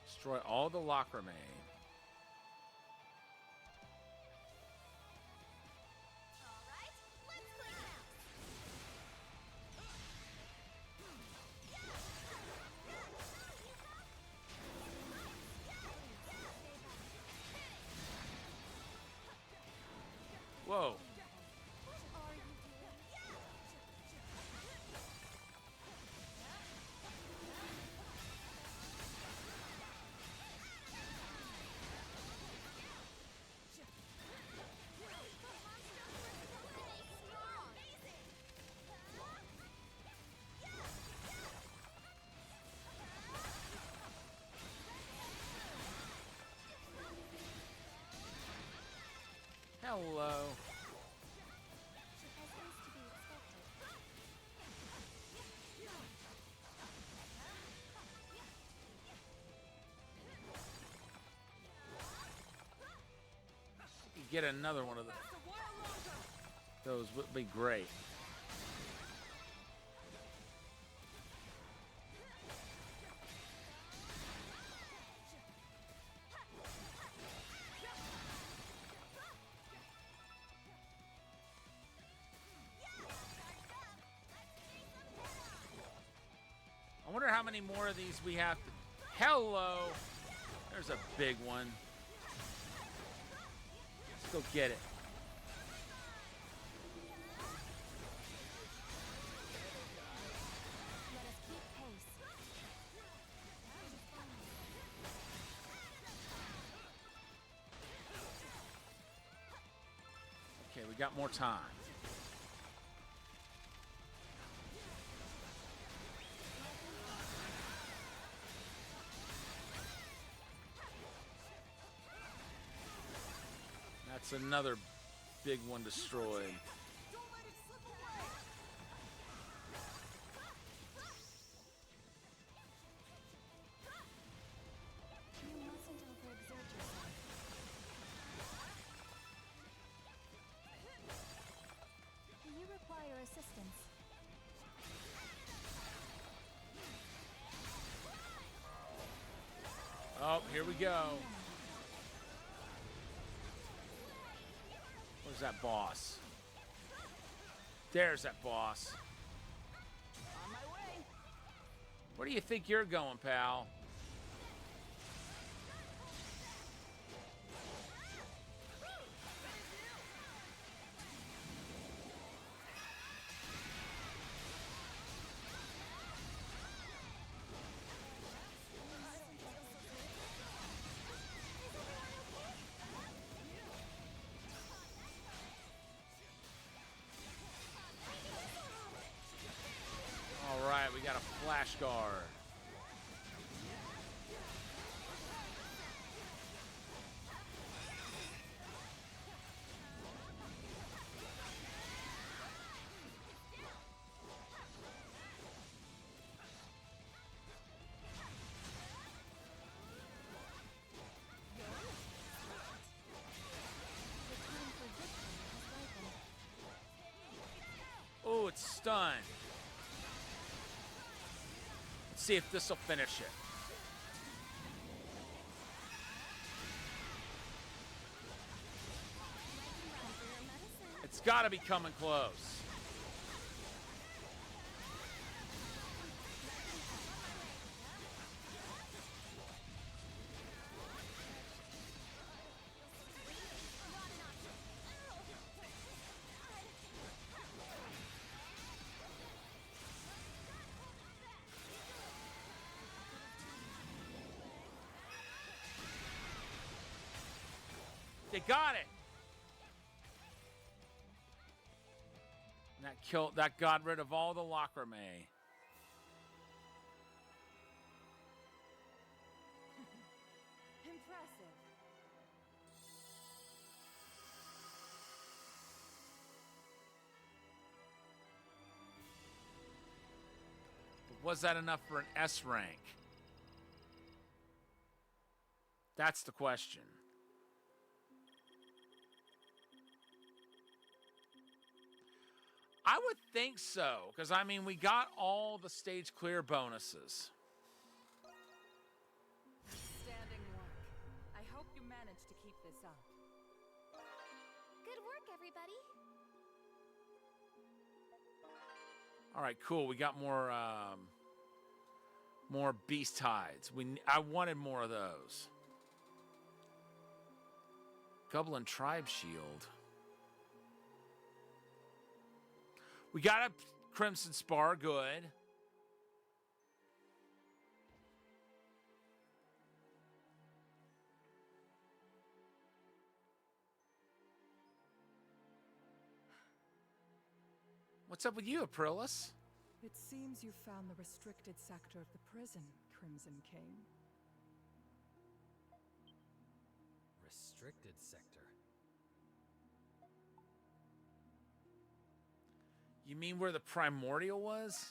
Destroy all the Lacrimane. Alright, let's clear it out. Whoa. What are you doing? Hello. As is to be expected. You get another one of those would be great. I wonder how many more of these we have to... Hello! There's a big one. Let's go get it. Let us keep pace. Okay, we got more time. That's another big one destroyed. here we go. Where's that boss? There's that boss. On my way. Where do you think you're going, pal? All right, we got a flash guard. Oh, it's stunned. Let's see if this will finish it. It's got to be coming close. They got it. And that got rid of all the lacrimé. Impressive. But was that enough for an S rank? That's the question. I would think so, because, I mean, we got all the stage clear bonuses. Standing work. I hope you managed to keep this up. Good work, everybody. All right, cool. We got more beast hides. I wanted more of those. Goblin Tribe Shield. We got a Crimson Spar, good. What's up with you, Aprilis? It seems you found the restricted sector of the prison, Crimson King. Restricted sector? You mean where the primordial was?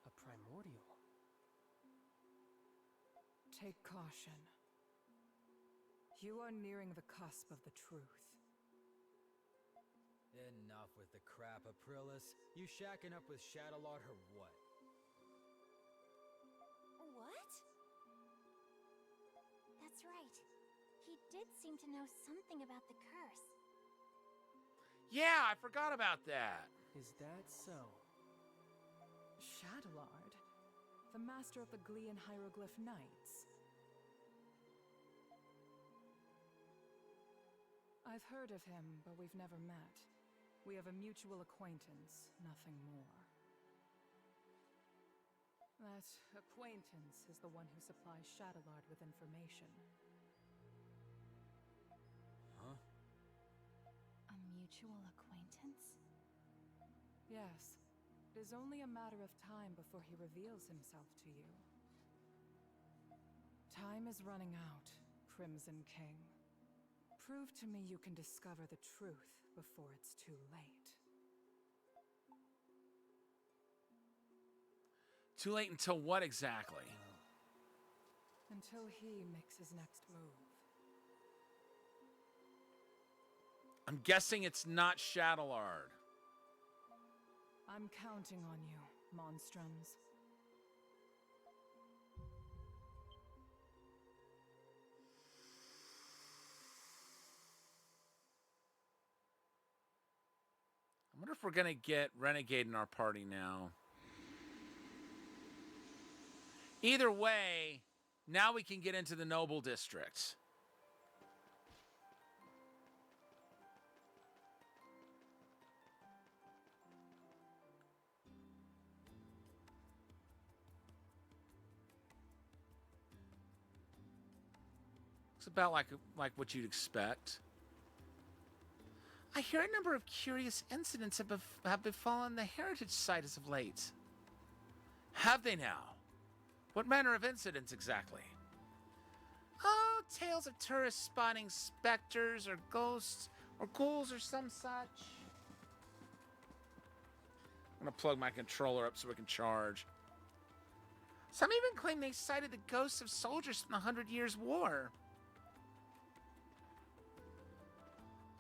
A primordial? Take caution. You are nearing the cusp of the truth. Enough with the crap, Aprilis. You shacking up with Shadowlord or what? What? That's right. He did seem to know something about the curse. Yeah, I forgot about that. Is that so? Shadowlord, the master of the Glean Hieroglyph Knights. I've heard of him, but we've never met. We have a mutual acquaintance, nothing more. That acquaintance is the one who supplies Shadowlord with information. Huh? A mutual acquaintance? Yes. It is only a matter of time before he reveals himself to you. Time is running out, Crimson King. Prove to me you can discover the truth before it's too late. Too late until what exactly? Until he makes his next move. I'm guessing it's not Shadowlord. I'm counting on you, Monstrums. wonder if we're going to get Renegade in our party now. Either way, now we can get into the Noble District. It's about like what you'd expect. I hear a number of curious incidents have befallen the heritage site as of late. Have they now? What manner of incidents exactly? Oh, tales of tourists spotting specters or ghosts or ghouls or some such. I'm gonna plug my controller up so we can charge. Some even claim they sighted the ghosts of soldiers from the 100 Years' War.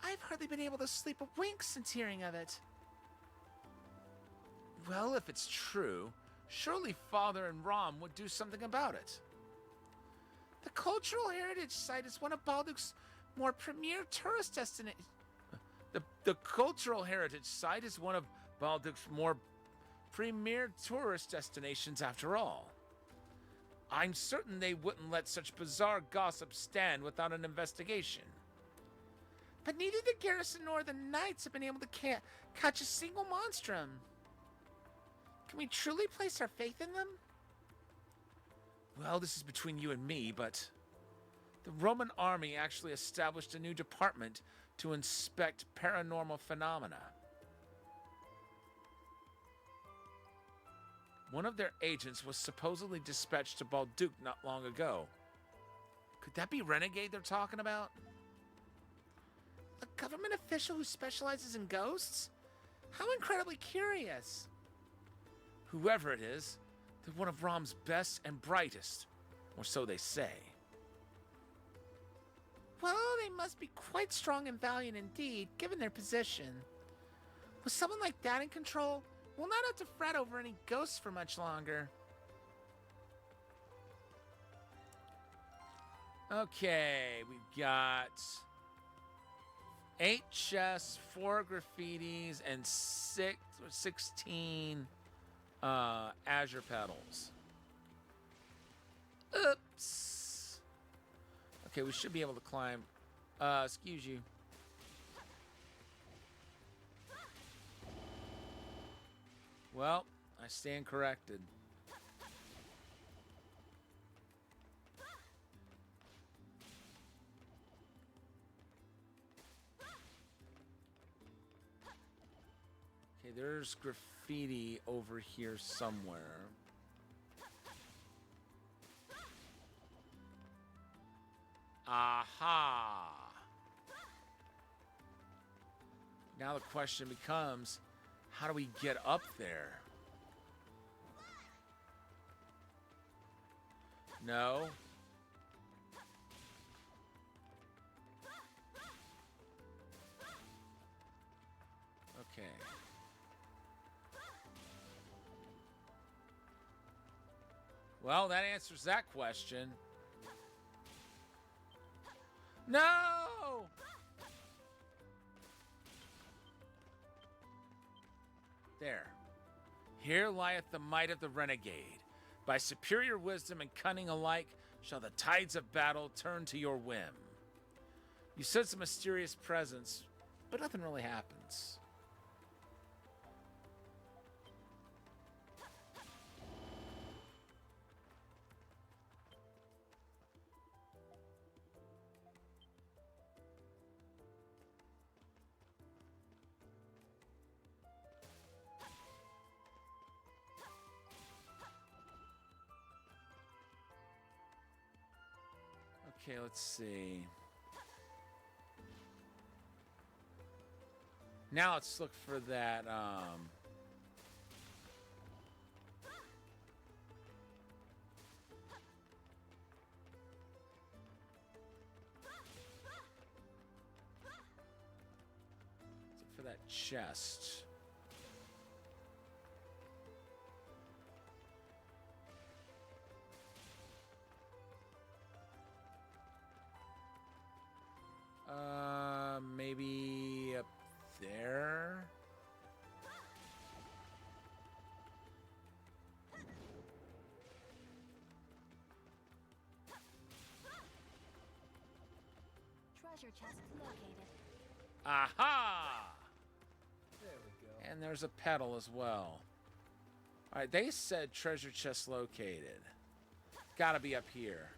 I've hardly been able to sleep a wink since hearing of it. Well, if it's true, surely Father and Rom would do something about it. The Cultural Heritage Site is one of Baldur's more premier tourist destinations. The Cultural Heritage Site is one of Baldur's more premier tourist destinations after all. I'm certain they wouldn't let such bizarre gossip stand without an investigation. But neither the garrison nor the knights have been able to catch a single monstrum. Can we truly place our faith in them? Well, this is between you and me, but the Roman army actually established a new department to inspect paranormal phenomena. One of their agents was supposedly dispatched to Balduc not long ago. Could that be Renegade they're talking about? A government official who specializes in ghosts? How incredibly curious. Whoever it is, they're one of Rom's best and brightest, or so they say. Well, they must be quite strong and valiant indeed, given their position. With someone like that in control, we'll not have to fret over any ghosts for much longer. Okay, we've got 8 chests, 4 graffitis, and 16 azure petals. Oops. Okay, we should be able to climb. Excuse you. Well, I stand corrected. Okay, there's graffiti over here somewhere. Aha! Now the question becomes, how do we get up there? No. Okay. Well, that answers that question. No! There. Here lieth the might of the renegade. By superior wisdom and cunning alike shall the tides of battle turn to your whim. You sense a mysterious presence, but nothing really happens. Okay, let's see. Now let's look for that, let's look for that chest. Maybe up there? treasure chest located. Aha! There we go. And there's a petal as well. All right, they said treasure chest located. Gotta be up here.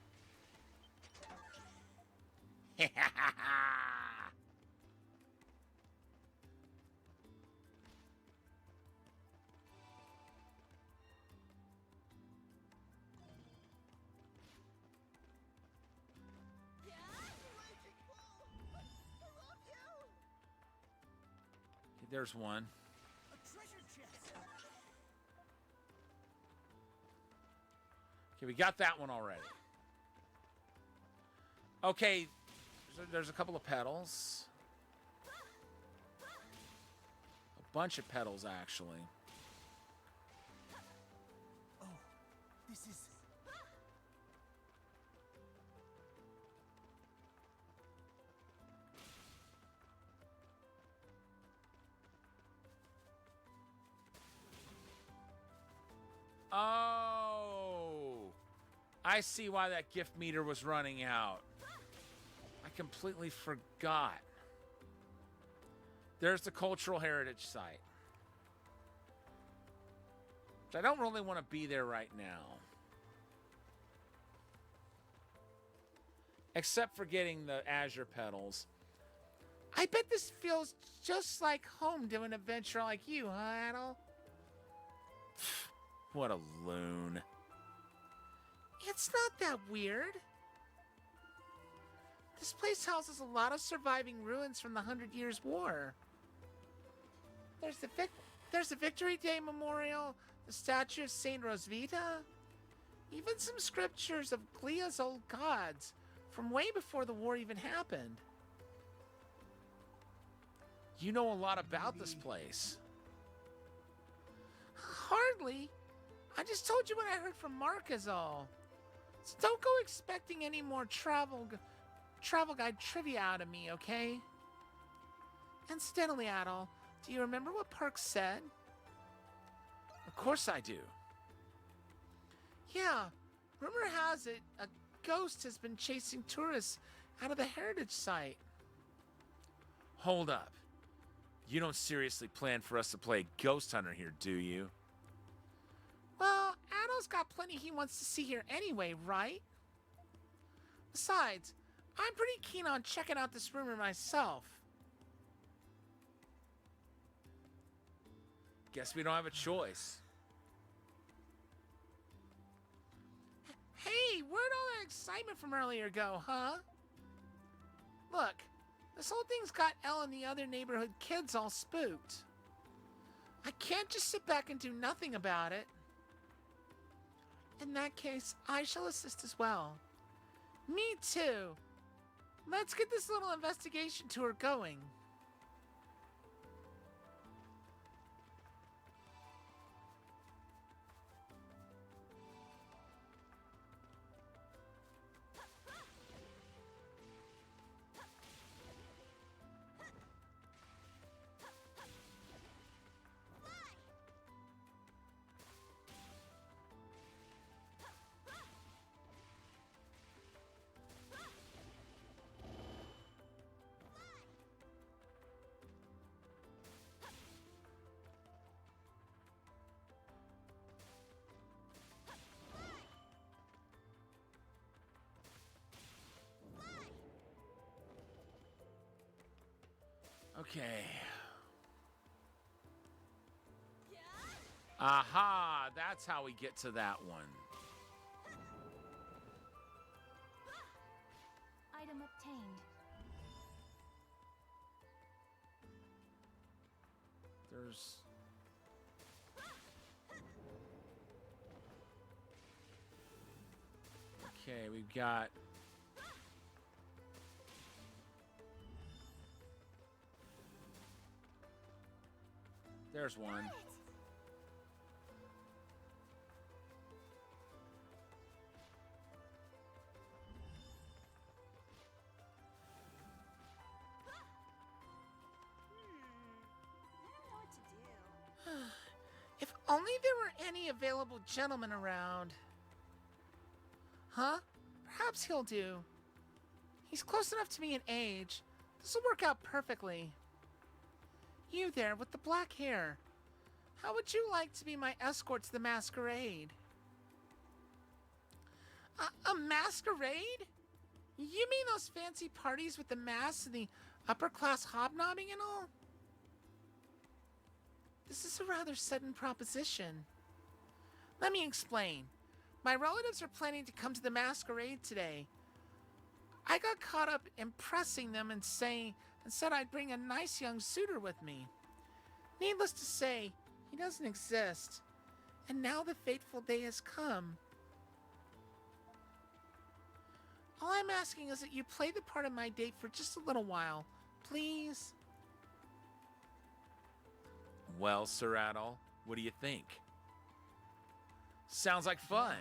There's one. Okay, we got that one already. Okay, there's a couple of petals. A bunch of petals, actually. Oh, this is... Oh, I see why that gift meter was running out. I completely forgot. There's the cultural heritage site. Which I don't really want to be there right now. Except for getting the azure petals. I bet this feels just like home to an adventurer like you, huh, Adel? What a loon. It's not that weird. This place houses a lot of surviving ruins from the 100 Years' War. There's the Victory Day Memorial, the statue of Saint Rosvita, even some scriptures of Glia's old gods from way before the war even happened. You know a lot about this place. Hardly. I just told you what I heard from Mark is all. So don't go expecting any more travel guide trivia out of me, okay? Incidentally, Adol, do you remember what Park said? Of course I do. Yeah, rumor has it a ghost has been chasing tourists out of the heritage site. Hold up. You don't seriously plan for us to play ghost hunter here, do you? Well, Adol's got plenty he wants to see here anyway, right? Besides, I'm pretty keen on checking out this rumor myself. Guess we don't have a choice. Hey, where'd all that excitement from earlier go, huh? Look, this whole thing's got Elle and the other neighborhood kids all spooked. I can't just sit back and do nothing about it. In that case, I shall assist as well. Me too. Let's get this little investigation tour going. Okay. Aha, that's how we get to that one. Item obtained. There's... Okay, we've got... There's one. If only there were any available gentlemen around. Huh? Perhaps he'll do. He's close enough to me in age. This will work out perfectly. You there with the black hair. How would you like to be my escort to the masquerade? A masquerade? You mean those fancy parties with the masks and the upper-class hobnobbing and all? This is a rather sudden proposition. Let me explain. My relatives are planning to come to the masquerade today. I got caught up impressing them and said I'd bring a nice young suitor with me. Needless to say, he doesn't exist. And now the fateful day has come. All I'm asking is that you play the part of my date for just a little while, please. Well, Sir Adol, what do you think? Sounds like fun.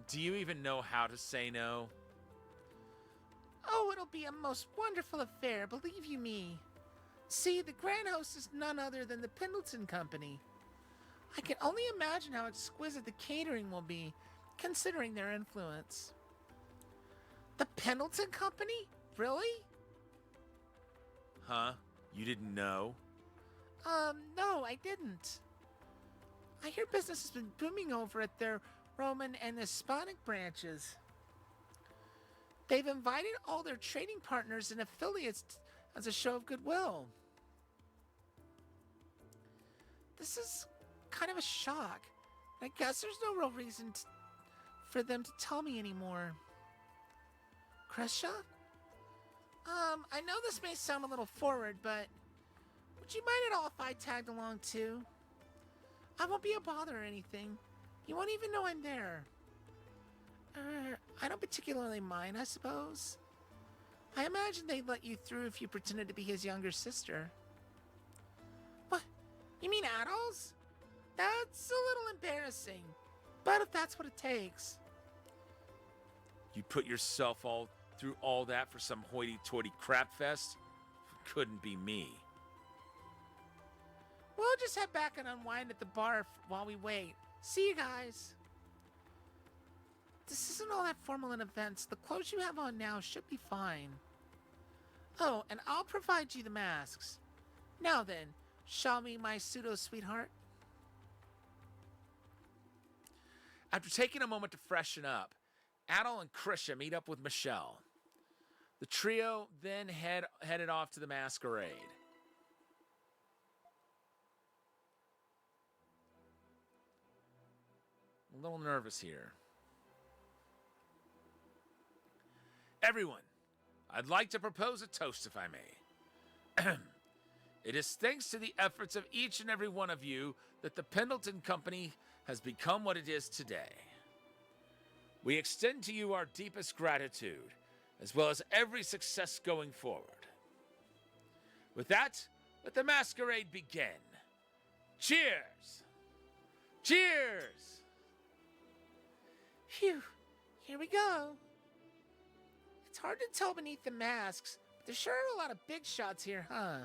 Do you even know how to say no? Oh, it'll be a most wonderful affair, believe you me. See, the grand host is none other than the Pendleton Company. I can only imagine how exquisite the catering will be, considering their influence. The Pendleton Company? Really? Huh? You didn't know? No, I didn't. I hear business has been booming over at their Roman and Hispanic branches. They've invited all their trading partners and affiliates as a show of goodwill. This is kind of a shock. I guess there's no real reason for them to tell me anymore. Krisha? I know this may sound a little forward, but would you mind at all if I tagged along too? I won't be a bother or anything. You won't even know I'm there. I don't particularly mind, I suppose. I imagine they'd let you through if you pretended to be his younger sister. What? You mean Adol's? That's a little embarrassing. But if that's what it takes. You put yourself all through all that for some hoity-toity crap fest? Couldn't be me. We'll just head back and unwind at the bar while we wait. See you guys. This isn't all that formal in events. The clothes you have on now should be fine. Oh, and I'll provide you the masks. Now then, shall we, my pseudo-sweetheart? After taking a moment to freshen up, Adol and Krisha meet up with Michelle. The trio then headed off to the masquerade. A little nervous here. Everyone, I'd like to propose a toast, if I may. It is thanks to the efforts of each and every one of you that the Pendleton Company has become what it is today. We extend to you our deepest gratitude, as well as every success going forward. With that, let the masquerade begin. Cheers! Cheers! Phew, here we go. It's hard to tell beneath the masks, but there sure are a lot of big shots here, huh?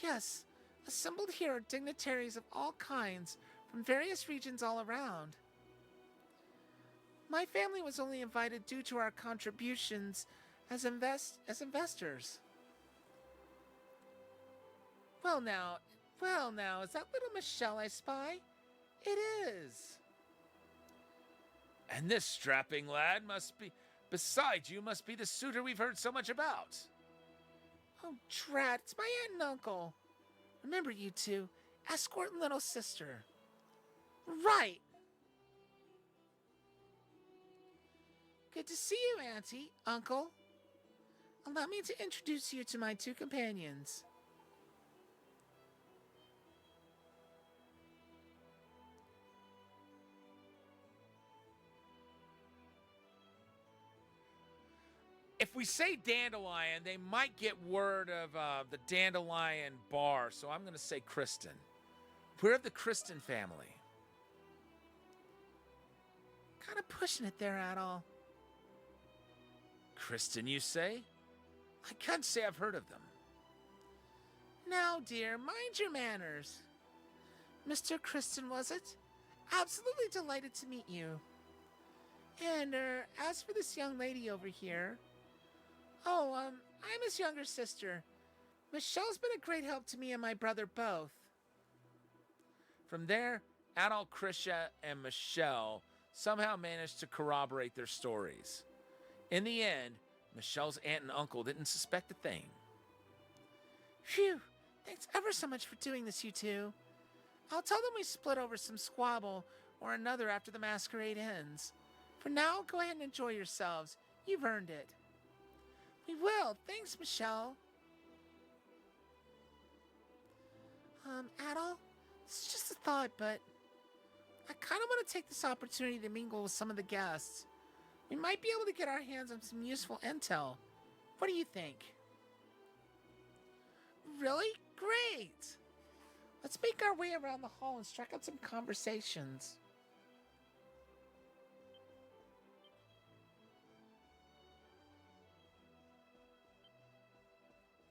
Yes, assembled here are dignitaries of all kinds from various regions all around. My family was only invited due to our contributions as investors. Well now, is that little Michelle I spy? It is. And this strapping lad besides you, must be the suitor we've heard so much about. Oh, drat, it's my aunt and uncle. Remember you two, escort and little sister. Right. Good to see you, Auntie, Uncle. Allow me to introduce you to my two companions. If we say Dandelion, they might get word of the Dandelion Bar, so I'm going to say Kristen. We're of the Kristen family. Kind of pushing it there, Adol. Kristen, you say? I can't say I've heard of them. Now, dear, mind your manners. Mr. Kristen, was it? Absolutely delighted to meet you. And, as for this young lady over here, oh, I'm his younger sister. Michelle's been a great help to me and my brother both. From there, adult Krisha and Michelle somehow managed to corroborate their stories. In the end, Michelle's aunt and uncle didn't suspect a thing. Phew, thanks ever so much for doing this, you two. I'll tell them we split over some squabble or another after the masquerade ends. For now, go ahead and enjoy yourselves. You've earned it. We will. Thanks, Michelle. Adol, this is just a thought, but I kind of want to take this opportunity to mingle with some of the guests. We might be able to get our hands on some useful intel. What do you think? Really? Great! Let's make our way around the hall and strike out some conversations.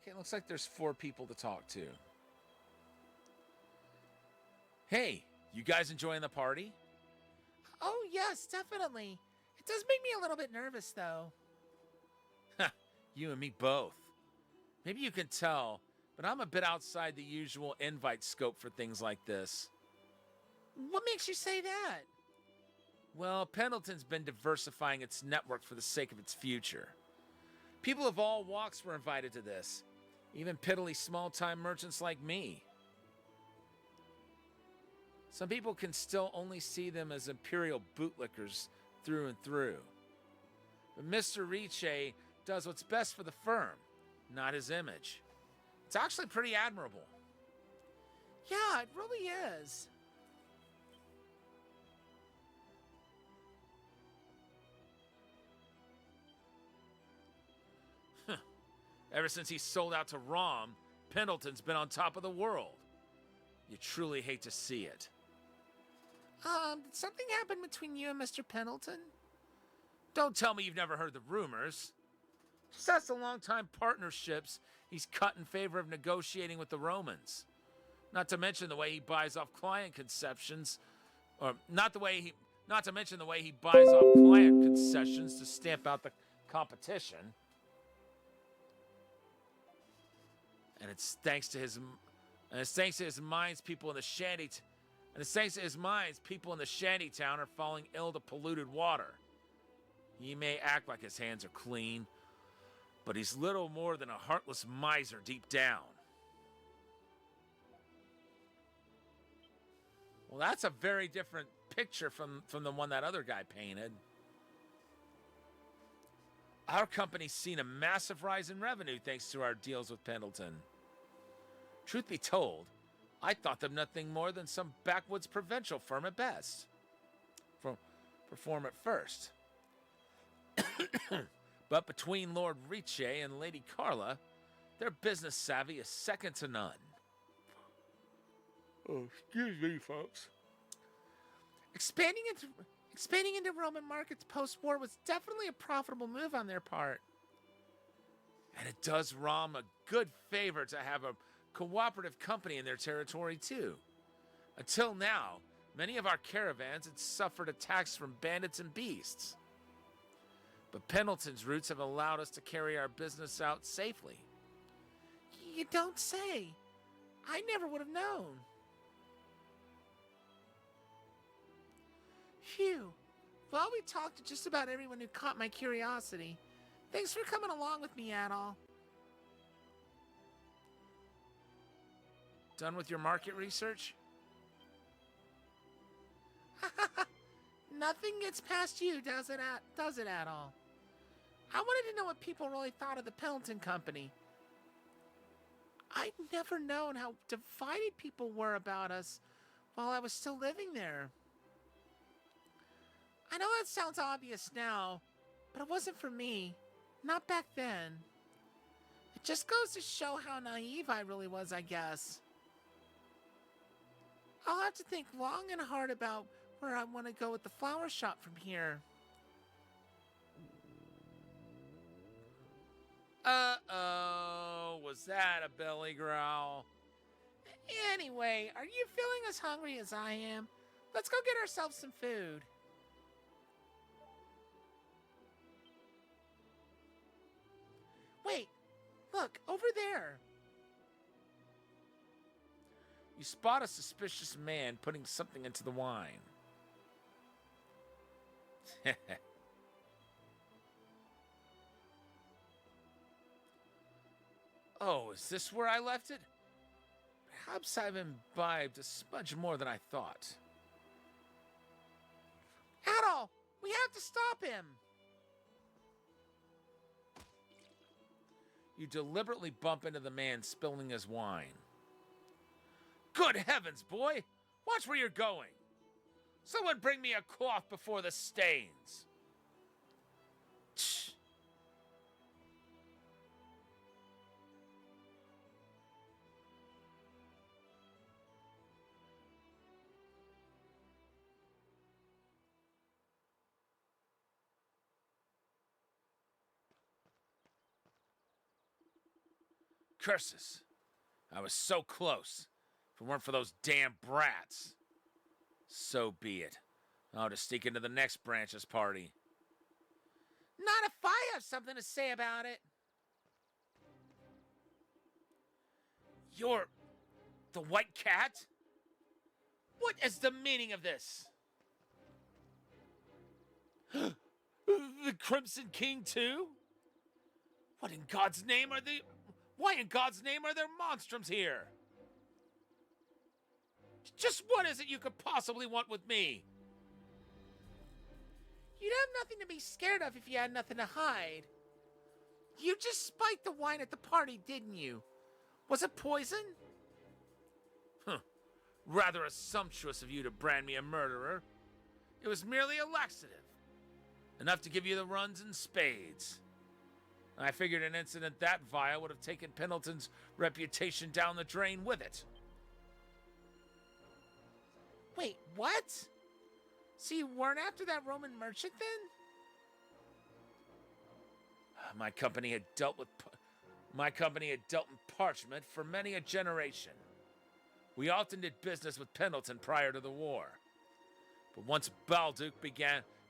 Okay, it looks like there's 4 people to talk to. Hey, you guys enjoying the party? Oh, yes, definitely. It does make me a little bit nervous, though. You and me both. Maybe you can tell, but I'm a bit outside the usual invite scope for things like this. What makes you say that? Well, Pendleton's been diversifying its network for the sake of its future. People of all walks were invited to this, even piddly small-time merchants like me. Some people can still only see them as imperial bootlickers through and through. But Mr. Ricci does what's best for the firm, not his image. It's actually pretty admirable. Yeah, it really is. Ever since he sold out to Rom, Pendleton's been on top of the world. You truly hate to see it. Did something happen between you and Mr. Pendleton? Don't tell me you've never heard the rumors. Just that's the long-time partnerships he's cut in favor of negotiating with the Romans. Not to mention the way he buys off client concessions, or not to mention the way he buys off client concessions to stamp out the competition. And it's thanks to his minds people in the shanty town are falling ill to polluted water. He may act like his hands are clean, but he's little more than a heartless miser deep down. Well, that's a very different picture from the one that other guy painted. Our company's seen a massive rise in revenue thanks to our deals with Pendleton. Truth be told, I thought them nothing more than some backwoods provincial firm at best. Perform at first. But between Lord Ricci and Lady Carla, their business savvy is second to none. Oh, excuse me, folks. Expanding into Roman markets post-war was definitely a profitable move on their part. And it does Rom a good favor to have a cooperative company in their territory, too. Until now, many of our caravans had suffered attacks from bandits and beasts. But Pendleton's roots have allowed us to carry our business out safely. You don't say. I never would have known. Phew. Well, we talked to just about everyone who caught my curiosity. Thanks for coming along with me, Adol. Done with your market research? Nothing gets past you, does it at all? I wanted to know what people really thought of the Pendleton Company. I'd never known how divided people were about us while I was still living there. I know that sounds obvious now, but it wasn't for me. Not back then. It just goes to show how naive I really was, I guess. I'll have to think long and hard about where I want to go with the flower shop from here. Uh-oh, was that a belly growl? Anyway, are you feeling as hungry as I am? Let's go get ourselves some food. Wait, look, over there. You spot a suspicious man putting something into the wine. Oh, is this where I left it? Perhaps I've imbibed a smudge more than I thought. Adol, we have to stop him. You deliberately bump into the man spilling his wine. Good heavens, boy! Watch where you're going! Someone bring me a cloth before the stains! Tch. Curses! I was so close. If it weren't for those damn brats. So be it. I'll just sneak into the next branch's party. Not if I have something to say about it. You're the White Cat? What is the meaning of this? The Crimson King too? What in God's name are they? Why in God's name are there monstrums here? Just what is it you could possibly want with me? You'd have nothing to be scared of if you had nothing to hide. You just spiked the wine at the party, didn't you? Was it poison? Huh. Rather assumptuous of you to brand me a murderer. It was merely a laxative. Enough to give you the runs in spades. I figured an incident that vile would have taken Pendleton's reputation down the drain with it. Wait, what? So you weren't after that Roman merchant then? My company had dealt in parchment for many a generation. We often did business with Pendleton prior to the war. But once Balduke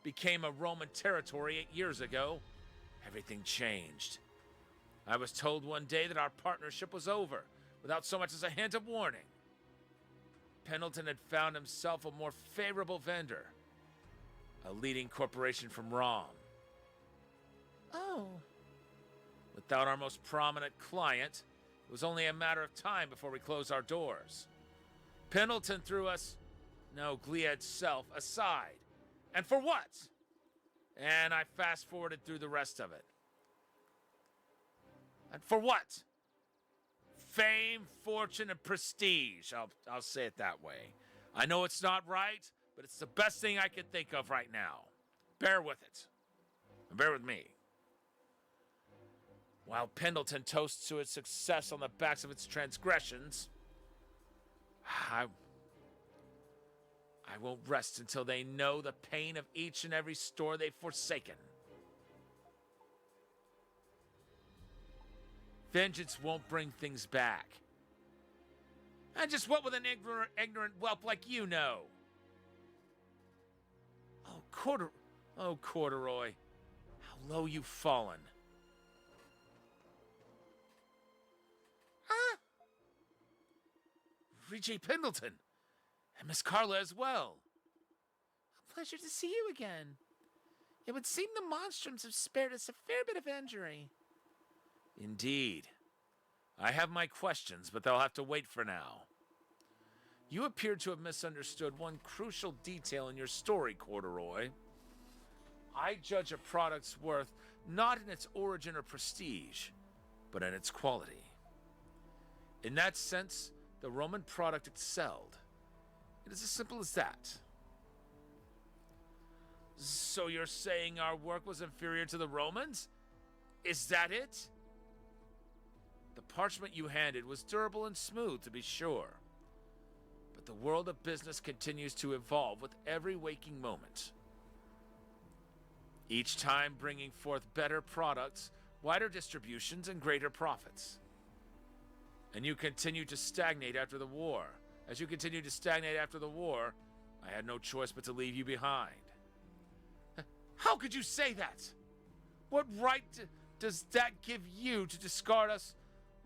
became a Roman territory 8 years ago, everything changed. I was told one day that our partnership was over, without so much as a hint of warning. Pendleton had found himself a more favorable vendor, a leading corporation from Rom. Oh. Without our most prominent client, it was only a matter of time before we closed our doors. Pendleton threw us, no, Gliad's self, aside. And for what? And I fast-forwarded through the rest of it. And for what? Fame, fortune, and prestige. I'll say it that way. I know it's not right, but it's the best thing I can think of right now. Bear with it. And bear with me. While Pendleton toasts to its success on the backs of its transgressions, I won't rest until they know the pain of each and every store they've forsaken. Vengeance won't bring things back. And just what would an ignorant whelp like you know? Oh, Corduroy, how low you've fallen. Huh? Reggie Pendleton. And Miss Carla as well. A pleasure to see you again. It would seem the Monstrums have spared us a fair bit of injury. Indeed. I have my questions, but they'll have to wait for now. You appear to have misunderstood one crucial detail in your story, Corduroy. I judge a product's worth not in its origin or prestige, but in its quality. In that sense, the Roman product excelled. It is as simple as that. So you're saying our work was inferior to the Romans? Is that it? The parchment you handed was durable and smooth, to be sure. But the world of business continues to evolve with every waking moment. Each time bringing forth better products, wider distributions, and greater profits. And you continue to stagnate after the war. As you continue to stagnate after the war, I had no choice but to leave you behind. How could you say that? What right does that give you to discard us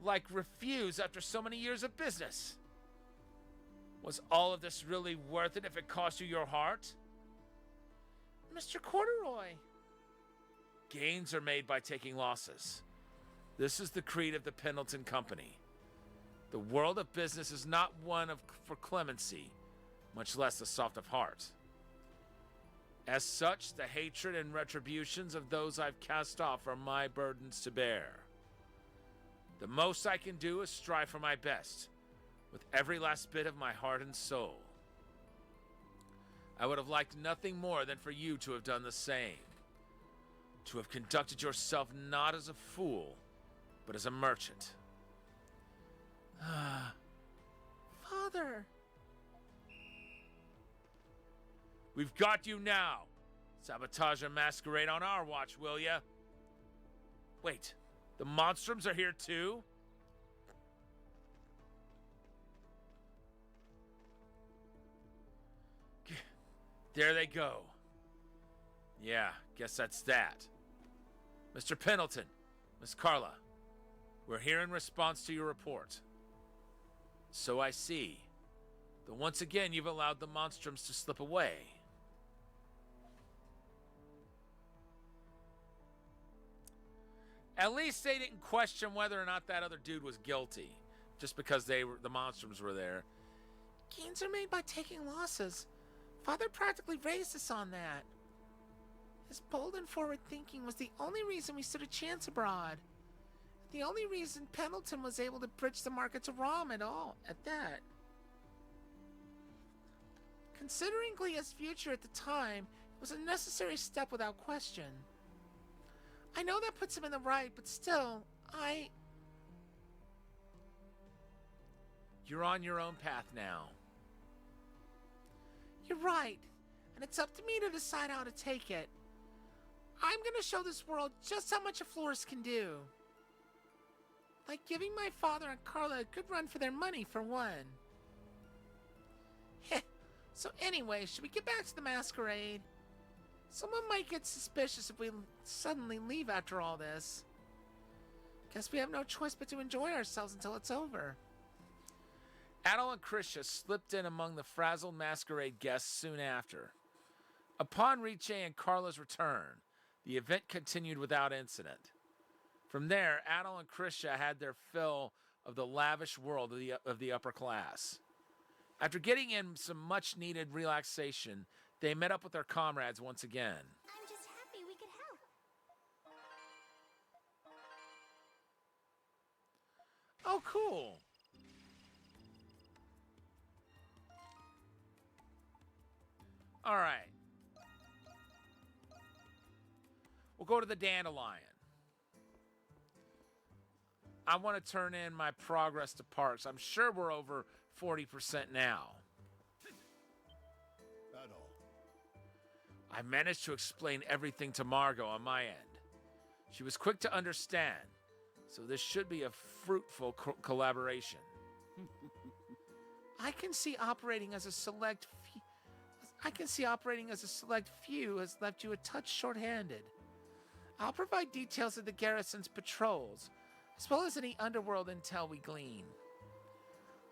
like refuse after so many years of business? Was all of this really worth it if it cost you your heart? Mr. Corduroy. Gains are made by taking losses. This is the creed of the Pendleton Company. The world of business is not one for clemency, much less the soft of heart. As such, the hatred and retributions of those I've cast off are my burdens to bear. The most I can do is strive for my best, with every last bit of my heart and soul. I would have liked nothing more than for you to have done the same. To have conducted yourself not as a fool, but as a merchant. Father. We've got you now. Sabotage and masquerade on our watch, will ya? Wait, the Monstrums are here too? There they go. Yeah, guess that's that. Mr. Pendleton, Miss Carla, we're here in response to your report. So I see. Though once again you've allowed the Monstrums to slip away. At least they didn't question whether or not that other dude was guilty, just because the Monstrums were there. Gains are made by taking losses. Father practically raised us on that. His bold and forward thinking was the only reason we stood a chance abroad. The only reason Pendleton was able to bridge the market to ROM at all, at that. Considering Glia's future at the time, it was a necessary step without question. I know that puts him in the right, but still, You're on your own path now. You're right, and it's up to me to decide how to take it. I'm gonna show this world just how much a florist can do. Like giving my father and Carla a good run for their money, for one. Heh. So anyway, should we get back to the masquerade? Someone might get suspicious if we suddenly leave after all this. Guess we have no choice but to enjoy ourselves until it's over. Adol and Krisha slipped in among the frazzled masquerade guests soon after. Upon Riche and Carla's return, the event continued without incident. From there, Adol and Krisha had their fill of the lavish world of the upper class. After getting in some much-needed relaxation, they met up with their comrades once again. I'm just happy we could help. Oh, cool. All right. We'll go to the Dandelion. I want to turn in my progress to parks. I'm sure we're over 40% now. At all. I managed to explain everything to Margot on my end. She was quick to understand, so this should be a fruitful collaboration. I can see operating as a select few has left you a touch short-handed. I'll provide details of the garrison's patrols, as well as any underworld intel we glean.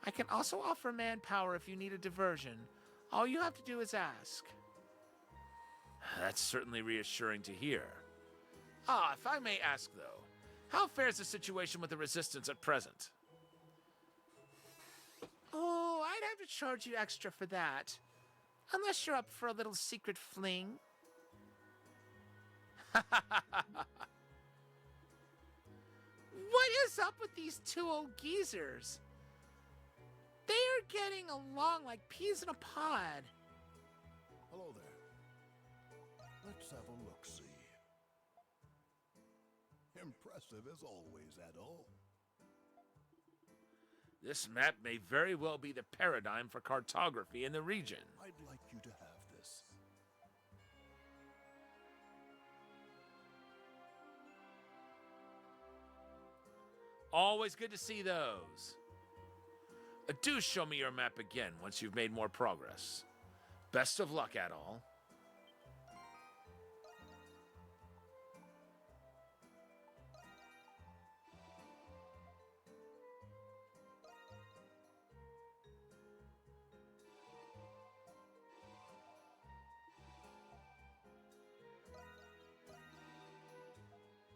I can also offer manpower if you need a diversion. All you have to do is ask. That's certainly reassuring to hear. Ah, if I may ask, though, how fares the situation with the Resistance at present? Oh, I'd have to charge you extra for that. Unless you're up for a little secret fling. What is up with these two old geezers? They are getting along like peas in a pod. Hello there. Let's have a look-see. Impressive as always, Adol. This map may very well be the paradigm for cartography in the region. I'd like you to have this. Always good to see those. Do show me your map again once you've made more progress. Best of luck, Adol.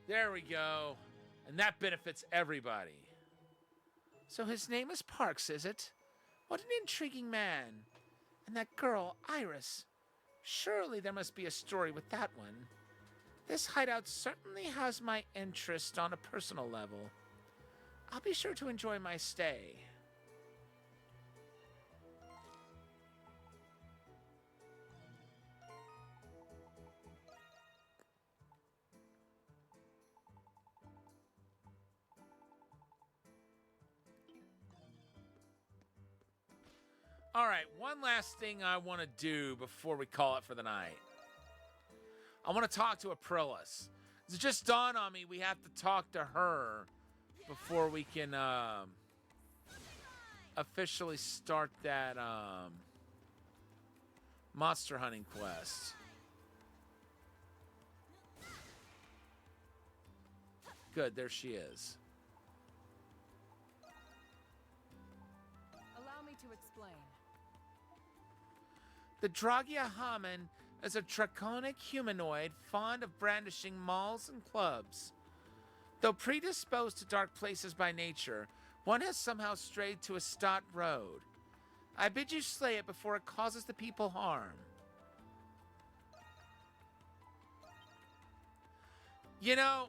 There we go. And that benefits everybody. So his name is Parks, is it? What an intriguing man. And that girl, Iris. Surely there must be a story with that one. This hideout certainly has my interest on a personal level. I'll be sure to enjoy my stay. All right, one last thing I want to do before we call it for the night. I want to talk to Aprilis. It just dawned on me we have to talk to her before we can officially start that monster hunting quest. Good, there she is. Allow me to explain. The Dragia Haman is a draconic humanoid fond of brandishing mauls and clubs. Though predisposed to dark places by nature, one has somehow strayed to a Stott road. I bid you slay it before it causes the people harm. You know,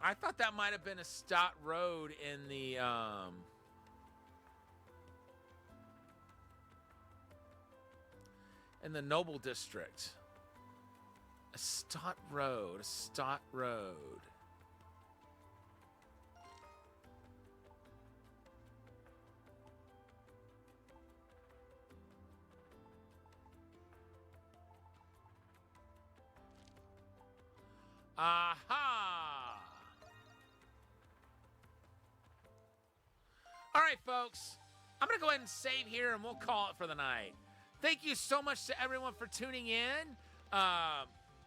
I thought that might have been a Stott road in the Noble District. A Stott road, a Stott road. Aha! All right, folks. I'm going to go ahead and save here, and we'll call it for the night. Thank you so much to everyone for tuning in.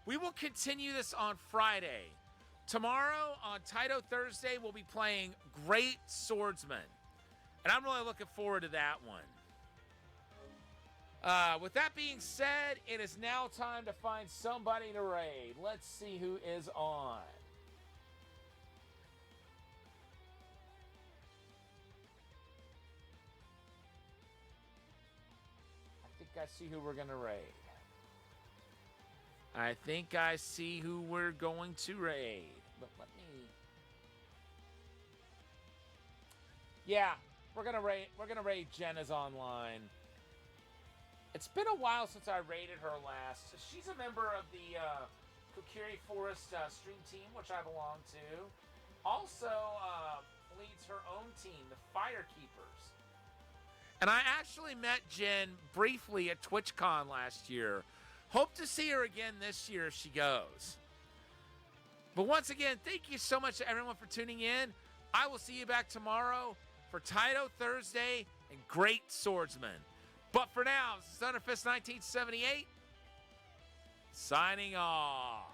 We will continue this on Friday. Tomorrow, on Taito Thursday, we'll be playing Great Swordsman. And I'm really looking forward to that one. With that being said, it is now time to find somebody to raid. Let's see who is on. I think I see who we're going to raid. I think I see who we're going to raid. But let me... Yeah, we're going to raid Jenna's online. It's been a while since I raided her last. She's a member of the Kokiri Forest stream team, which I belong to. Also leads her own team, the Firekeepers. And I actually met Jen briefly at TwitchCon last year. Hope to see her again this year if she goes. But once again, thank you so much to everyone for tuning in. I will see you back tomorrow for Taito Thursday and Great Swordsman. But for now, this is Thunderfist 1978, signing off.